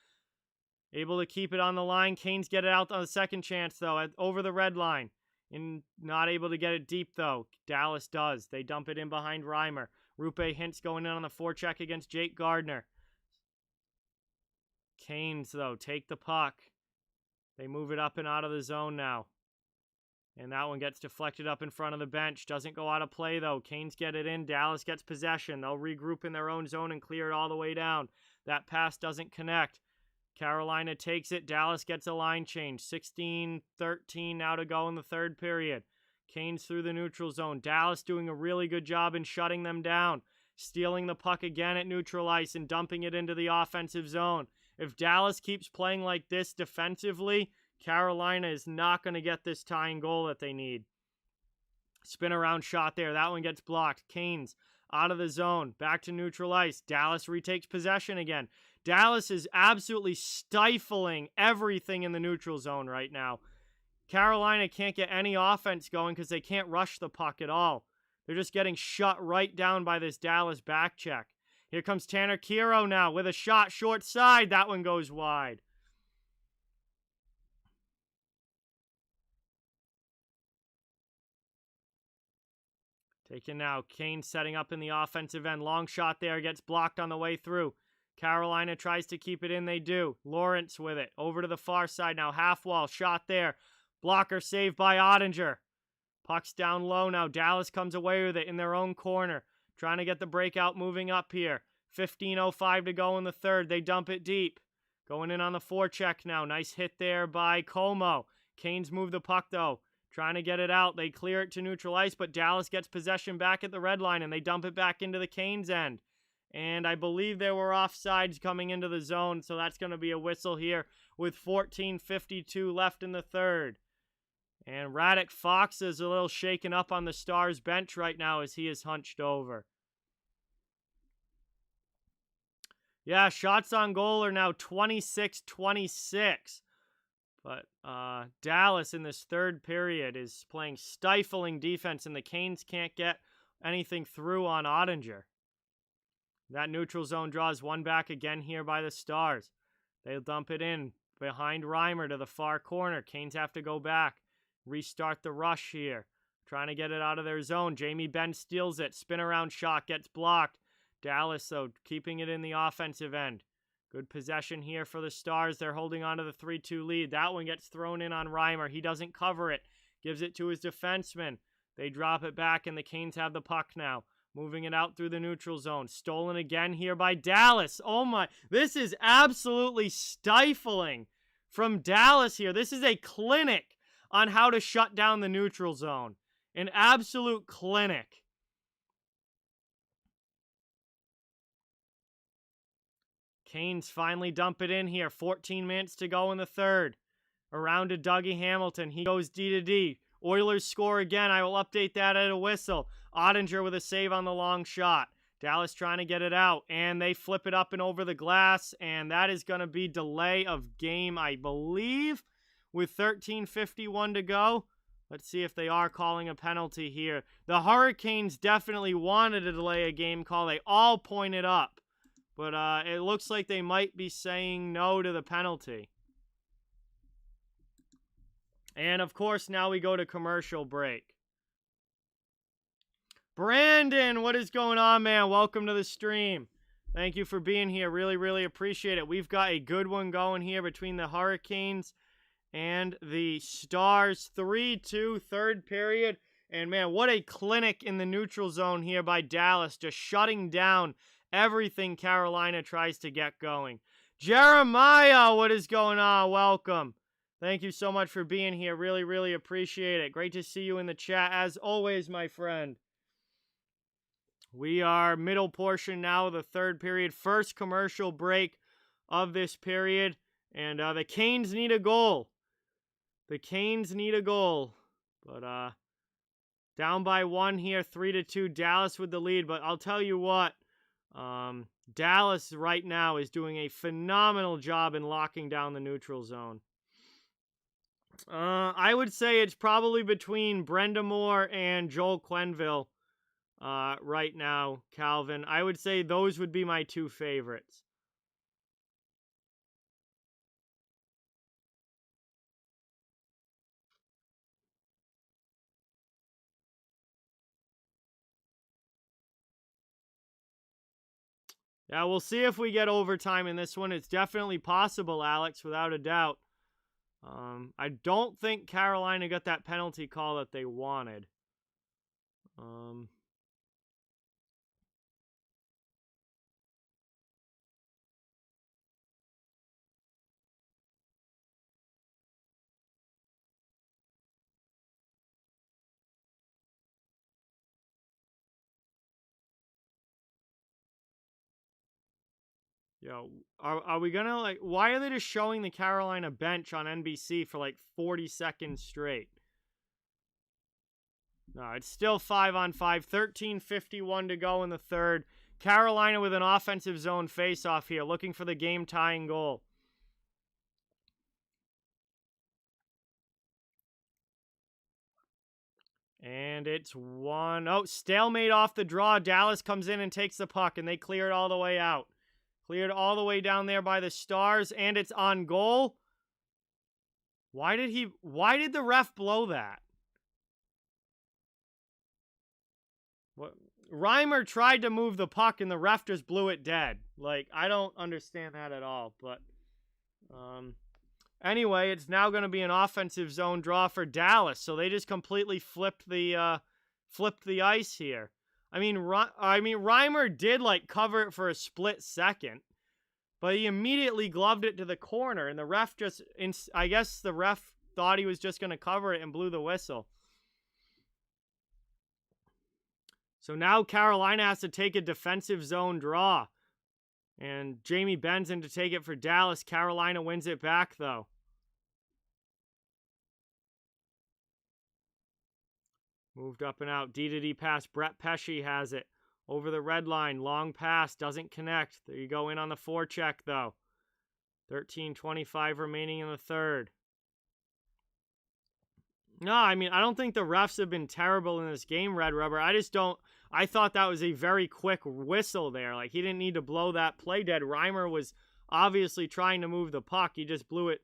able to keep it on the line. Canes get it out on the second chance, though, over the red line. And not able to get it deep, though. Dallas does. They dump it in behind Reimer. Rupe Hintz going in on the forecheck against Jake Gardner. Canes, though, take the puck. They move it up and out of the zone now. And that one gets deflected up in front of the bench. Doesn't go out of play, though. Canes get it in. Dallas gets possession. They'll regroup in their own zone and clear it all the way down. That pass doesn't connect. Carolina takes it. Dallas gets a line change. 16-13 now to go in the third period. Canes through the neutral zone. Dallas doing a really good job in shutting them down. Stealing the puck again at neutral ice and dumping it into the offensive zone. If Dallas keeps playing like this defensively, Carolina is not going to get this tying goal that they need. Spin around shot there. That one gets blocked. Canes out of the zone. Back to neutral ice. Dallas retakes possession again. Dallas is absolutely stifling everything in the neutral zone right now. Carolina can't get any offense going because they can't rush the puck at all. They're just getting shut right down by this Dallas back check. Here comes Tanner Kiro now with a shot short side. That one goes wide. Taken now. Kane setting up in the offensive end. Long shot there. Gets blocked on the way through. Carolina tries to keep it in. They do. Lawrence with it. Over to the far side now. Half wall. Shot there. Blocker saved by Ottinger. Puck's down low now. Dallas comes away with it in their own corner. Trying to get the breakout moving up here. 15:05 to go in the third. They dump it deep. Going in on the forecheck now. Nice hit there by Como. Canes move the puck though. Trying to get it out. They clear it to neutral ice, but Dallas gets possession back at the red line, and they dump it back into the Canes' end. And I believe there were offsides coming into the zone, so that's going to be a whistle here with 14:52 left in the third. And Radek Fox is a little shaken up on the Stars bench right now as he is hunched over. Yeah, shots on goal are now 26-26. But Dallas in this third period is playing stifling defense, and the Canes can't get anything through on Ottinger. That neutral zone draws one back again here by the Stars. They'll dump it in behind Reimer to the far corner. Canes have to go back, restart the rush here. Trying to get it out of their zone. Jamie Benn steals it. Spin around shot gets blocked. Dallas, though, keeping it in the offensive end. Good possession here for the Stars. They're holding on to the 3-2 lead. That one gets thrown in on Reimer. He doesn't cover it. Gives it to his defenseman. They drop it back, and the Canes have the puck now. Moving it out through the neutral zone. Stolen again here by Dallas. Oh my. This is absolutely stifling from Dallas here. This is a clinic on how to shut down the neutral zone. An absolute clinic. Canes finally dump it in here. 14 minutes to go in the third. Around to Dougie Hamilton. He goes D to D. Oilers score again. I will update that at a whistle. Ottinger with a save on the long shot. Dallas trying to get it out. And they flip it up and over the glass. And that is going to be delay of game, I believe, with 13:51 to go. Let's see if they are calling a penalty here. The Hurricanes definitely wanted to delay a game call. They all pointed up. But it looks like they might be saying no to the penalty. And, of course, now we go to commercial break. Brandon, what is going on, man? Welcome to the stream. Thank you for being here. Really, really appreciate it. We've got a good one going here between the Hurricanes and the Stars. 3-2, third period. And, man, what a clinic in the neutral zone here by Dallas, just shutting down everything Carolina tries to get going. Jeremiah, what is going on? Welcome. Thank you so much for being here. Really, really appreciate it. Great to see you in the chat, as always, my friend. We are middle portion now of the third period. First commercial break of this period. And the Canes need a goal. The Canes need a goal. But down by one here, 3-2. Dallas with the lead. But I'll tell you what. Dallas right now is doing a phenomenal job in locking down the neutral zone. I would say it's probably between Brendamore and Joel Quenneville right now, Calvin. I would say those would be my two favorites. Yeah, we'll see if we get overtime in this one. It's definitely possible, Alex, without a doubt. I don't think Carolina got that penalty call that they wanted. Yo, are we gonna, like, why are they just showing the Carolina bench on NBC for like 40 seconds straight? No, it's still 5-on-5, 13:51 to go in the third. Carolina with an offensive zone faceoff here, looking for the game-tying goal. And it's 1. Oh, stalemate off the draw. Dallas comes in and takes the puck, and they clear it all the way out. Cleared all the way down there by the Stars, and it's on goal. Why did the ref blow that? What? Reimer tried to move the puck, and the ref just blew it dead. Like, I don't understand that at all, but anyway, it's now going to be an offensive zone draw for Dallas. So they just completely flipped the ice here. I mean, Reimer did like cover it for a split second, but he immediately gloved it to the corner, and the ref just, I guess the ref thought he was just going to cover it and blew the whistle. So now Carolina has to take a defensive zone draw. And Jamie Benn's in to take it for Dallas. Carolina wins it back, though. Moved up and out. D-to-D pass. Brett Pesce has it. Over the red line. Long pass. Doesn't connect. There you go, in on the forecheck, though. 13:25 remaining in the third. No, I mean, I don't think the refs have been terrible in this game, Red Rubber. I thought that was a very quick whistle there. Like, he didn't need to blow that play dead. Reimer was obviously trying to move the puck. He just blew it.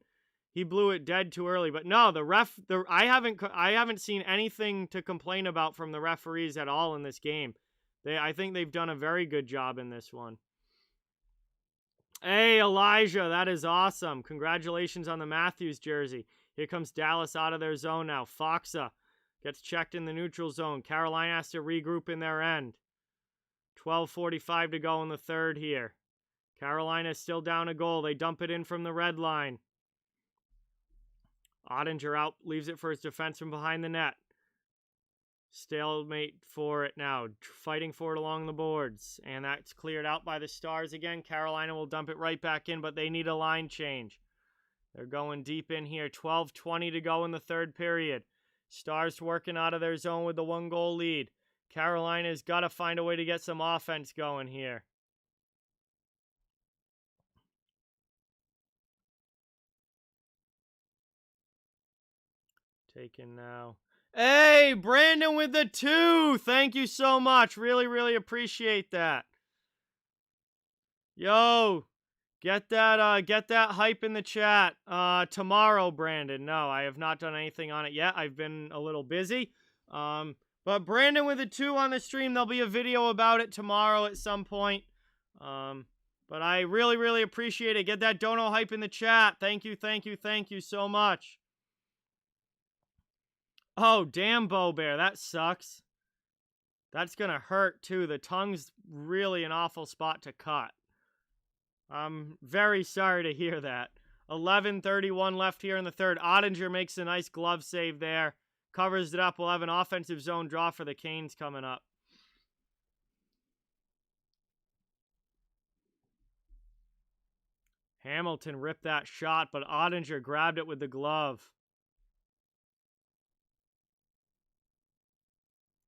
He blew it dead too early. But no, I haven't seen anything to complain about from the referees at all in this game. I think they've done a very good job in this one. Hey, Elijah, that is awesome. Congratulations on the Matthews jersey. Here comes Dallas out of their zone now. Foxa gets checked in the neutral zone. Carolina has to regroup in their end. 12:45 to go in the third here. Carolina is still down a goal. They dump it in from the red line. Ottinger out, leaves it for his defense from behind the net. Stalemate for it now. Fighting for it along the boards. And that's cleared out by the Stars again. Carolina will dump it right back in, but they need a line change. They're going deep in here. 12:20 to go in the third period. Stars working out of their zone with the 1-goal lead. Carolina's got to find a way to get some offense going here. Taken now. Hey, Brandon with the 2. Thank you so much. Really, really appreciate that. Yo, get that hype in the chat tomorrow, Brandon. No, I have not done anything on it yet. I've been a little busy. But Brandon with a 2 on the stream. There'll be a video about it tomorrow at some point. But I really, really appreciate it. Get that dono hype in the chat. Thank you, thank you, thank you so much. Oh, damn, Bo Bear. That sucks. That's going to hurt, too. The tongue's really an awful spot to cut. I'm very sorry to hear that. 11:31 left here in the third. Ottinger makes a nice glove save there. Covers it up. We'll have an offensive zone draw for the Canes coming up. Hamilton ripped that shot, but Ottinger grabbed it with the glove.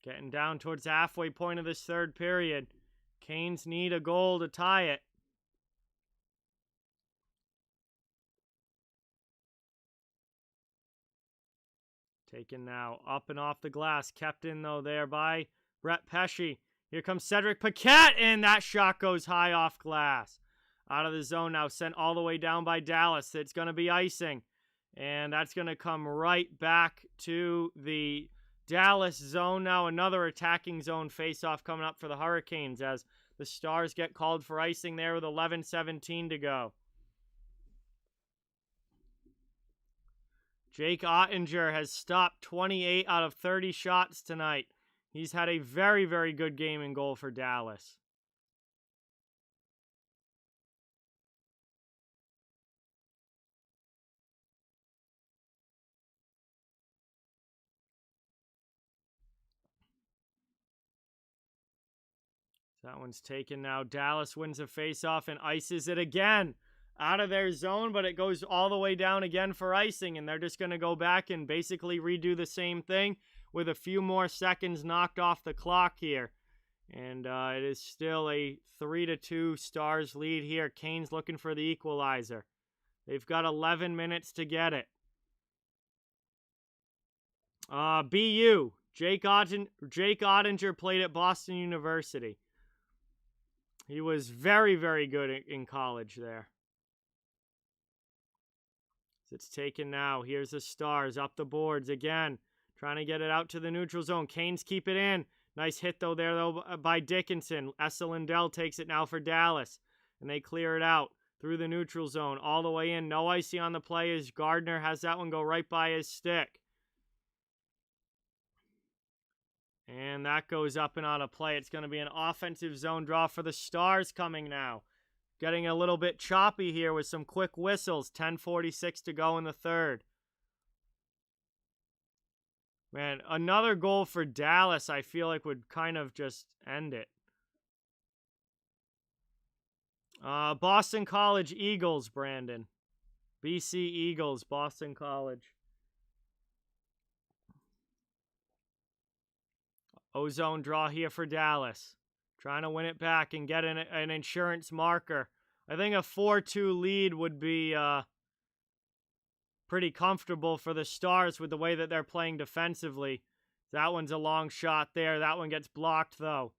Getting down towards the halfway point of this third period. Canes need a goal to tie it. Taken now. Up and off the glass. Kept in, though, there by Brett Pesce. Here comes Cedric Paquette, and that shot goes high off glass. Out of the zone now. Sent all the way down by Dallas. It's going to be icing. And that's going to come right back to the Dallas zone now. Another attacking zone face-off coming up for the Hurricanes as the Stars get called for icing there with 11:17 to go. Jake Ottinger has stopped 28 out of 30 shots tonight. He's had a very, very good game in goal for Dallas. That one's taken now. Dallas wins a face-off and ices it again. Out of their zone, but it goes all the way down again for icing, and they're just going to go back and basically redo the same thing with a few more seconds knocked off the clock here. And it is still a 3-2 Stars lead here. Canes looking for the equalizer. They've got 11 minutes to get it. BU, Jake Ottinger played at Boston University. He was very, very good in college there. It's taken now. Here's the Stars up the boards again. Trying to get it out to the neutral zone. Canes keep it in. Nice hit, though, by Dickinson. Essa Lindell takes it now for Dallas. And they clear it out through the neutral zone. All the way in. No icy on the play as Gardner has that one go right by his stick. And that goes up and out of play. It's going to be an offensive zone draw for the Stars coming now. Getting a little bit choppy here with some quick whistles. 10:46 to go in the third. Man, another goal for Dallas I feel like would kind of just end it. Boston College Eagles, Brandon. BC Eagles, Boston College. Ozone draw here for Dallas. Trying to win it back and get an insurance marker. I think a 4-2 lead would be pretty comfortable for the Stars with the way that they're playing defensively. That one's a long shot there. That one gets blocked, though.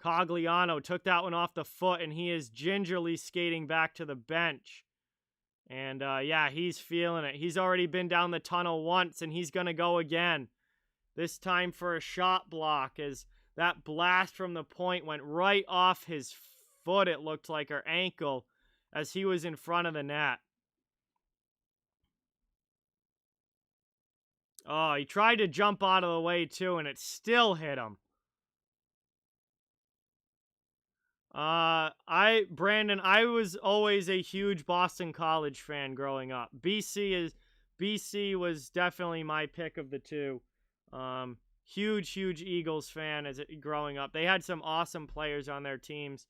Cogliano took that one off the foot, and he is gingerly skating back to the bench. And, yeah, he's feeling it. He's already been down the tunnel once, and he's going to go again. This time for a shot block, as that blast from the point went right off his foot, it looked like, or ankle, as he was in front of the net. Oh, he tried to jump out of the way, too, and it still hit him. Brandon, I was always a huge Boston College fan growing up. BC was definitely my pick of the two. Huge Eagles fan growing up. They had some awesome players on their teams,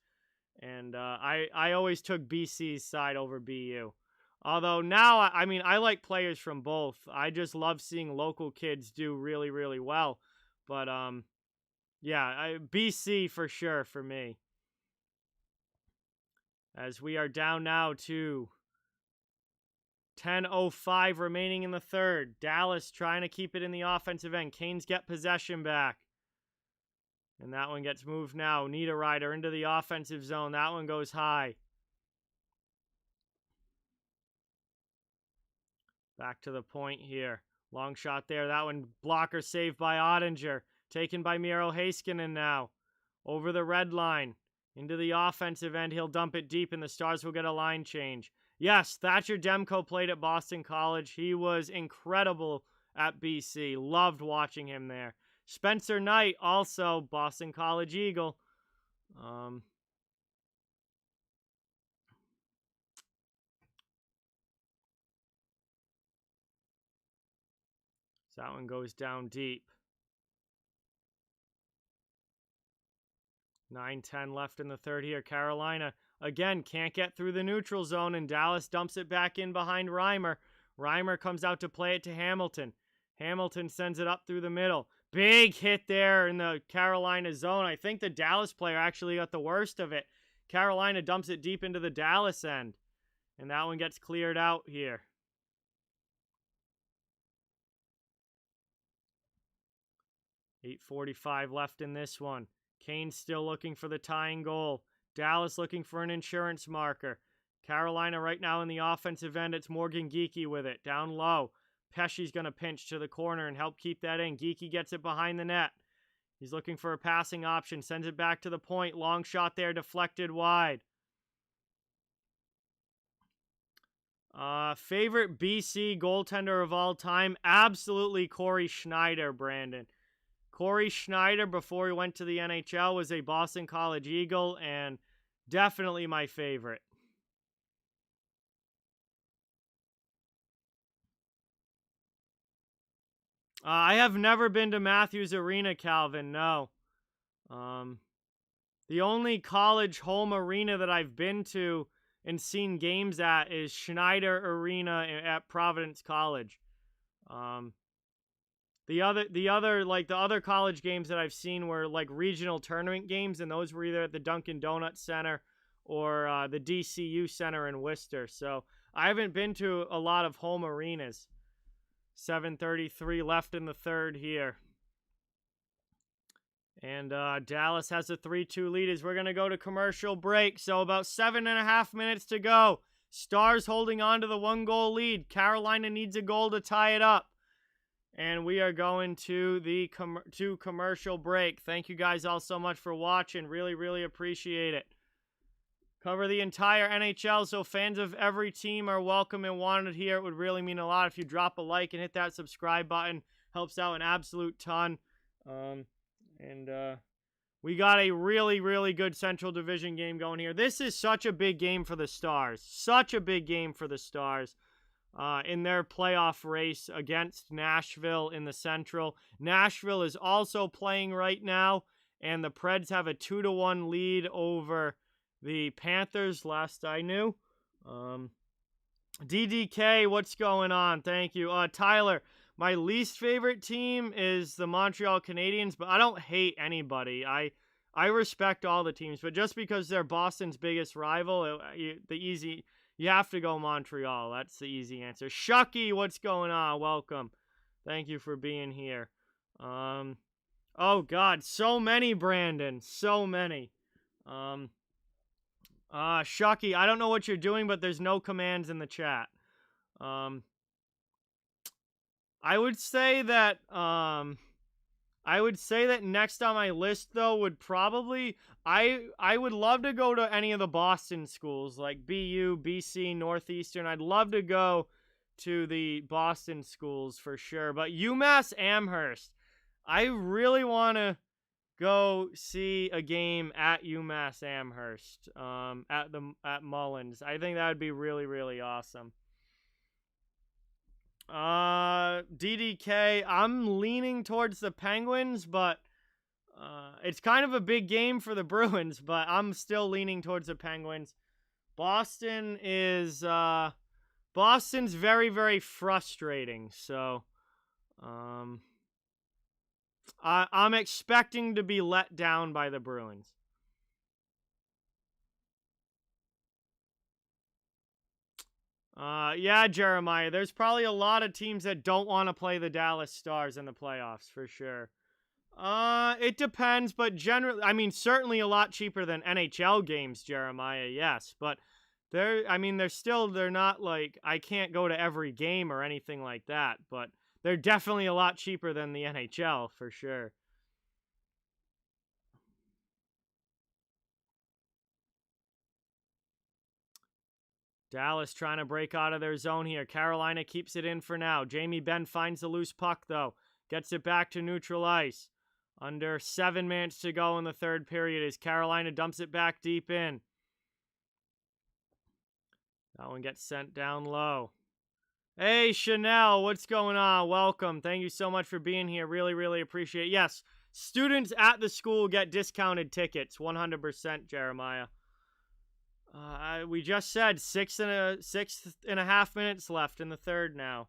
and I always took BC's side over BU. Although now, I mean, I like players from both. I just love seeing local kids do really, really well. But, yeah, BC for sure for me. As we are down now to 10:05 remaining in the third. Dallas trying to keep it in the offensive end. Canes get possession back. And that one gets moved now. Niederreiter into the offensive zone. That one goes high. Back to the point here. Long shot there. That one blocker saved by Ottinger. Taken by Miro Heiskanen now. Over the red line. Into the offensive end. He'll dump it deep and the Stars will get a line change. Yes, Thatcher Demko played at Boston College. He was incredible at BC. Loved watching him there. Spencer Knight, also Boston College Eagle. So that one goes down deep. 9:10 left in the third here. Carolina, again, can't get through the neutral zone, and Dallas dumps it back in behind Reimer. Reimer comes out to play it to Hamilton. Hamilton sends it up through the middle. Big hit there in the Carolina zone. I think the Dallas player actually got the worst of it. Carolina dumps it deep into the Dallas end. And that one gets cleared out here. $8:45 left in this one. Canes still looking for the tying goal. Dallas looking for an insurance marker. Carolina right now in the offensive end. It's Morgan Geekie with it. Down low. Pesci's going to pinch to the corner and help keep that in. Geekie gets it behind the net. He's looking for a passing option. Sends it back to the point. Long shot there. Deflected wide. Favorite BC goaltender of all time? Absolutely Corey Schneider, Brandon. Corey Schneider, before he went to the NHL, was a Boston College Eagle and definitely my favorite. I have never been to Matthews Arena, Calvin, no. The only college home arena that I've been to and seen games at is Schneider Arena at Providence College. The other college games that I've seen were like regional tournament games, and those were either at the Dunkin' Donuts Center or the DCU Center in Worcester. So I haven't been to a lot of home arenas. 7:33 left in the third here. And Dallas has a 3-2 lead as we're going to go to commercial break. So about 7.5 minutes to go. Stars holding on to the 1-goal lead. Carolina needs a goal to tie it up. And we are going to the commercial break. Thank you guys all so much for watching. Really, really appreciate it. Cover the entire NHL, so fans of every team are welcome and wanted here. It would really mean a lot if you drop a like and hit that subscribe button. Helps out an absolute ton. We got a really, really good Central Division game going here. This is such a big game for the Stars. Such a big game for the Stars in their playoff race against Nashville in the Central. Nashville is also playing right now, and the Preds have a 2-1 lead over the Panthers, last I knew. DDK, what's going on? Thank you. Tyler, my least favorite team is the Montreal Canadiens, but I don't hate anybody. I respect all the teams, but just because they're Boston's biggest rival, you have to go Montreal. That's the easy answer. Shucky, what's going on? Welcome. Thank you for being here. Oh God, so many, Brandon. So many. Shucky, I don't know what you're doing, but there's no commands in the chat. I would say that next on my list though would probably I would love to go to any of the Boston schools like BU, BC, Northeastern. I'd love to go to the Boston schools for sure. But UMass Amherst, I really want to go see a game at UMass Amherst at Mullins. I think that would be really, really awesome. DDK, I'm leaning towards the Penguins, but it's kind of a big game for the Bruins, but I'm still leaning towards the Penguins. Boston's very, very frustrating, so I'm expecting to be let down by the Bruins. Yeah, Jeremiah, there's probably a lot of teams that don't want to play the Dallas Stars in the playoffs, for sure. It depends, but generally, I mean, certainly a lot cheaper than NHL games, Jeremiah, yes, but they're not like, I can't go to every game or anything like that, but they're definitely a lot cheaper than the NHL, for sure. Dallas trying to break out of their zone here. Carolina keeps it in for now. Jamie Benn finds the loose puck, though. Gets it back to neutral ice. Under 7 minutes to go in the third period as Carolina dumps it back deep in. That one gets sent down low. Hey, Chanel, what's going on? Welcome. Thank you so much for being here. Really, really appreciate it. Yes, students at the school get discounted tickets. 100%, Jeremiah. We just said 6.5 minutes left in the third now.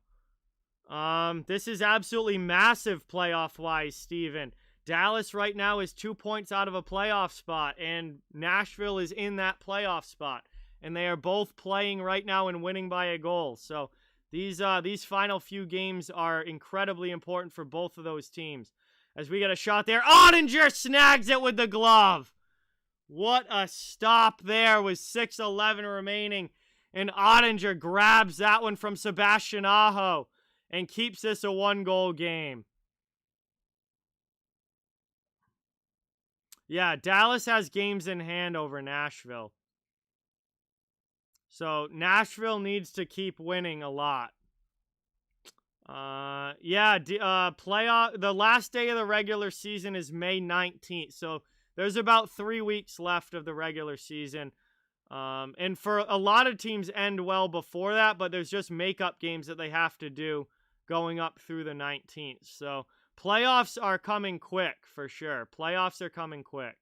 This is absolutely massive playoff-wise, Steven. Dallas right now is 2 points out of a playoff spot, and Nashville is in that playoff spot. And they are both playing right now and winning by a goal. So these final few games are incredibly important for both of those teams. As we get a shot there, Ottinger snags it with the glove. What a stop there with 6:11 remaining. And Ottinger grabs that one from Sebastian Aho and keeps this a 1-goal game. Yeah, Dallas has games in hand over Nashville. So Nashville needs to keep winning a lot. The last day of the regular season is May 19th. So there's about 3 weeks left of the regular season. And for a lot of teams end well before that, but there's just makeup games that they have to do going up through the 19th. So playoffs are coming quick, for sure. Playoffs are coming quick.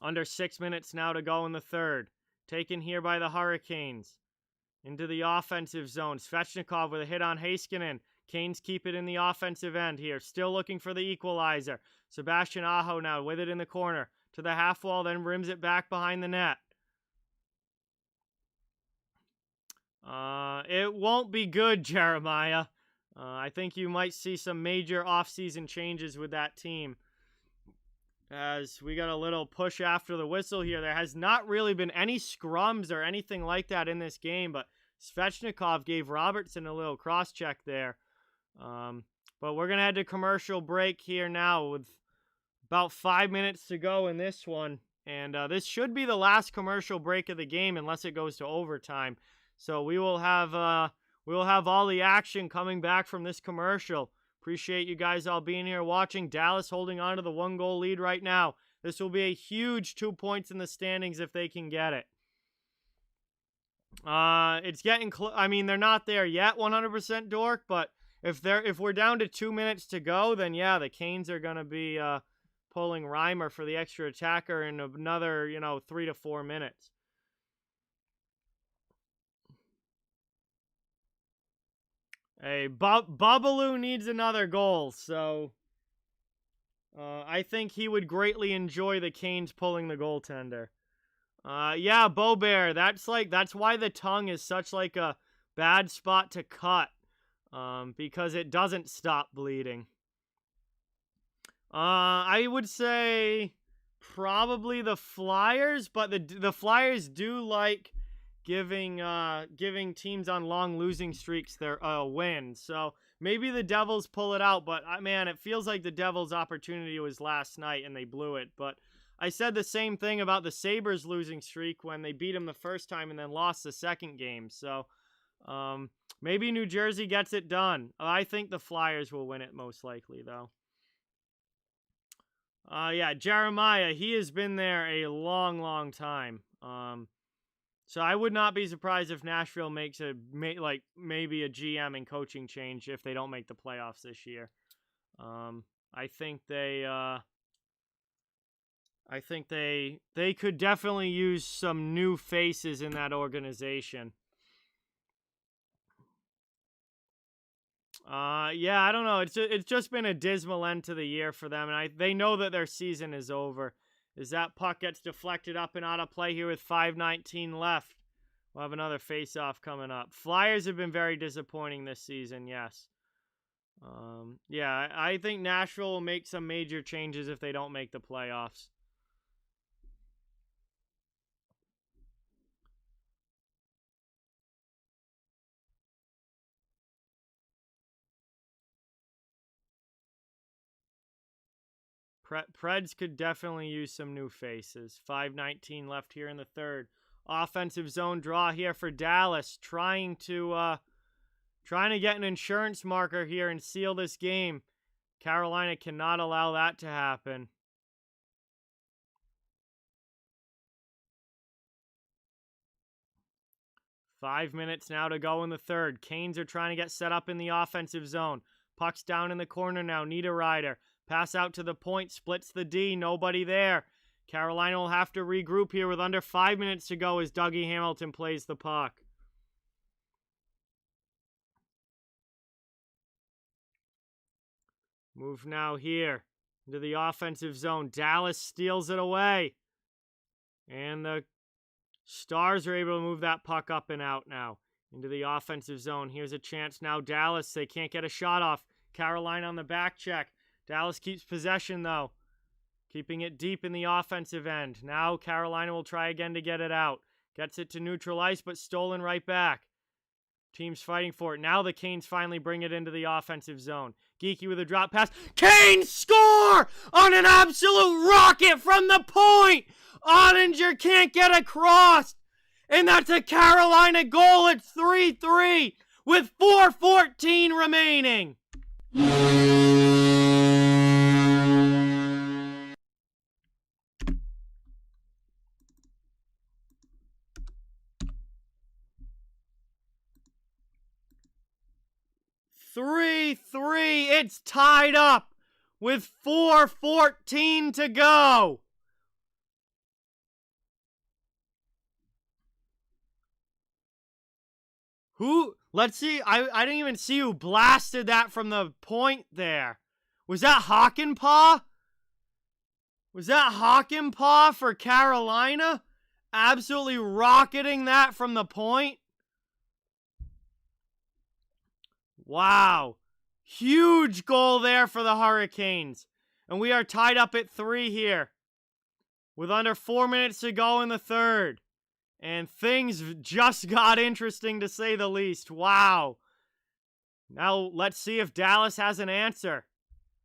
Under 6 minutes now to go in the third. Taken here by the Hurricanes. Into the offensive zone. Svechnikov with a hit on Heiskanen. Canes keep it in the offensive end here. Still looking for the equalizer. Sebastian Aho now with it in the corner. To the half wall, then rims it back behind the net. It won't be good, Jeremiah. I think you might see some major offseason changes with that team. As we got a little push after the whistle here. There has not really been any scrums or anything like that in this game, but Svechnikov gave Robertson a little cross-check there. But we're going to head to commercial break here now with about 5 minutes to go in this one. And this should be the last commercial break of the game unless it goes to overtime. So we will have all the action coming back from this commercial. Appreciate you guys all being here watching. Dallas holding on to the 1-goal lead right now. This will be a huge 2 points in the standings if they can get it. It's getting close. I mean, they're not there yet, 100% Dork, but if we're down to 2 minutes to go, then yeah, the Canes are going to be pulling Reimer for the extra attacker in another, 3 to 4 minutes. Hey, Babalu needs another goal, so I think he would greatly enjoy the Canes pulling the goaltender. Yeah, Bobear, that's why the tongue is such like a bad spot to cut, because it doesn't stop bleeding. I would say probably the Flyers, but the Flyers do like giving teams on long losing streaks their win. So maybe the Devils pull it out, but man, it feels like the Devils' opportunity was last night and they blew it. But I said the same thing about the Sabres losing streak when they beat them the first time and then lost the second game. So maybe New Jersey gets it done. I think the Flyers will win it most likely, though. Yeah, Jeremiah, he has been there a long, long time. So I would not be surprised if Nashville makes maybe a GM and coaching change if they don't make the playoffs this year. I think they could definitely use some new faces in that organization. Yeah, I don't know. It's just been a dismal end to the year for them, and they know that their season is over. As that puck gets deflected up and out of play here with 5:19 left. We'll have another face-off coming up. Flyers have been very disappointing this season, yes. Yeah, I think Nashville will make some major changes if they don't make the playoffs. Preds could definitely use some new faces. 5:19 left here in the third. Offensive zone draw here for Dallas, trying to get an insurance marker here and seal this game. Carolina cannot allow that to happen. Five minutes now to go in the third. Canes are trying to get set up in the offensive zone. Puck's down in the corner now. Niederreiter. Pass out to the point. Splits the D. Nobody there. Carolina will have to regroup here with under 5 minutes to go as Dougie Hamilton plays the puck. Move now here into the offensive zone. Dallas steals it away. And the Stars are able to move that puck up and out now into the offensive zone. Here's a chance now. Dallas, they can't get a shot off. Carolina on the back check. Dallas keeps possession, though. Keeping it deep in the offensive end. Now Carolina will try again to get it out. Gets it to neutral ice, but stolen right back. Team's fighting for it. Now the Canes finally bring it into the offensive zone. Geeky with a drop pass. Canes score on an absolute rocket from the point. Ottinger can't get across. And that's a Carolina goal at 3-3 with 4:14 remaining. 3-3. It's tied up with 4:14 to go. Let's see. I didn't even see who blasted that from the point there. Was that Hakanpää? Was that Hakanpää for Carolina? Absolutely rocketing that from the point. Wow. Huge goal there for the Hurricanes. And we are tied up at 3 here, with under 4 minutes to go in the third. And things just got interesting, to say the least. Wow. Now let's see if Dallas has an answer.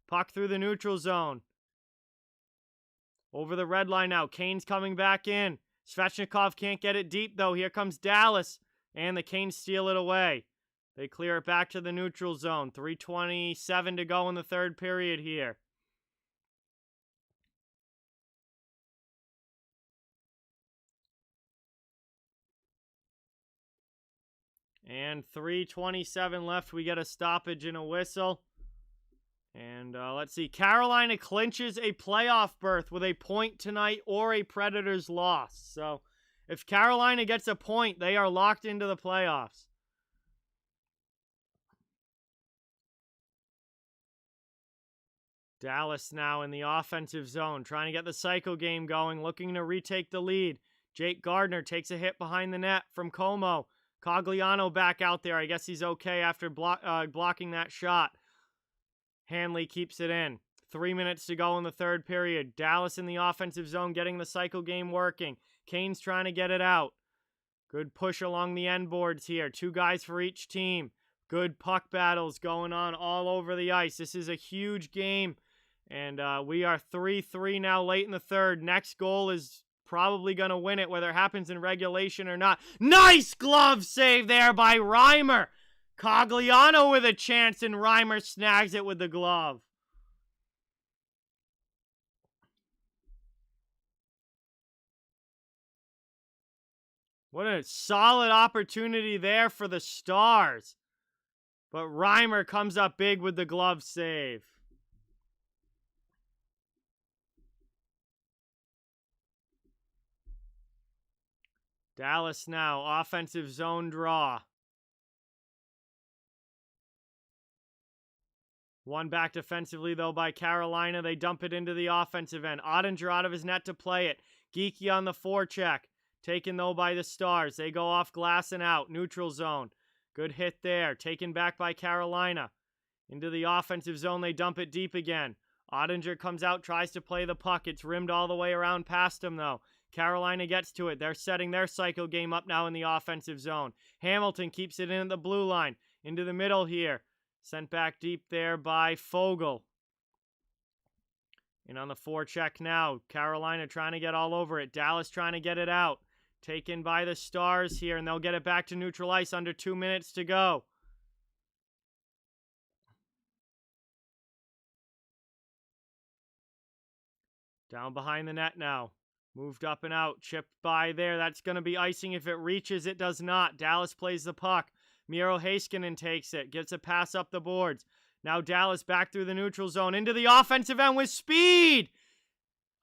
Puck through the neutral zone. Over the red line now. Kane's coming back in. Svechnikov can't get it deep, though. Here comes Dallas. And the Canes steal it away. They clear it back to the neutral zone. 3:27 to go in the third period here. And 3:27 left. We get a stoppage and a whistle. And let's see. Carolina clinches a playoff berth with a point tonight or a Predators loss. So if Carolina gets a point, they are locked into the playoffs. Dallas now in the offensive zone, trying to get the cycle game going, looking to retake the lead. Jake Gardner takes a hit behind the net from Como. Cogliano back out there. I guess he's okay after blocking that shot. Hanley keeps it in. 3 minutes to go in the third period. Dallas in the offensive zone getting the cycle game working. Kane's trying to get it out. Good push along the end boards here. 2 guys for each team. Good puck battles going on all over the ice. This is a huge game. And we are 3-3 now late in the third. Next goal is probably going to win it, whether it happens in regulation or not. Nice glove save there by Reimer. Cogliano with a chance, and Reimer snags it with the glove. What a solid opportunity there for the Stars. But Reimer comes up big with the glove save. Dallas now, offensive zone draw. One back defensively, though, by Carolina. They dump it into the offensive end. Ottinger out of his net to play it. Geekie on the forecheck. Taken, though, by the Stars. They go off glass and out. Neutral zone. Good hit there. Taken back by Carolina. Into the offensive zone. They dump it deep again. Ottinger comes out, tries to play the puck. It's rimmed all the way around past him, though. Carolina gets to it. They're setting their cycle game up now in the offensive zone. Hamilton keeps it in at the blue line. Into the middle here. Sent back deep there by Fogle. And on the forecheck now. Carolina trying to get all over it. Dallas trying to get it out. Taken by the Stars here, and they'll get it back to neutral ice under 2 minutes to go. Down behind the net now. Moved up and out. Chipped by there. That's going to be icing if it reaches. It does not. Dallas plays the puck. Miro Heiskanen takes it. Gets a pass up the boards. Now Dallas back through the neutral zone. Into the offensive end with speed.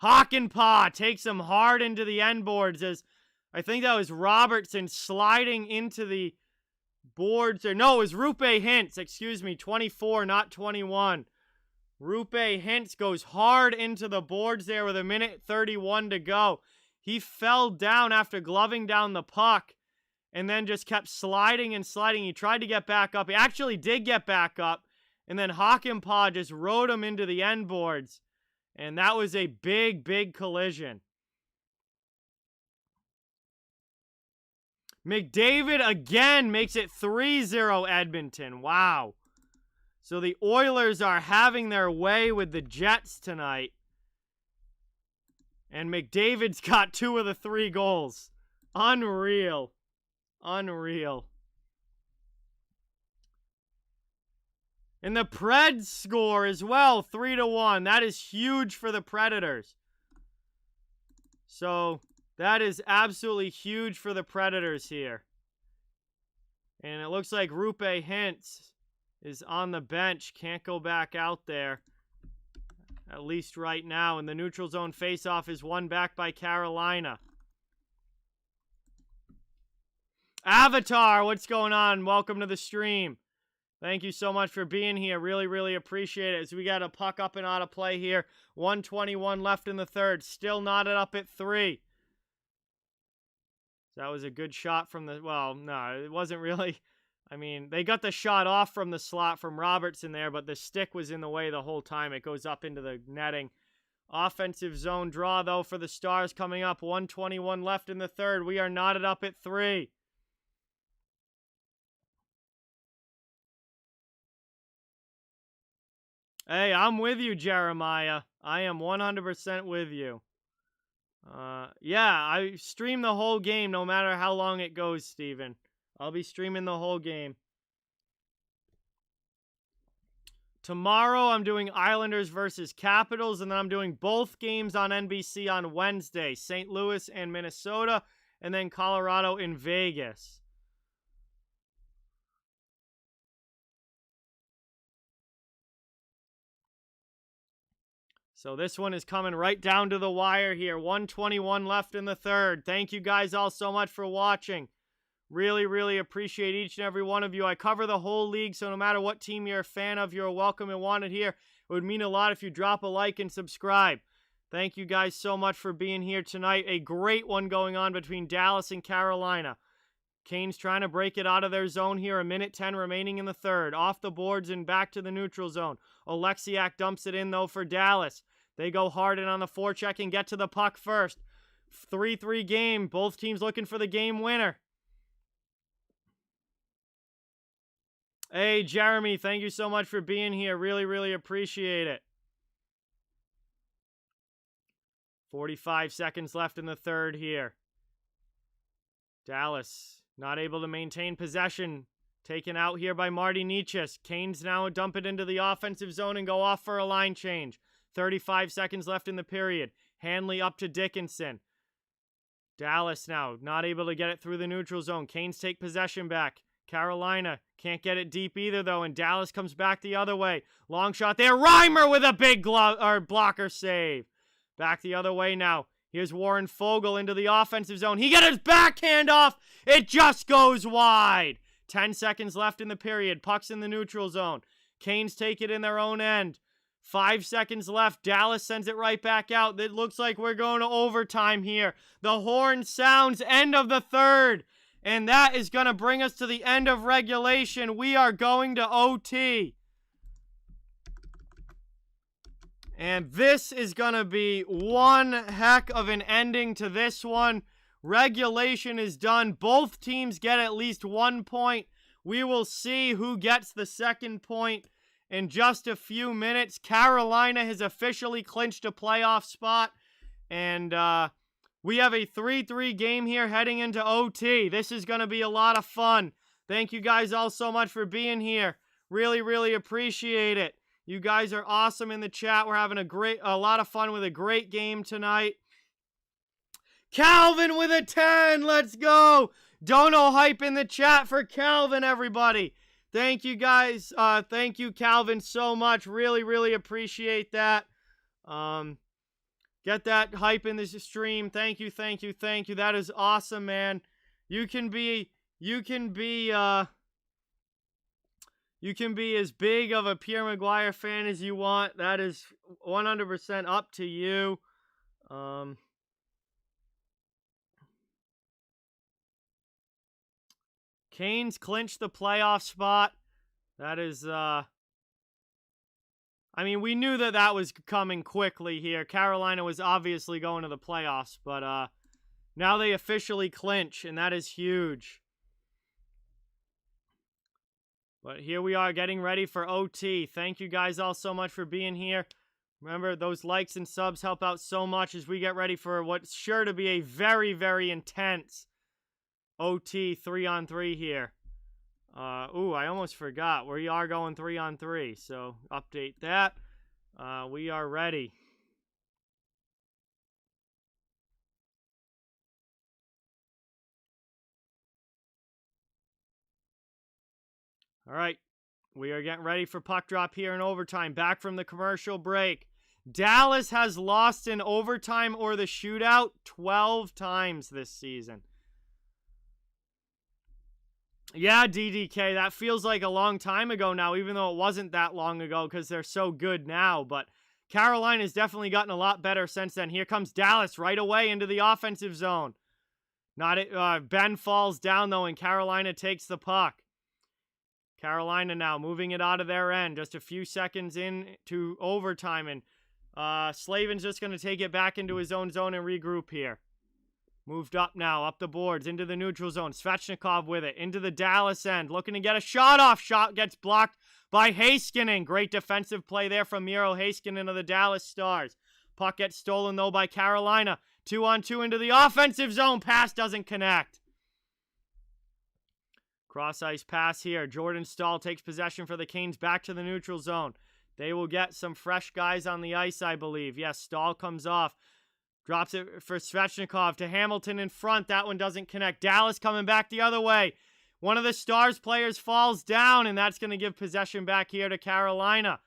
Hakanpää takes him hard into the end boards as I think that was Robertson sliding into the boards. Or no, it was Rupe Hintz. Excuse me. 24, not 21. Rupe Hintz goes hard into the boards there with 1:31 to go. He fell down after gloving down the puck and then just kept sliding and sliding. He tried to get back up. He actually did get back up. And then Hakanpää just rode him into the end boards. And that was a big, big collision. McDavid again makes it 3-0 Edmonton. Wow. So the Oilers are having their way with the Jets tonight. And McDavid's got 2 of the 3 goals. Unreal. Unreal. And the Preds score as well, 3-1. That is huge for the Predators. So that is absolutely huge for the Predators here. And it looks like Rupe Hintz is on the bench. Can't go back out there, at least right now. And the neutral zone faceoff is won back by Carolina. Avatar, what's going on? Welcome to the stream. Thank you so much for being here. Really, really appreciate it. As we got a puck up and out of play here. 1:21 left in the third. Still knotted up at 3. That was a good shot from the... Well, no, it wasn't really... I mean, they got the shot off from the slot from Robertson there, but the stick was in the way the whole time. It goes up into the netting. Offensive zone draw, though, for the Stars coming up. 1:21 left in the third. We are knotted up at 3. Hey, I'm with you, Jeremiah. I am 100% with you. Yeah, I stream the whole game no matter how long it goes, Steven. I'll be streaming the whole game. Tomorrow, I'm doing Islanders versus Capitals, and then I'm doing both games on NBC on Wednesday. St. Louis and Minnesota, and then Colorado in Vegas. So this one is coming right down to the wire here. 1:21 left in the third. Thank you guys all so much for watching. Really, really appreciate each and every one of you. I cover the whole league, so no matter what team you're a fan of, you're welcome and wanted here. It would mean a lot if you drop a like and subscribe. Thank you guys so much for being here tonight. A great one going on between Dallas and Carolina. Canes trying to break it out of their zone here. 1:10 remaining in the third. Off the boards and back to the neutral zone. Oleksiak dumps it in, though, for Dallas. They go hard in on the forecheck and get to the puck first. 3-3 game. Both teams looking for the game winner. Hey, Jeremy, thank you so much for being here. Really, really appreciate it. 45 seconds left in the third here. Dallas not able to maintain possession. Taken out here by Marty Nietzsche. Canes now dump it into the offensive zone and go off for a line change. 35 seconds left in the period. Hanley up to Dickinson. Dallas now not able to get it through the neutral zone. Canes take possession back. Carolina can't get it deep either, though, and Dallas comes back the other way. Long shot there. Reimer with a big blocker save. Back the other way now. Here's Warren Fogle into the offensive zone. He got his backhand off. It just goes wide. 10 seconds left in the period. Puck's in the neutral zone. Canes take it in their own end. 5 seconds left. Dallas sends it right back out. It looks like we're going to overtime here. The horn sounds. End of the third. And that is going to bring us to the end of regulation. We are going to OT. And this is going to be one heck of an ending to this one. Regulation is done. Both teams get at least 1 point. We will see who gets the second point in just a few minutes. Carolina has officially clinched a playoff spot. And, we have a 3-3 game here heading into OT. This is going to be a lot of fun. Thank you guys all so much for being here. Really, really appreciate it. You guys are awesome in the chat. We're having a lot of fun with a great game tonight. Calvin with a 10. Let's go. Dono hype in the chat for Calvin, everybody. Thank you guys. Thank you, Calvin, so much. Really, really appreciate that. Get that hype in this stream. Thank you, thank you, thank you. That is awesome, man. You can be as big of a Pierre Maguire fan as you want. That is 100% up to you. Canes clinched the playoff spot. That is, I mean, we knew that that was coming quickly here. Carolina was obviously going to the playoffs, but now they officially clinch, and that is huge. But here we are getting ready for OT. Thank you guys all so much for being here. Remember, those likes and subs help out so much as we get ready for what's sure to be a very, very intense OT 3-on-3 here. Ooh, I almost forgot. We are going 3-on-3, so update that. We are ready. All right, we are getting ready for puck drop here in overtime. Back from the commercial break. Dallas has lost in overtime or the shootout 12 times this season. Yeah, DDK, that feels like a long time ago now, even though it wasn't that long ago because they're so good now. But Carolina's definitely gotten a lot better since then. Here comes Dallas right away into the offensive zone. Ben falls down, though, and Carolina takes the puck. Carolina now moving it out of their end. Just a few seconds into overtime. And Slavin's just going to take it back into his own zone and regroup here. Moved up now, up the boards, into the neutral zone. Svechnikov with it, into the Dallas end. Looking to get a shot off. Shot gets blocked by Heiskanen. Great defensive play there from Miro Heiskanen of the Dallas Stars. Puck gets stolen, though, by Carolina. 2-on-2 into the offensive zone. Pass doesn't connect. Cross-ice pass here. Jordan Staal takes possession for the Canes back to the neutral zone. They will get some fresh guys on the ice, I believe. Yes, Staal comes off. Drops it for Svechnikov to Hamilton in front. That one doesn't connect. Dallas coming back the other way. One of the Stars players falls down, and that's going to give possession back here to Carolina.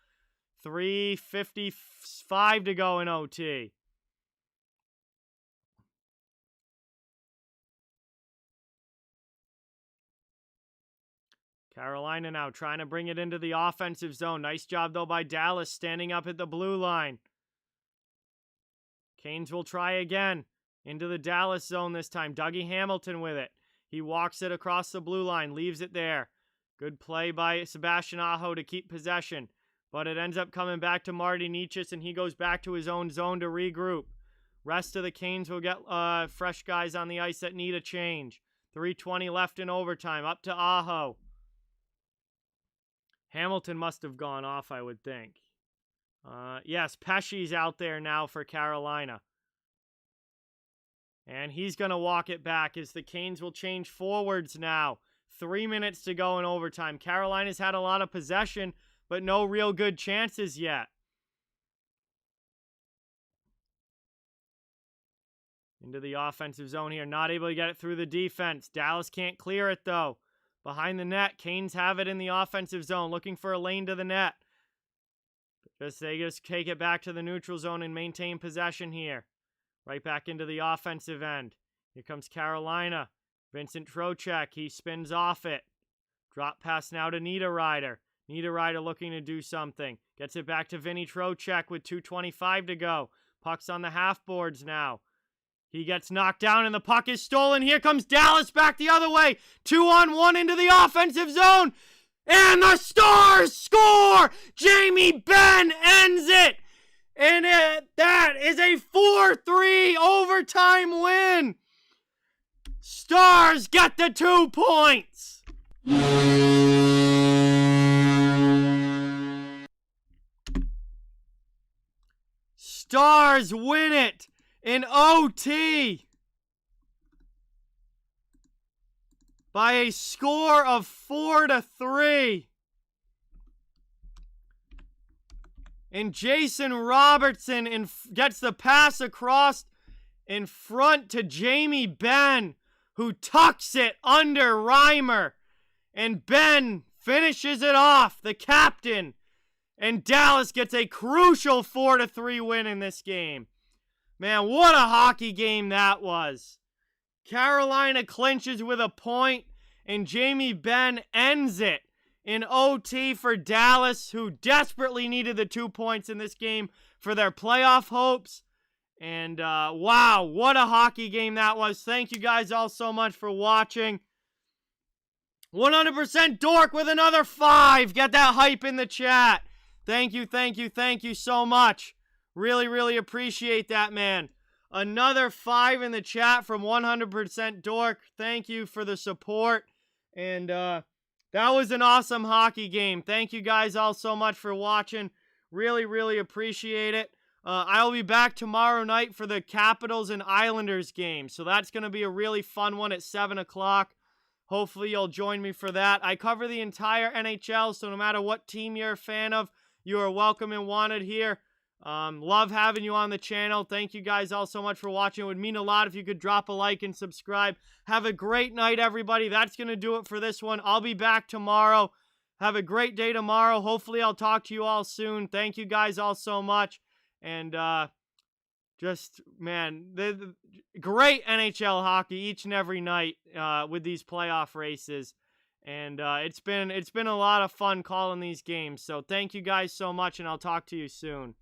3:55 to go in OT. Carolina now trying to bring it into the offensive zone. Nice job, though, by Dallas standing up at the blue line. Canes will try again. Into the Dallas zone this time. Dougie Hamilton with it. He walks it across the blue line. Leaves it there. Good play by Sebastian Aho to keep possession. But it ends up coming back to Marty Nietzsche, and he goes back to his own zone to regroup. Rest of the Canes will get fresh guys on the ice that need a change. 3:20 left in overtime. Up to Aho. Hamilton must have gone off, I would think. Yes, Pesci's out there now for Carolina. And he's going to walk it back as the Canes will change forwards now. 3 minutes to go in overtime. Carolina's had a lot of possession, but no real good chances yet. Into the offensive zone here. Not able to get it through the defense. Dallas can't clear it, though. Behind the net, Canes have it in the offensive zone, looking for a lane to the net. They just take it back to the neutral zone and maintain possession here. Right back into the offensive end. Here comes Carolina. Vincent Trocheck, he spins off it. Drop pass now to Niederreiter. Niederreiter looking to do something. Gets it back to Vinny Trocheck with 2:25 to go. Puck's on the half boards now. He gets knocked down and the puck is stolen. Here comes Dallas back the other way. 2-on-1 into the offensive zone. And the Stars score! Jamie Benn ends it! And that is a 4-3 overtime win! Stars get the 2 points! Stars win it in OT by a score of 4-3. And Jason Robertson gets the pass across in front to Jamie Benn, who tucks it under Reimer. And Benn finishes it off, the captain. And Dallas gets a crucial 4-3 win in this game. Man, what a hockey game that was. Carolina clinches with a point, and Jamie Benn ends it in OT for Dallas, who desperately needed the 2 points in this game for their playoff hopes. And wow, what a hockey game that was. Thank you guys all so much for watching. 100% Dork with another 5. Get that hype in the chat. Thank you, thank you, thank you so much. Really, really appreciate that, man. Another 5 in the chat from 100% Dork. Thank you for the support. And that was an awesome hockey game. Thank you guys all so much for watching. Really, really appreciate it. I'll be back tomorrow night for the Capitals and Islanders game. So that's going to be a really fun one at 7 o'clock. Hopefully you'll join me for that. I cover the entire NHL, so no matter what team you're a fan of, you are welcome and wanted here. Love having you on the channel. Thank you guys all so much for watching. It would mean a lot if you could drop a like and subscribe. Have a great night, everybody. That's going to do it for this one. I'll be back tomorrow. Have a great day tomorrow. Hopefully I'll talk to you all soon. Thank you guys all so much. And just, man, the great NHL hockey each and every night with these playoff races. And it's been a lot of fun calling these games. So thank you guys so much, and I'll talk to you soon.